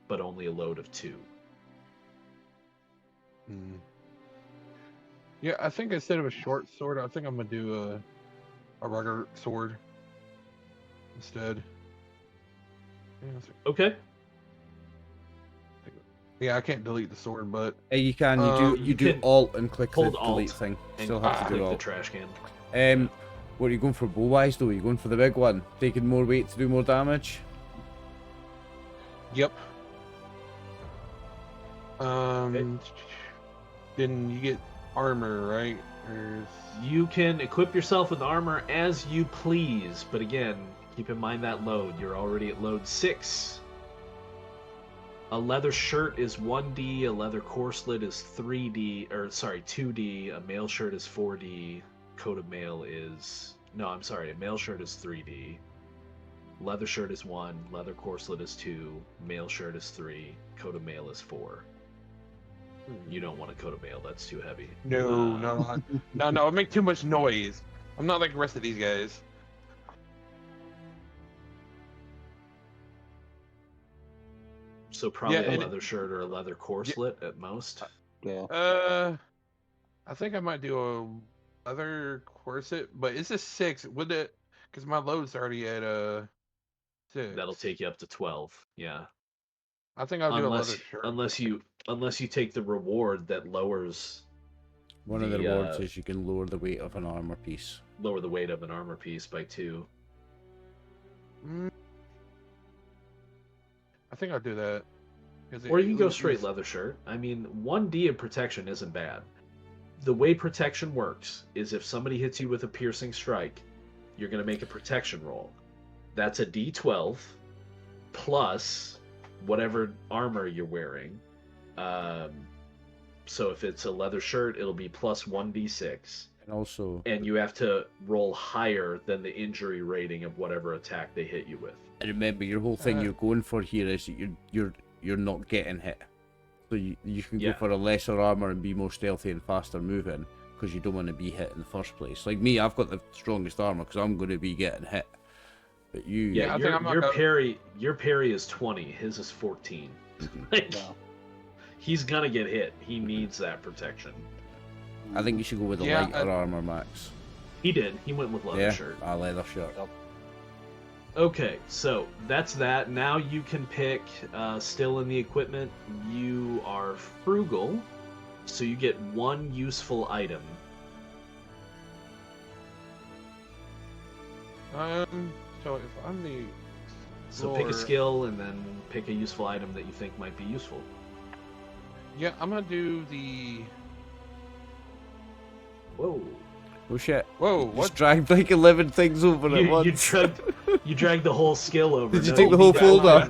but only a load of 2. Yeah, I think instead of a short sword, I think I'm gonna do a regular sword instead. Okay. Yeah, I can't delete the sword, but You can. You do can Alt and click the hold delete Alt thing. and Still have to click do the Alt. trash can. What are you going for bow-wise though? Are you going for the big one? Taking more weight to do more damage? yep. Then you get armor, right? Or... You can equip yourself with armor as you please, but again, keep in mind that load. You're already at load 6. A leather shirt is 1d, a leather corselet is 2d, a mail shirt is 4d, coat of mail is... No, I'm sorry, a mail shirt is 3d, leather shirt is 1, leather corselet is 2, mail shirt is 3, coat of mail is 4. You don't want a coat of mail, that's too heavy. No, it makes too much noise. I'm not like the rest of these guys. So probably Yeah, a leather shirt or a leather corselet at most. Yeah. I think I might do a leather corset, but it's a 6. Would it? Because my load's already at 6. That'll take you up to 12. Yeah. I think I'll do a leather shirt. Unless you take the reward that lowers One of the rewards is you can lower the weight of an armor piece. Lower the weight of an armor piece by 2. I think I'll do that. Or you can go straight leather shirt. I mean, 1d of protection isn't bad. The way protection works is if somebody hits you with a piercing strike, you're going to make a protection roll. That's a d12 plus whatever armor you're wearing. So if it's a leather shirt, it'll be plus 1d6. And you have to roll higher than the injury rating of whatever attack they hit you with. And remember, your whole thing you're going for here is that you're not getting hit. So you can go for a lesser armor and be more stealthy and faster moving because you don't want to be hit in the first place. Like me, I've got the strongest armor because I'm going to be getting hit. But you, your parry is 20. His is 14. He's gonna get hit. He needs that protection. I think you should go with the lighter armor, Max. He did. He went with leather shirt. A leather shirt. Yep. Okay, so that's that. Now you can pick, still in the equipment, you are frugal, so you get 1 useful item. So if I'm the So pick a skill and then pick a useful item that you think might be useful. Yeah, I'm gonna do the... Whoa. Oh shit. Whoa, Just what? dragged like 11 things over at once. You dragged the whole skill over. Did you take the whole folder?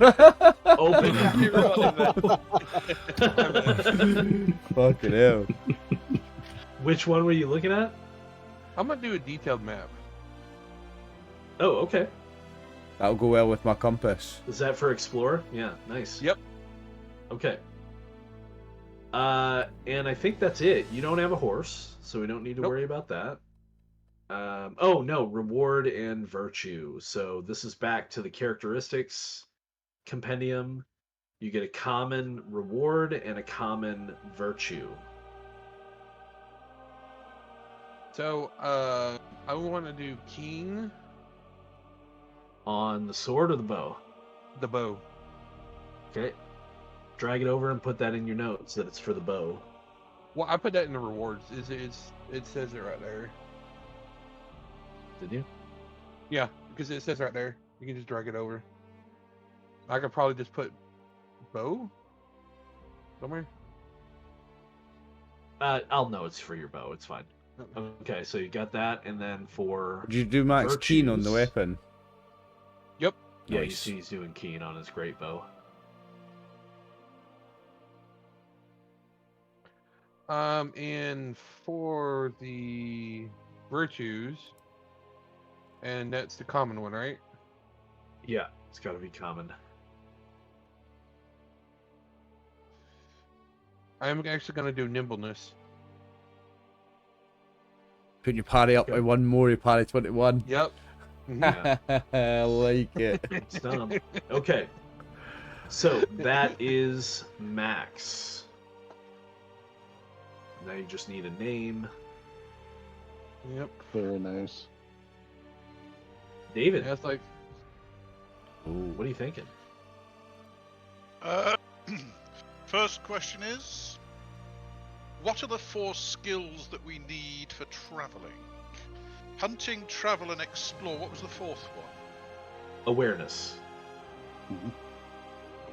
Open. Fucking hell. Which one were you looking at? I'm gonna do a detailed map. Oh, okay. That'll go well with my compass. Is that for Explorer? Yeah, nice. Yep. Okay. And I think that's it. You don't have a horse, so we don't need to worry about that. Oh, no, reward and virtue. So this is back to the characteristics compendium. You get a common reward and a common virtue. So, I want to do keen. On the sword or the bow? The bow. Okay. Drag it over and put that in your notes that it's for the bow. Well, I put that in the rewards. It says it right there. Did you? Yeah, because it says right there. You can just drag it over. I could probably just put bow somewhere. I'll know it's for your bow. It's fine. Okay, so you got that, and then for... Did you do Max keen on the weapon? Yep. Yeah, Nice. you see he's doing keen on his great bow. And for the virtues, and that's the common one, right? Yeah, it's got to be common. I'm actually going to do nimbleness. Put your parry up by 1 more, you parry 21. Yep. Yeah. I like it. Stun him. Okay. So that is Max. Now you just need a name. Yep. Very nice. David, That's like... what are you thinking? First question is, what are the 4 skills that we need for travelling? Hunting, travel, and explore. What was the 4th one? Awareness.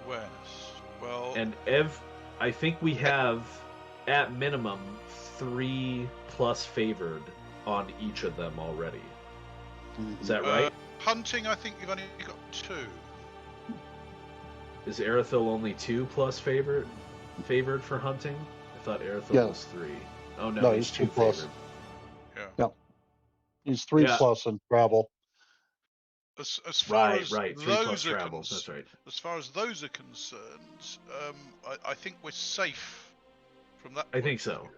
Awareness. Well, And I think we have, at minimum, 3 plus favored on each of them already. Is that right? hunting, I think you've only got 2. Is Erithil only 2 plus favored for hunting? I thought Erithil Yeah. was 3. Oh no, No, he's he's 2 2 plus. favored. Yeah. He's 3 Yeah. plus in travel. As far Right, as 3 those plus are travel. That's right. As far as those are concerned, I think we're safe from that. I think point of so.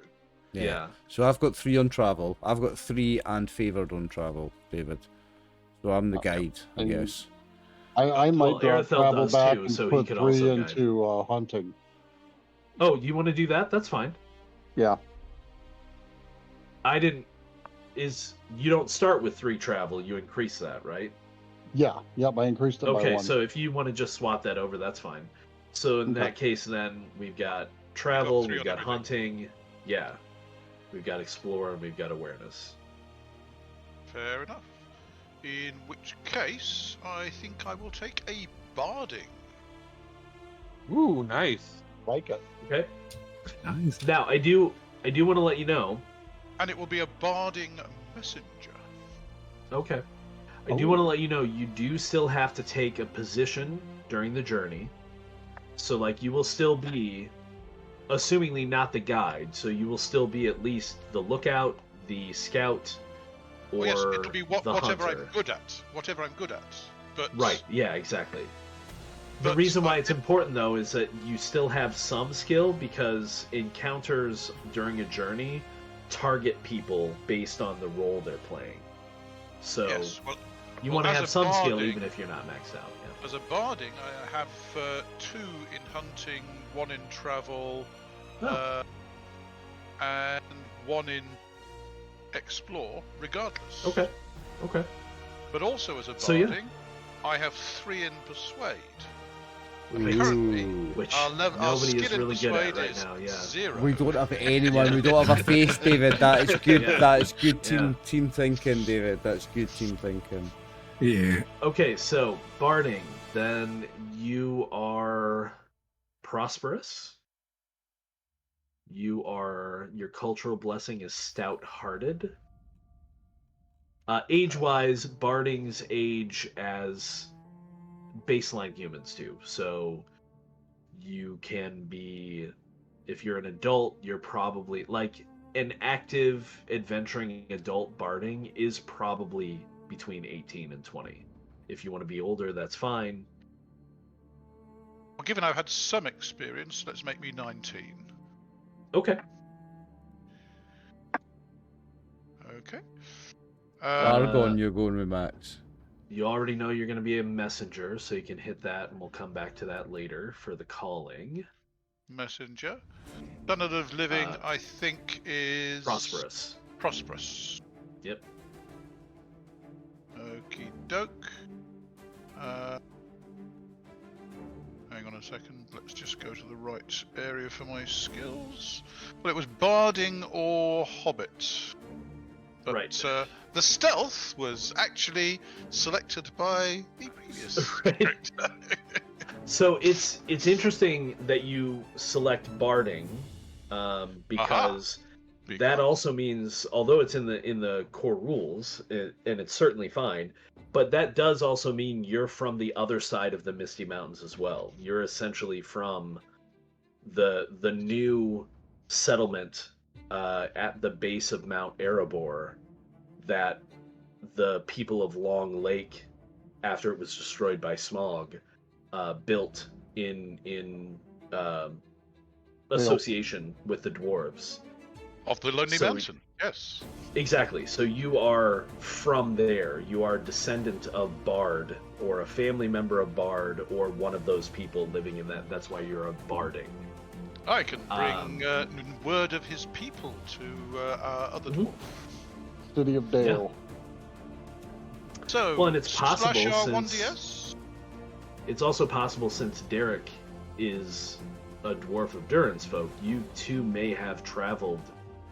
view. Yeah. So I've got 3 on travel. I've got 3 and favoured on travel, David. So I'm the guide, I And- guess. I might Well, drop Erithel travel does back too, and so he put could 3 also guide. into hunting. Oh, you want to do that? That's fine. Yeah. You don't start with 3 travel, you increase that, right? Yeah. Yep. I increased it by Okay, 1. so if you want to just swap that over, that's fine. So in Okay. that case, then we've got travel, 3 we've on got everything. hunting, yeah. We've got explore, and we've got awareness. Fair enough. In which case, I think I will take a barding. Ooh, nice. Like it. Okay. Nice. Now I do want to let you know. And it will be a barding messenger. Okay. I do Oh. want to let you know you do still have to take a position during the journey. So like you will still be, assumingly not the guide, so you will still be at least the lookout, the scout, or Well, yes, it'll be the whatever hunter. I'm good at. Whatever I'm good at. But Right, yeah, exactly. The But reason why I- it's important, though, is that you still have some skill because encounters during a journey target people based on the role they're playing. So yes, well, you well, want to as have a some skill barding- even if you're not maxed out. Yeah. as a barding, I have 2 in hunting, 1 in travel, Oh. and 1 in explore, regardless. Okay. But also as a barding, So, yeah. I have 3 in persuade. Currently, Which Our nobody is skill in really good at persuade right is now. Yeah. 0. we don't have anyone. We don't have a face, David. That is good. Yeah. That is good team thinking, David. That's good team thinking. Yeah. Okay, so barding. Then you are prosperous. Your cultural blessing is stout-hearted. Age-wise, bardings age as baseline humans do. So you can be, if you're an adult, you're probably like an active adventuring adult barding is probably between 18 and 20. If you want to be older, that's fine. Well, given I've had some experience, let's make me 19. Okay. Okay. Argon, you're going with Max. You already know you're going to be a messenger, so you can hit that, and we'll come back to that later for the calling. Messenger. Standard of living, Uh, I think, is Prosperous. Prosperous. Yep. Okie doke. Hang on a second. Let's just go to the right area for my skills. Well, it was barding or hobbit. But Right. the stealth was actually selected by the previous Right. character. So it's interesting that you select barding, because that also means, although it's in the core rules, and it's certainly fine, but that does also mean you're from the other side of the Misty Mountains as well. You're essentially from the new settlement at the base of Mount Erebor that the people of Long Lake, after it was destroyed by smog, built in association with the dwarves. Of the Lonely So- Mountain, yes. Exactly. So you are from there. You are a descendant of Bard, or a family member of Bard, or one of those people living in that. That's why you're a barding. I can bring word of his people to our other Mhm. dwarf. City of Dale. So, Well, and it's possible slash since- R1DS? It's also possible, since Derek is a dwarf of Durin's folk, you two may have traveled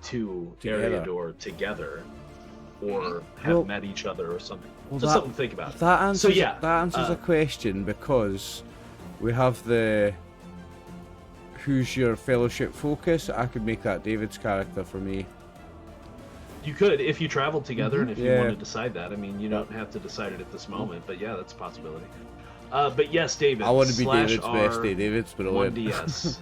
to Together. Eriador together, or have Well- met each other or something. Well, Just something to think about. That answers, yeah, that answers a question, because we have the who's your fellowship focus. I could make that David's character for me. You could, if you traveled together, and if you Yeah. want to decide that. I mean, you don't have to decide it at this moment, but yeah, that's a possibility. But yes, David. I want to be slash David's bestie. David's brilliant. 1DS.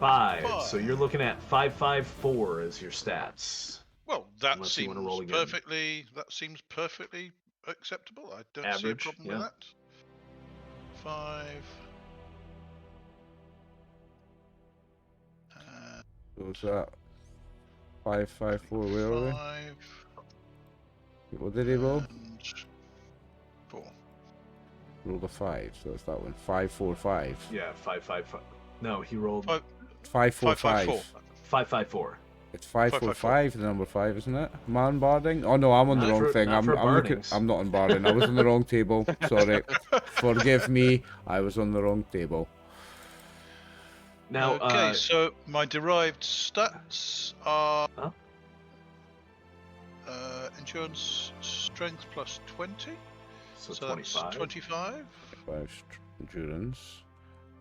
5. So you're looking at 554 as your stats. Well, that Unless you seems wanna roll again. perfectly acceptable. I don't see a Average, problem yeah. with that. 5. So what's that? 554. Where are 5 we? What did he roll? and 4. Rolled a 5, so it's that one. 545. Yeah, 555. No, he rolled 545. 554. It's 545, the number 5, isn't it? Man Barding? Oh no, I'm on the Not wrong for- thing. not I'm for looking. Bardings. I'm not on Barding. I was on the wrong table. Sorry. Forgive me. I was on the wrong table. Now, Okay, so my derived stats are Huh? endurance strength plus 20. so So 25. that's 25. 5 endurance.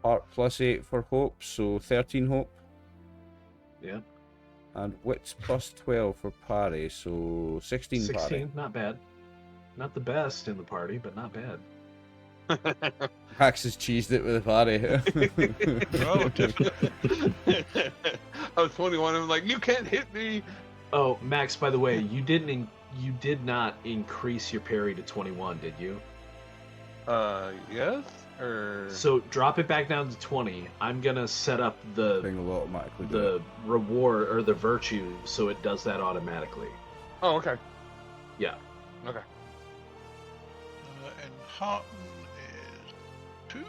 Heart plus 8 for hope, so 13 hope. Yeah. And wits plus 12 for parry, so 16 parry. 16, not bad. Not the best in the party, but not bad. Max has cheesed it with a parry. Oh, definitely. I was 21. I'm like, you can't hit me. Oh, Max, by the way, you did not increase your parry to 21, did you? Yes. Or So drop it back down to 20. I'm gonna set up the Thing will automatically do the it. reward or the virtue so it does that automatically. oh, okay. Yeah. Okay. And Hearten is 2.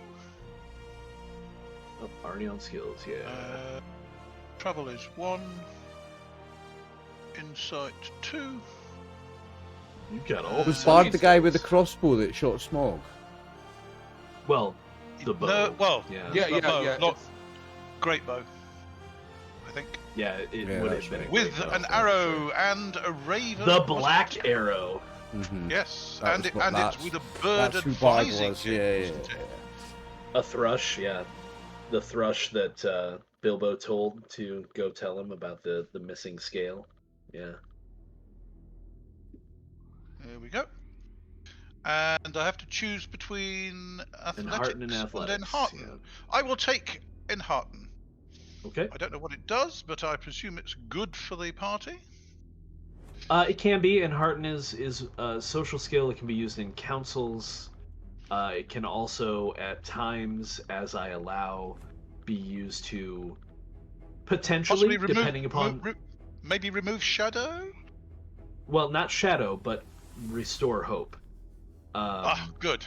Oh, already on skills, yeah. Travel is 1. Insight 2. You got all Was the Bard sweet the guy with the skills. crossbow that shot Smog? Well, the bow. No, well, yeah. Yeah, yeah, bow, yeah. not it's- great bow. I think Yeah, it Yeah, would that's have been right. a with great bow, an for arrow sure. and a raven. The wasn't black it? arrow. Mm-hmm. Yes, That and was it, what- and that's- it's with a bird That's who Bard advising was. you, Yeah, wasn't it? A thrush, yeah. The thrush that Bilbo told to go tell him about the missing scale. Yeah. There we go. And I have to choose between athletics Hearten and athletics. Enhearten. Yeah. I will take Enhearten. Okay. I don't know what it does, but I presume it's good for the party. It can be, and Hearten is a social skill. It can be used in councils. It can also, at times, as I allow, be used to potentially, Possibly depending upon, maybe remove shadow. well, not shadow, but restore hope. Good.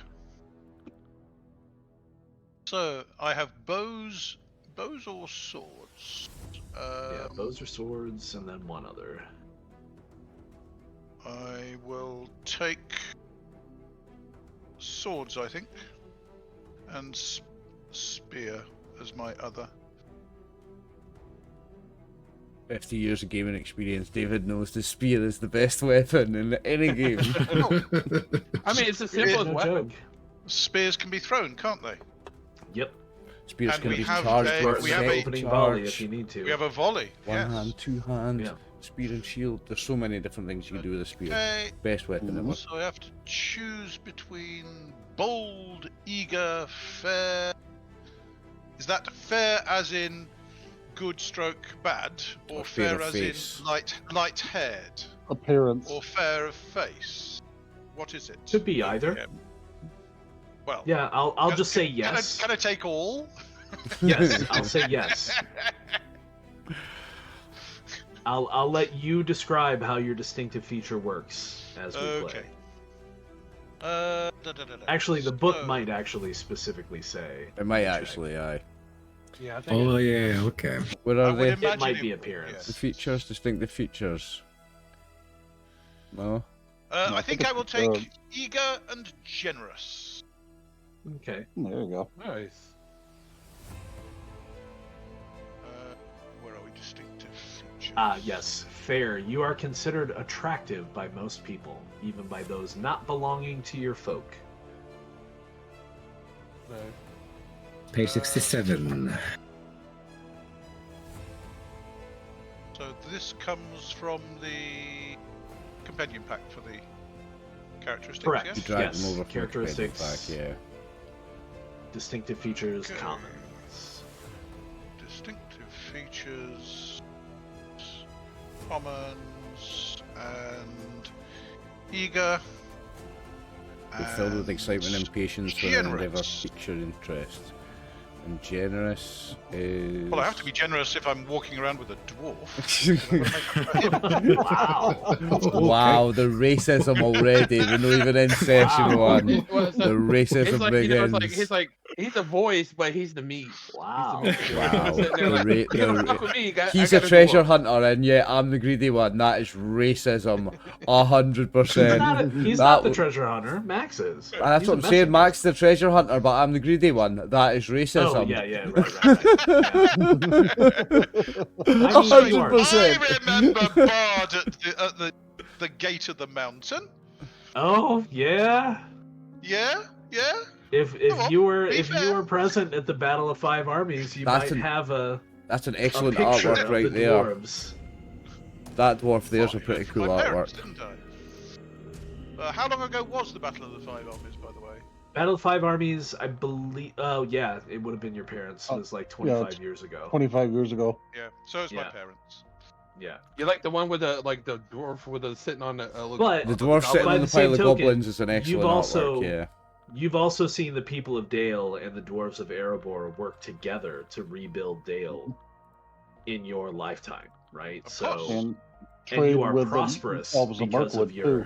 So I have bows or swords. Yeah, bows or swords, and then one other. I will take swords, I think, and spear as my other. 50 years of gaming experience, David knows the spear is the best weapon in any game. I mean, it's the simplest No weapon. joke. Spears can be thrown, can't they? Yep. Spears And can we be have charged a- with we have set a- opening charge, volley if you need to. We have a volley. one yes. hand, two hands, Yeah. spear and shield. There's so many different things you can do with a spear. Okay. Best weapon ever. So I have to choose between bold, eager, fair. Is that fair as in good stroke bad, or Or fair fair of as face. in light haired, Appearance. or fair of face? What is it? Could be either. Yeah. Well, Yeah, I'll just say yes. Can I take all? Yes, I'll say yes. I'll let you describe how your distinctive feature works as we Okay. play. Actually, the book might actually specifically say. It might Check. actually, aye. Yeah, I think Oh yeah, okay. Where I are would they? imagine It might be would, appearance. The features, distinctive features. No? I think I will it's, take eager and generous. Okay. There you go. Nice. Where are we? Distinctive features. Yes. Fair. You are considered attractive by most people, even by those not belonging to your folk. Nice. Page 67. So this comes from the companion pack for the characteristics, Correct. yes? You drag Yes, them over from the characteristics. companion pack, Distinctive features, Okay. commons. Distinctive features, commons, and eager. yeah. We're filled with excitement and patience for an endeavour generous. piques your interest. And generous is... Well, I have to be generous if I'm walking around with a dwarf. Wow. Wow, the racism already. We're not even in session Wow. one. Well, The so racism it's like, you know, begins. it's like he's the voice, but he's the meat. Wow. He's the meat. Wow. Sitting there like, you don't fuck with me, He's I a gotta treasure go up. hunter, and yeah, I'm the greedy one. That is racism, He's 100%. not the That- treasure hunter. Max is. That's He's what a I'm saying. messenger. Max the treasure hunter, but I'm the greedy one. That is racism. Oh, yeah, right. Yeah. I mean, you are. 100%. I remember Bard at the gate of the mountain. Oh, yeah. Yeah, yeah. If Come on, you were be fair. present at the Battle of Five Armies, you That's might an have a That's an a excellent picture artwork of right the there. dwarves. That dwarf there's a Oh, pretty for cool my artwork. parents, didn't I? How long ago was the Battle of the Five Armies, by the way? Battle of Five Armies, I believe. Oh, yeah, it would have been your parents. It was like 25 it's years ago. 25 years ago. Yeah, so is my Yeah. parents. Yeah. You like the one with the dwarf with the sitting on the But The dwarf sitting by on the the pile same of token, goblins is an excellent also- artwork, yeah. You've also seen the people of Dale and the dwarves of Erebor work together to rebuild Dale in your lifetime, right? Of So course. And and trade you are with prosperous the elves of because of Mirkwood, your too.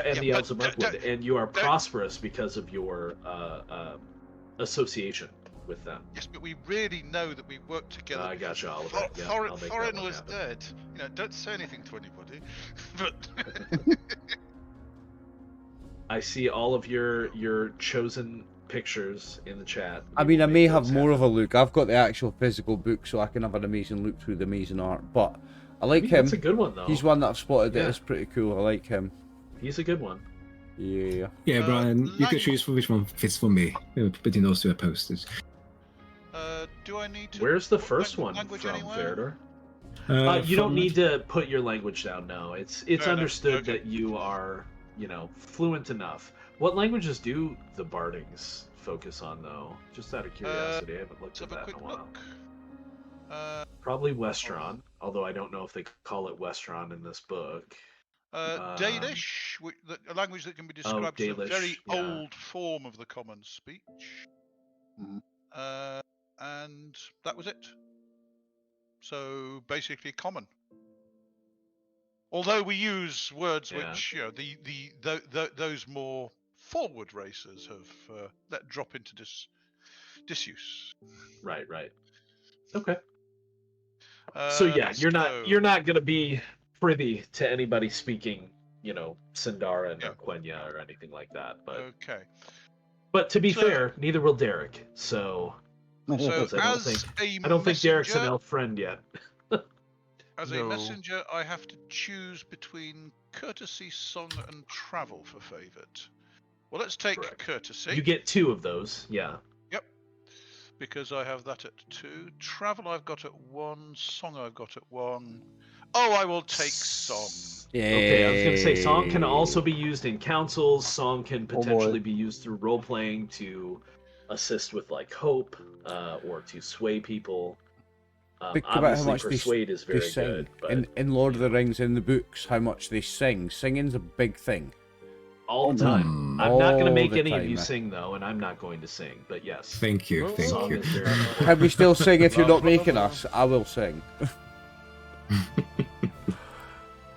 and the Yeah, elves of but Mirkwood, and you are prosperous because of your association with them. Yes, but we really know that we work together. I gotcha, Oliver. Thor- Yeah, Thor- I'll make that Thorin one was happen. dead. You know, don't say anything to anybody. But I see all of your chosen pictures in the chat. I We mean, I will may make have those more of a happen. look. I've got the actual physical book, so I can have an amazing look through the amazing art. But I I like mean, him. That's a good one though. He's one that I've spotted that Yeah. is pretty cool. I like him. He's a good one. Yeah. Yeah, Brian, you can language- choose for which one fits for me between those two posters. do I need to? Where's the put first one language from, anywhere? Faradar? You don't from- need to put your language down. No, it's No, understood okay. that you are, fluent enough. What languages do the Bardings focus on, though? Just out of curiosity, I haven't looked Let's at have a that in quick a while. look. Probably Westron, although I don't know if they call it Westron in this book. Dalish, a language that can be described as a Dalish, very yeah. old form of the common speech. Mhm. And that was it. So basically common. Although we use words Yeah. which those more forward racers have let drop into disuse. Right. Okay. So yeah, you're not gonna be privy to anybody speaking, Sindarin Yeah. or Quenya or anything like that. Okay. But to be So- fair, neither will Derek. So So I don't as I don't think Derek's an messenger- elf friend yet. As a No. messenger, I have to choose between courtesy, song, and travel for favored. Well, let's take Correct. courtesy. You get 2 of those, yeah. Because I have that at 2. Travel I've got at 1. Song I've got at 1. Oh, I will take song. Yeah. Okay, I was gonna say song can also be used in councils. Song can boy. potentially be used through role playing to assist with like hope, or to sway people. Think about how Obviously, much persuade is very they sing. good, but In Lord of the Rings, in the books, how much they sing. Singing's a big thing. all the time. Mm. I'm not going to All make the any of time, you eh? sing though, and I'm not going to sing. But yes, Thank you, Oh, thank song you. is very important. Can we still sing if you're not making us? I will sing.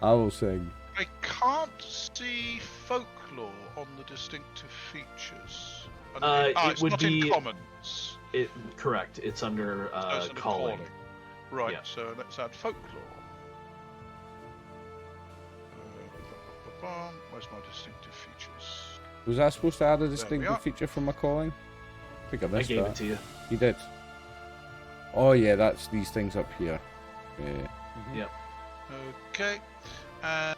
I will sing. I can't see folklore on the distinctive features. It it's would not be- in commons. Correct. It's under So it's under calling. Right, Yeah. so let's add folklore. Where's my distinctive features? Was I supposed to add a we distinctive are. feature for my calling? I think I I missed gave that. it to you. You did. Oh yeah, that's these things up here. Yeah. Yep. Okay. And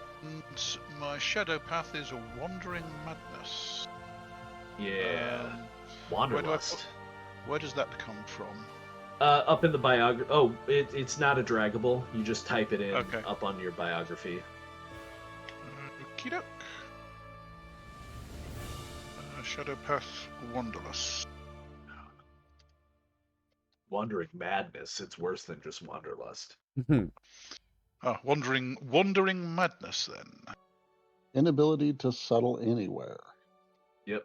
my shadow path is a wandering madness. Yeah. Where do I Wanderlust. Where does that come from? Up in the biography. Oh, it's not a draggable. You just type it in Okay. up on your biography. Okie doke. Shadow path, wanderlust. Wandering madness. It's worse than just wanderlust. Wandering madness then. Inability to settle anywhere. Yep.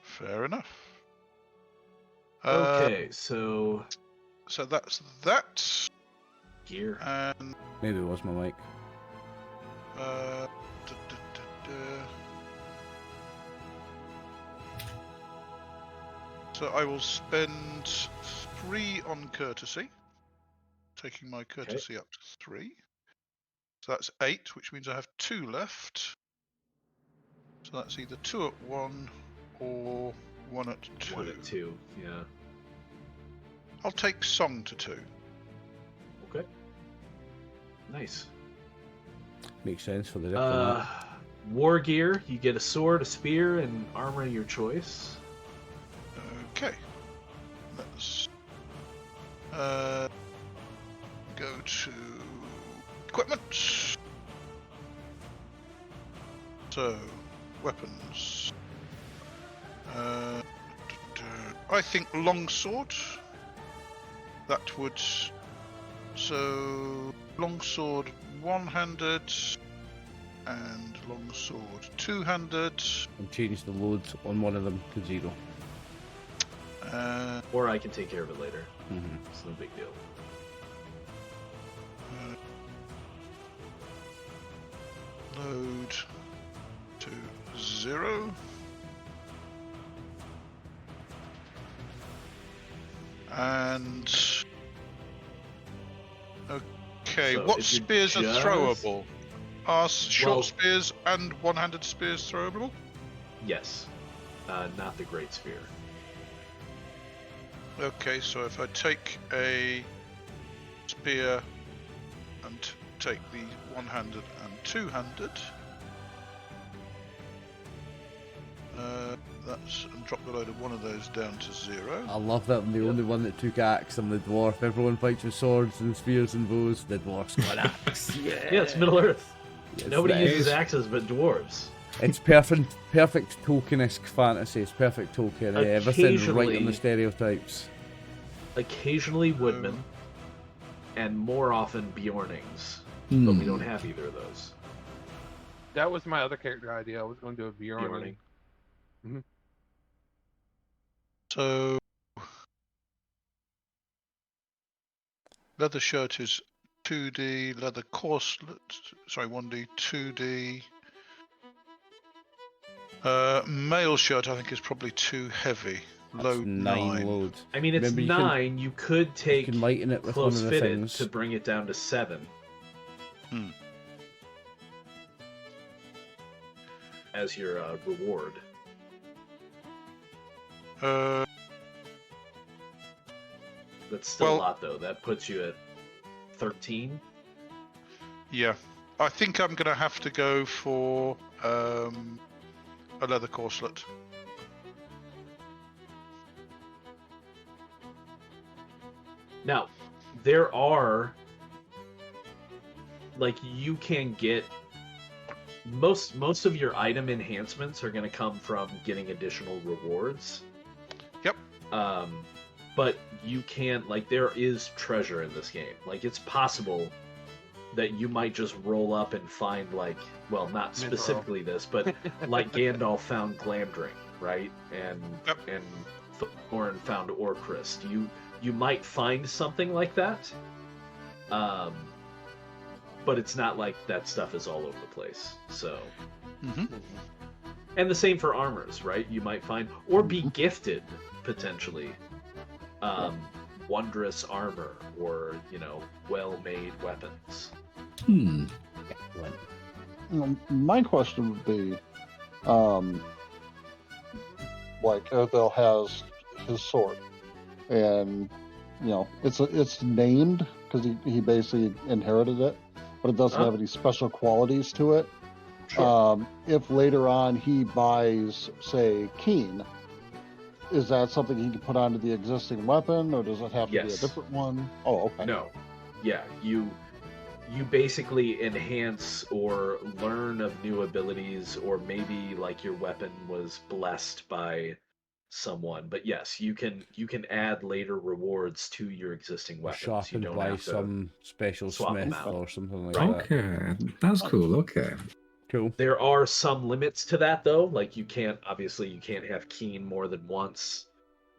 Fair enough. Okay, so So that's that. gear. And Maybe it was my mic. So I will spend 3 on courtesy, taking my courtesy up to 3. So that's 8, which means I have 2 left. So that's either 2 at 1 or 1 at 2. 1 and 2. Yeah. I'll take song to 2. Okay. Nice. Makes sense for the diplomat. War gear. You get a sword, a spear, and armor of your choice. Okay. Let's go to equipment. So, weapons. I think longsword. That would. So, longsword one-handed and longsword two-handed. And change the load on one of them to 0. Or I can take care of it later. Mm-hmm. It's no big deal. Load to 0. And okay, So what if you're spears are just- throwable? Are short Well- spears and one-handed spears throwable? Yes. Not the great spear. Okay, so if I take a spear and take the one-handed and two-handed, that's and drop the load of one of those down to 0. I love that I'm the only one that took axe. I'm the dwarf. Everyone fights with swords and spears and bows. The dwarf's got axe. Yeah. Yeah, it's Middle Earth. Yes, Nobody that uses is. axes but dwarves. It's perfect Tolkien-esque fantasy. It's perfect Tolkien. Everything right Occasionally- on the stereotypes. Occasionally woodmen, and more often Bjornings. But Hmm. we don't have either of those. That was my other character idea. I was going to do a Bjorning. Bjorning. So leather shirt is 2D, leather corselet, sorry, 1D, 2D. Mail shirt I think is probably too heavy. That's Load 9. load. I mean, it's Remember, you 9. You could You take can lighten it with one close of the fitted things. to bring it down to 7. Hmm. As your reward. That's still Well- a lot, though. That puts you at 13. Yeah, I think I'm gonna have to go for a leather corselet. Now, there are, like, you can get most of your item enhancements are going to come from getting additional rewards. Yep. But you can't, like, there is treasure in this game. Like, it's possible that you might just roll up and find, like, well, not Mithril. specifically this, but like Gandalf found Glamdring, right? And Yep. and Thorin found Orcrist. You might find something like that. But it's not like that stuff is all over the place. So, Mm-hmm. and the same for armors, right? You might find or be gifted potentially wondrous armor or, you know, well-made weapons. Excellent. My question would be, Like Rivendell has his sword, and it's named because he basically inherited it, but it doesn't have any special qualities to it. Sure. If later on he buys, say, Keen, is that something he can put onto the existing weapon, or does it have to be a different one? Oh, okay. No. Yeah, you basically enhance or learn of new abilities, or maybe like your weapon was blessed by someone. But yes, you can add later rewards to your existing Or weapons. You sharpened don't by have to some special swap them smith out. or something like Right. that. Okay, that's cool. Okay. Cool. There are some limits to that though. Like you can't have Keen more than once.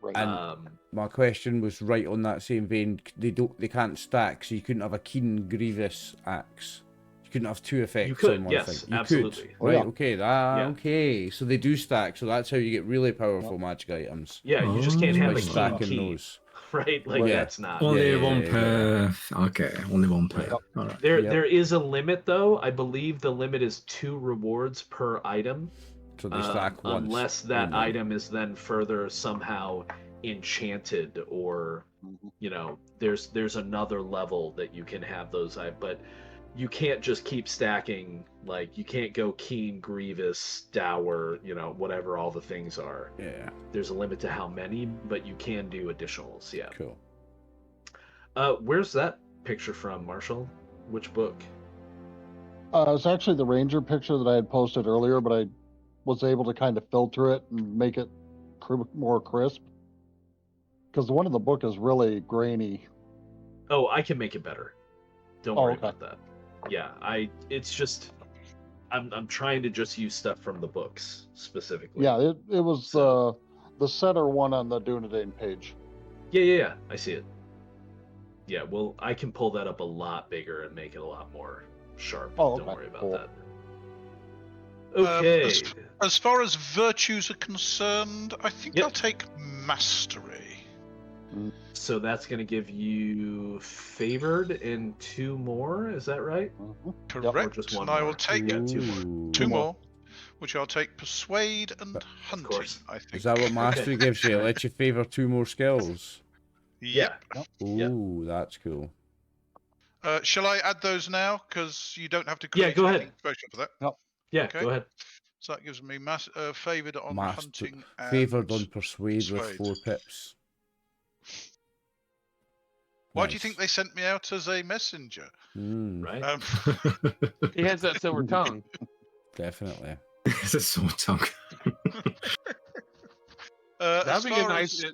Right. And my question was right on that same vein. They can't stack, so you couldn't have a Keen Grievous axe. You couldn't have two effects You could, on one yes, thing. You absolutely. could. Oh, Right, yeah. okay. Okay. So they do stack, so that's how you get really powerful magic items. Yeah, you just can't have By a Keen stacking key, those. right? Like Yeah. that's not. Only Yeah, one yeah, per. Okay, only one per. Yep. All right. There is a limit though. I believe the limit is 2 rewards per item. So they stack once. Unless that only. item is then further somehow enchanted, or there's another level that you can have those. But you can't just keep stacking. Like you can't go Keen, Grievous, Dower, whatever all the things are. Yeah. There's a limit to how many, but you can do additionals. Yeah. Cool. Where's that picture from, Marshall? Which book? It's actually the Ranger picture that I had posted earlier, but I was able to kind of filter it and make it more crisp. Because the one in the book is really grainy. Oh, I can make it better. Don't worry okay. about that. Yeah, it's just I'm trying to just use stuff from the books specifically. Yeah, it was the center one on the Dunedain page. Yeah, I see it. Yeah, well, I can pull that up a lot bigger and make it a lot more sharp. Oh, Don't okay, worry about cool. that. Okay. As far as virtues are concerned, I think Yep. I'll take mastery. So that's going to give you favored and 2 more, is that right? Mm-hmm. Correct. Or just one And I more? will take Yeah, 2 more. Ooh. two more, which I'll take persuade and hunting. course. I think. Is that what mastery gives you? It lets you favour 2 more skills. Yep. Ooh, that's cool. Shall I add those now? Because you don't have to Yeah, create go ahead. anything special for that. Yeah, Okay. go ahead. So that gives me favoured on hunting and Favoured on persuade with persuade. 4 pips. Why do you think they sent me out as a messenger? Right? He has that silver tongue. Definitely. It's a sword tongue. That'd be a nice.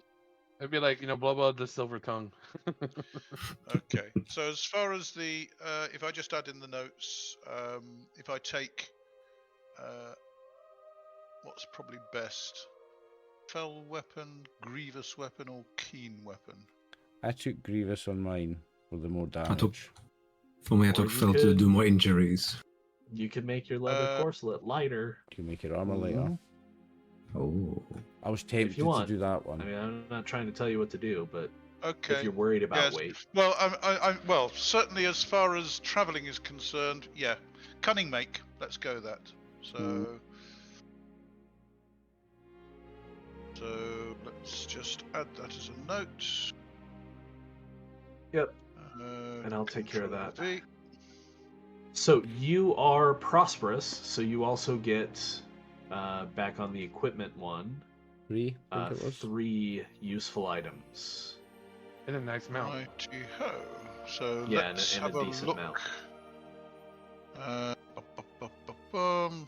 It'd be like blah the silver tongue. Okay. So as far as the if I just add in the notes, if I take what's probably best, fell weapon, grievous weapon, or keen weapon. I took Grievous on mine for the more damage. For me, I Or took you Fell to could- do more injuries. You can make your leather corselet lighter. You can make your armour lighter. Oh. I was tempted to want. do that one. I mean, I'm not trying to tell you what to do, but Okay. if you're worried about Yes. weight. Well, well, certainly as far as travelling is concerned, yeah, cunning make. Let's go that. So, so let's just add that as a note. Yep. And I'll take care of that. Control V. So you are prosperous, so you also get back on the equipment one 3, I think it was. 3 useful items. And a nice mount. Righty ho. So Yeah, let's and have a a decent look. mount.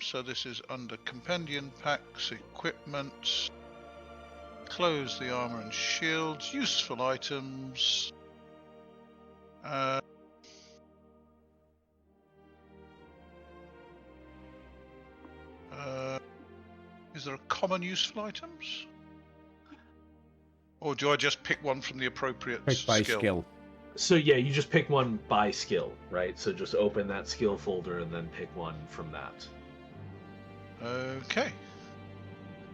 So this is under companion packs, equipment. Close the armor and shields, useful items. Is there a common useful items? Or do I just pick one from the appropriate Pick by skill. So yeah, you just pick one by skill, right? So just open that skill folder and then pick one from that. Okay.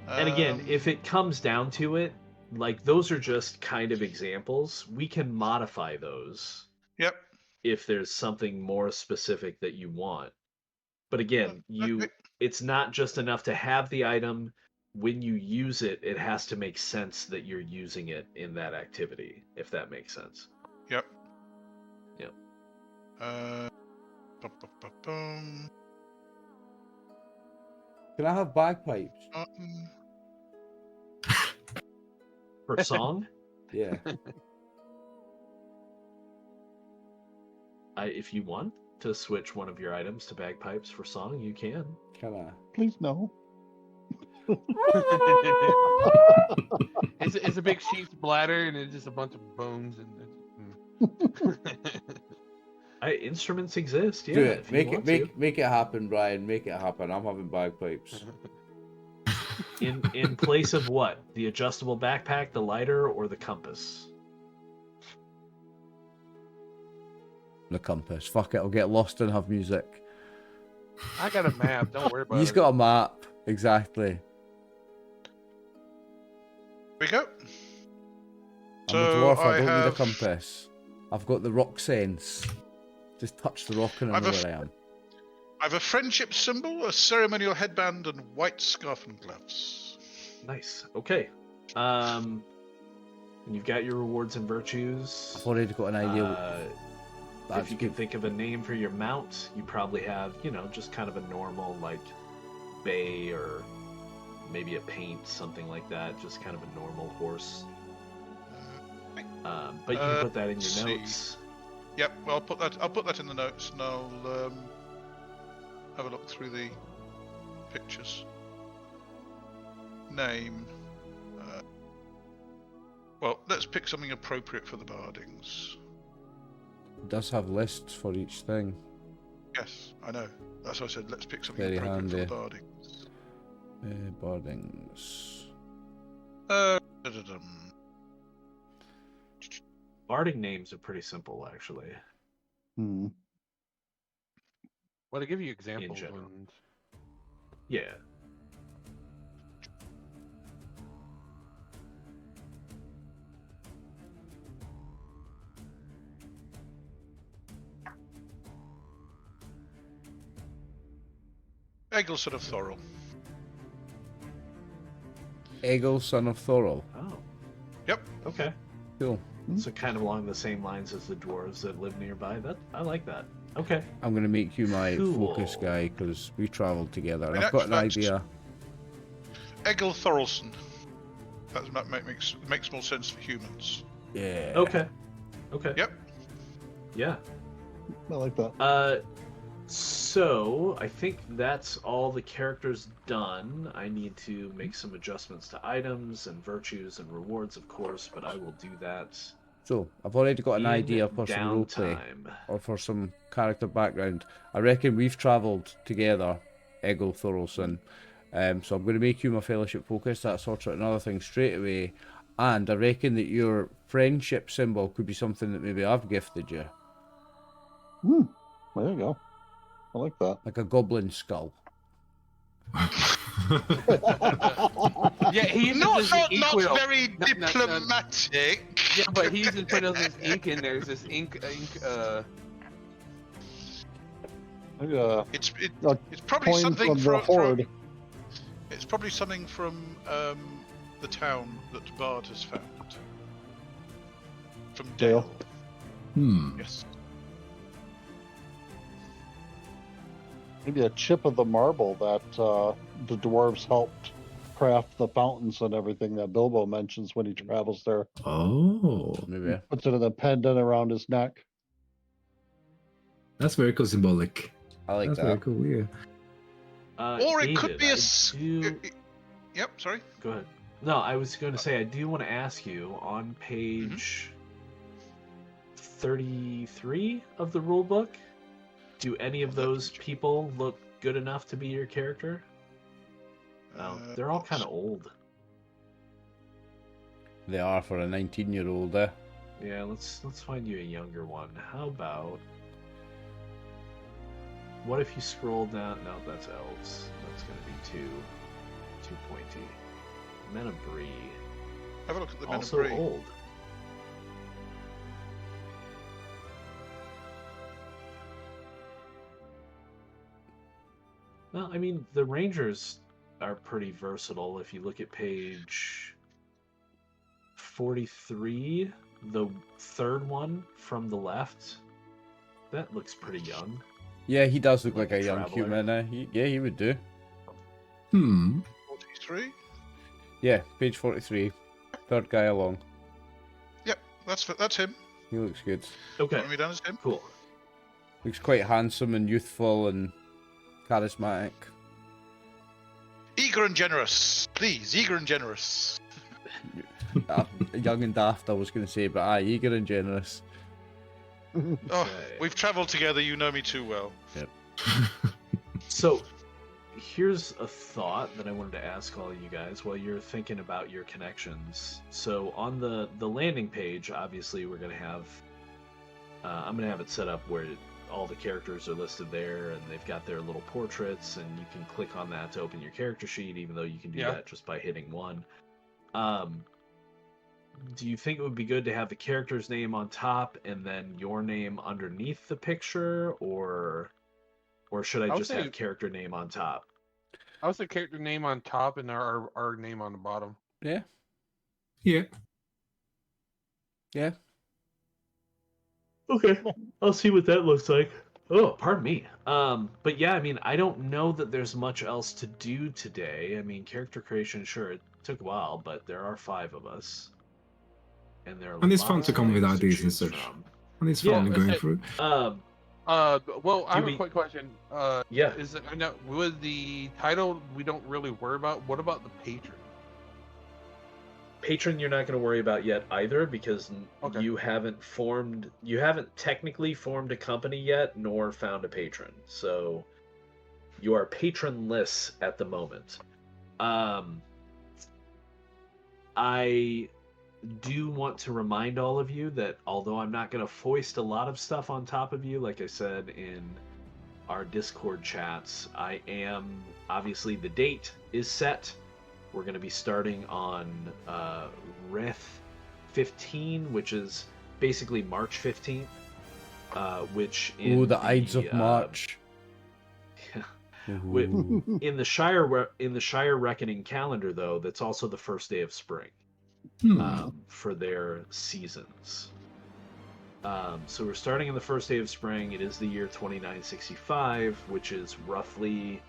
And again, if it comes down to it, like those are just kind of examples. We can modify those. Yep. If there's something more specific that you want. But again, it's not just enough to have the item. When you use it, it has to make sense that you're using it in that activity, if that makes sense. Yep. Yep. Bum. Can I have bagpipes? Per song, Yeah. if you want to switch one of your items to bagpipes for song, you can. Can I? Please no. It's a big sheep's bladder, and it's just a bunch of bones. Instruments exist, yeah. Do it. If you want to. Make it happen, Brian. Make it happen. I'm having bagpipes. In place of what? The adjustable backpack, the lighter, or the compass? The compass. Fuck it. I'll get lost and have music. I got a map. Don't worry about He's it. got a map. Exactly. We go. I'm a dwarf. I don't need a compass. I've got the rock sense. Just touch the rock and I know where I am. I have a friendship symbol, a ceremonial headband, and white scarf and gloves. Nice. Okay. You've got your rewards and virtues. I've already got an idea. If you can think of a name for your mount, you probably have, just kind of a normal, like, bay or maybe a paint, something like that. Just kind of a normal horse. But you can put that in your notes. Yep. Well, I'll put that in the notes, and I'll have a look through the pictures. Name. Well, let's pick something appropriate for the Bardings. It does have lists for each thing. Yes, I know. That's why I said let's pick something Very appropriate handy. for the Bardings. Bardings. Barding names are pretty simple, actually. Hmm. Well, to give you examples. general. Yeah. Egil, son of Thorol. Egil, son of Thorol. Oh. Yep. Okay. Cool. So kind of along the same lines as the dwarves that live nearby. I like that. Okay. I'm going to make you my focus Cool. guy because we travelled together. And In I've got an actual idea. Egil Thorolson. That makes more sense for humans. Yeah. Okay. Okay. Yep. Yeah. I like that. So I think that's all the characters done. I need to make some adjustments to items and virtues and rewards, of course, but I will do that. So, I've already got an in idea for some roleplay downtime. or for some character background. I reckon we've travelled together, Egil Thorolson. So I'm going to make you my fellowship focus. That sorts out another thing straight away. And I reckon that your friendship symbol could be something that maybe I've gifted you. There you go. I like that. Like a goblin skull. Yeah, he's Not very No. diplomatic. Yeah, but he's just putting all this ink in there. This ink. It's A probably coin something from the from horde. It's probably something from the town that Bard has found. From Dale. Dale. Yes. Maybe a chip of the marble that the dwarves helped craft the fountains and everything that Bilbo mentions when he travels there. Oh, Maybe. Puts it in a pendant around his neck. that's very cool, symbolic. I like That's very that. cool. Yeah. Or it could David, be a. I do- Yep. Sorry. Go ahead. No, I was going to say, I do want to ask you, on page 33 of the rulebook, do any of those people look good enough to be your character? No, they're all kind of old. They are for a 19-year-old, eh? Yeah, let's find you a younger one. How about... What if you scroll down? No, that's elves. That's going to be too pointy. Men of Bree. Have a look at the Men of Also Bree. old. Well, I mean, the Rangers are pretty versatile. If you look at page 43, the third one from the left, that looks pretty young. Yeah, he does look Like like a a young traveler. human. He would do. 43. Yeah, page 43. Third guy along. Yep, that's him. He looks good. Okay, Put me down as him. cool. Looks quite handsome and youthful and charismatic. Eager and generous, please. Eager and generous. Young and daft, I was going to say, but aye, eager and generous. Oh, Okay. we've travelled together. You know me too well. So, here's a thought that I wanted to ask all of you guys while you're thinking about your connections. So, on the landing page, obviously, we're going to have... I'm going to have it set up where all the characters are listed there, and they've got their little portraits, and you can click on that to open your character sheet, even though you can do Yeah. that just by hitting 1. Do you think it would be good to have the character's name on top and then your name underneath the picture, or should I would just say- have character name on top? I was the character name on top and our name on the bottom. Yeah, Yeah. yeah. Okay, I'll see what that looks like. Oh, pardon me. But yeah, I mean, I don't know that there's much else to do today. I mean, character creation, sure, it took a while, but there are 5 of us, and there are. And it's fun lots to of come with things to ideas and choose such. from. And it's Yeah, fun that's going it. through. Well, I have we- a quick question. Yeah. Is it, I know with the title we don't really worry about. What about the patron? Patron, you're not going to worry about yet either, because Okay. you haven't technically formed a company yet, nor found a patron. So you are patronless at the moment. I do want to remind all of you that although I'm not going to foist a lot of stuff on top of you, like I said in our Discord chats, I am, obviously the date is set. We're going to be starting on Rith 15, which is basically March 15th, which in Oh, the Ides of March. Wi- Ooh. in the Shire Reckoning calendar, though, that's also the first day of spring for their seasons. So we're starting in the first day of spring. It is the year 2965, which is roughly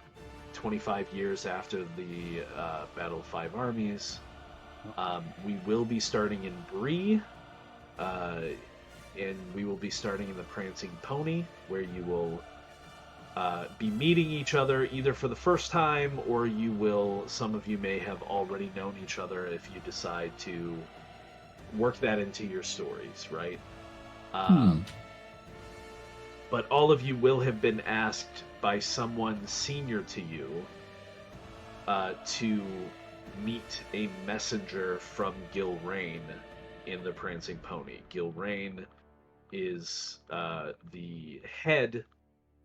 25 years after the Battle of 5 Armies. We will be starting in Bree, and we will be starting in the Prancing Pony, where you will be meeting each other either for the first time, or some of you may have already known each other if you decide to work that into your stories, right? But all of you will have been asked by someone senior to you to meet a messenger from Gilrain in the Prancing Pony. Gilrain is the head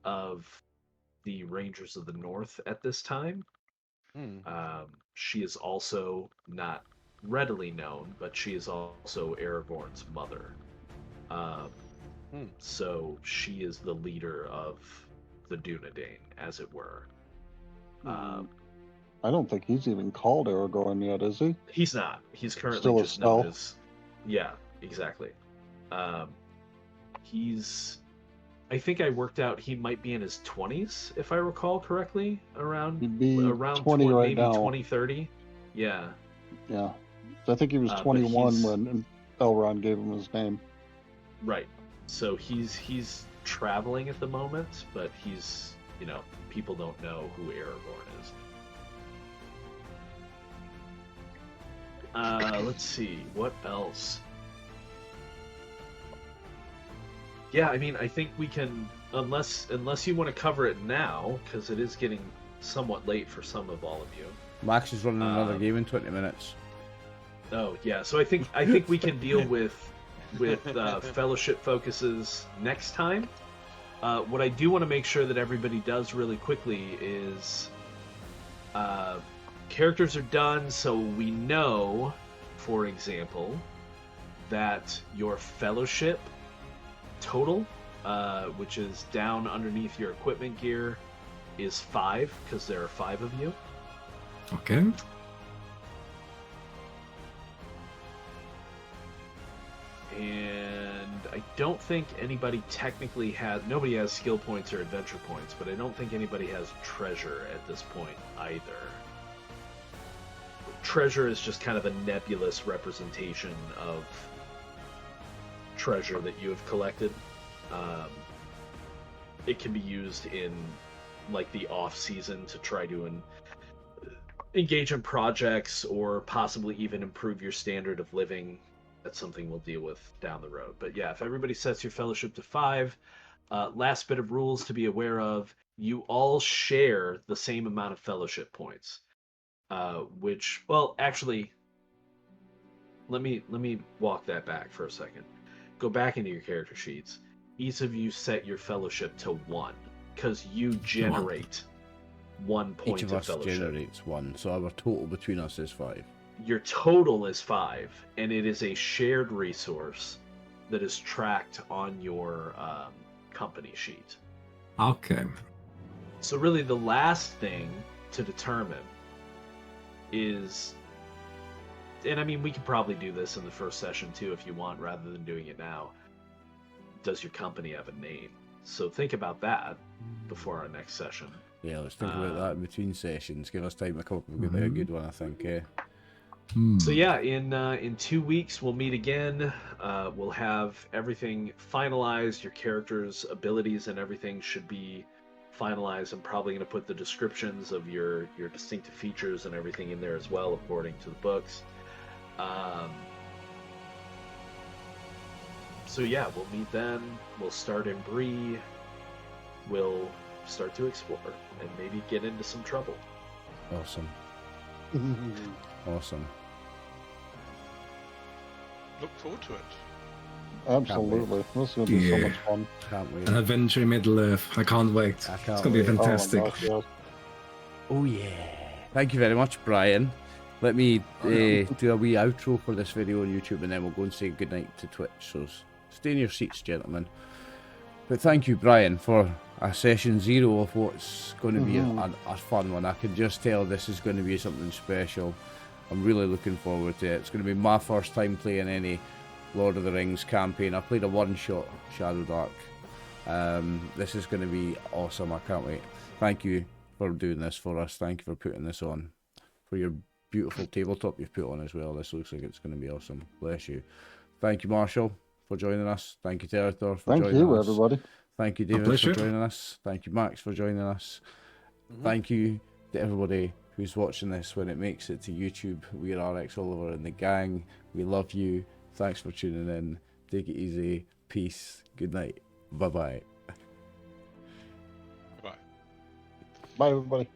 of the Rangers of the North at this time. She is also not readily known, but she is also Aragorn's mother. So she is the leader of the Dunedain, as it were. I don't think he's even called Aragorn yet, is he? He's not. He's currently Still a just known spell? as... Yeah, exactly. I think I worked out he might be in his 20s, if I recall correctly, around He'd be around 20 right maybe now. 2030. Yeah. Yeah. I think he was But 21 he's- when Elrond gave him his name. Right. So he's traveling at the moment, but he's, people don't know who Aragorn is. Let's see, what else? Yeah, I mean, I think we can, unless you want to cover it now, because it is getting somewhat late for some of all of you. Max is running another game in 20 minutes. Oh yeah, so I think we can deal with fellowship focuses next time. What I do want to make sure that everybody does really quickly is characters are done, so we know, for example, that your fellowship total, which is down underneath your equipment gear, is 5, because there are 5 of you. Okay. And I don't think anybody technically has... Nobody has skill points or adventure points, but I don't think anybody has treasure at this point either. Treasure is just kind of a nebulous representation of treasure that you have collected. It can be used in like the off season to try to engage in projects or possibly even improve your standard of living. That's something we'll deal with down the road. But yeah, if everybody sets your fellowship to 5, last bit of rules to be aware of: you all share the same amount of fellowship points. Which, well, actually, let me walk that back for a second. Go back into your character sheets. Each of you set your fellowship to 1, because you generate 1 point Each of of us fellowship. generates 1, so our total between us is 5. Your total is 5, and it is a shared resource that is tracked on your company sheet. Okay. So really, the last thing to determine is, and I mean, we could probably do this in the first session too if you want, rather than doing it now. Does your company have a name? So think about that before our next session. Yeah, let's think about that in between sessions. Give us time to come up with a good one, I think. So yeah, in 2 weeks we'll meet again. We'll have everything finalized. Your character's abilities and everything should be finalized. I'm probably going to put the descriptions of your distinctive features and everything in there as well, according to the books. So yeah, we'll meet then. We'll start in Bree. We'll start to explore and maybe get into some trouble. Awesome. Awesome. Look forward to it. Absolutely. This is going to be so Yeah. much fun. Can't wait. An adventure in Middle Earth. I can't wait. I It's can't gonna be wait. Oh my fantastic. gosh, yes. Oh yeah. Thank you very much, Brian. Let me do a wee outro for this video on YouTube, and then we'll go and say goodnight to Twitch. So stay in your seats, gentlemen. But thank you, Brian, for a session 0 of what's going to be a fun one. I can just tell this is going to be something special. I'm really looking forward to it. It's going to be my first time playing any Lord of the Rings campaign. I played a one-shot Shadow Dark. This is going to be awesome. I can't wait. Thank you for doing this for us. Thank you for putting this on. For your beautiful tabletop you've put on as well. This looks like it's going to be awesome. Bless you. Thank you, Marshall, for joining us. Thank you, Territor, for joining us. Thank you, everybody. Thank you, David, pleasure. for joining us. Thank you, Max, for joining us. Thank you to everybody who's watching this when it makes it to YouTube. We are RxOliver and the gang. We love you. Thanks for tuning in. Take it easy. Peace. Good night. Bye-bye. Bye. Bye, everybody.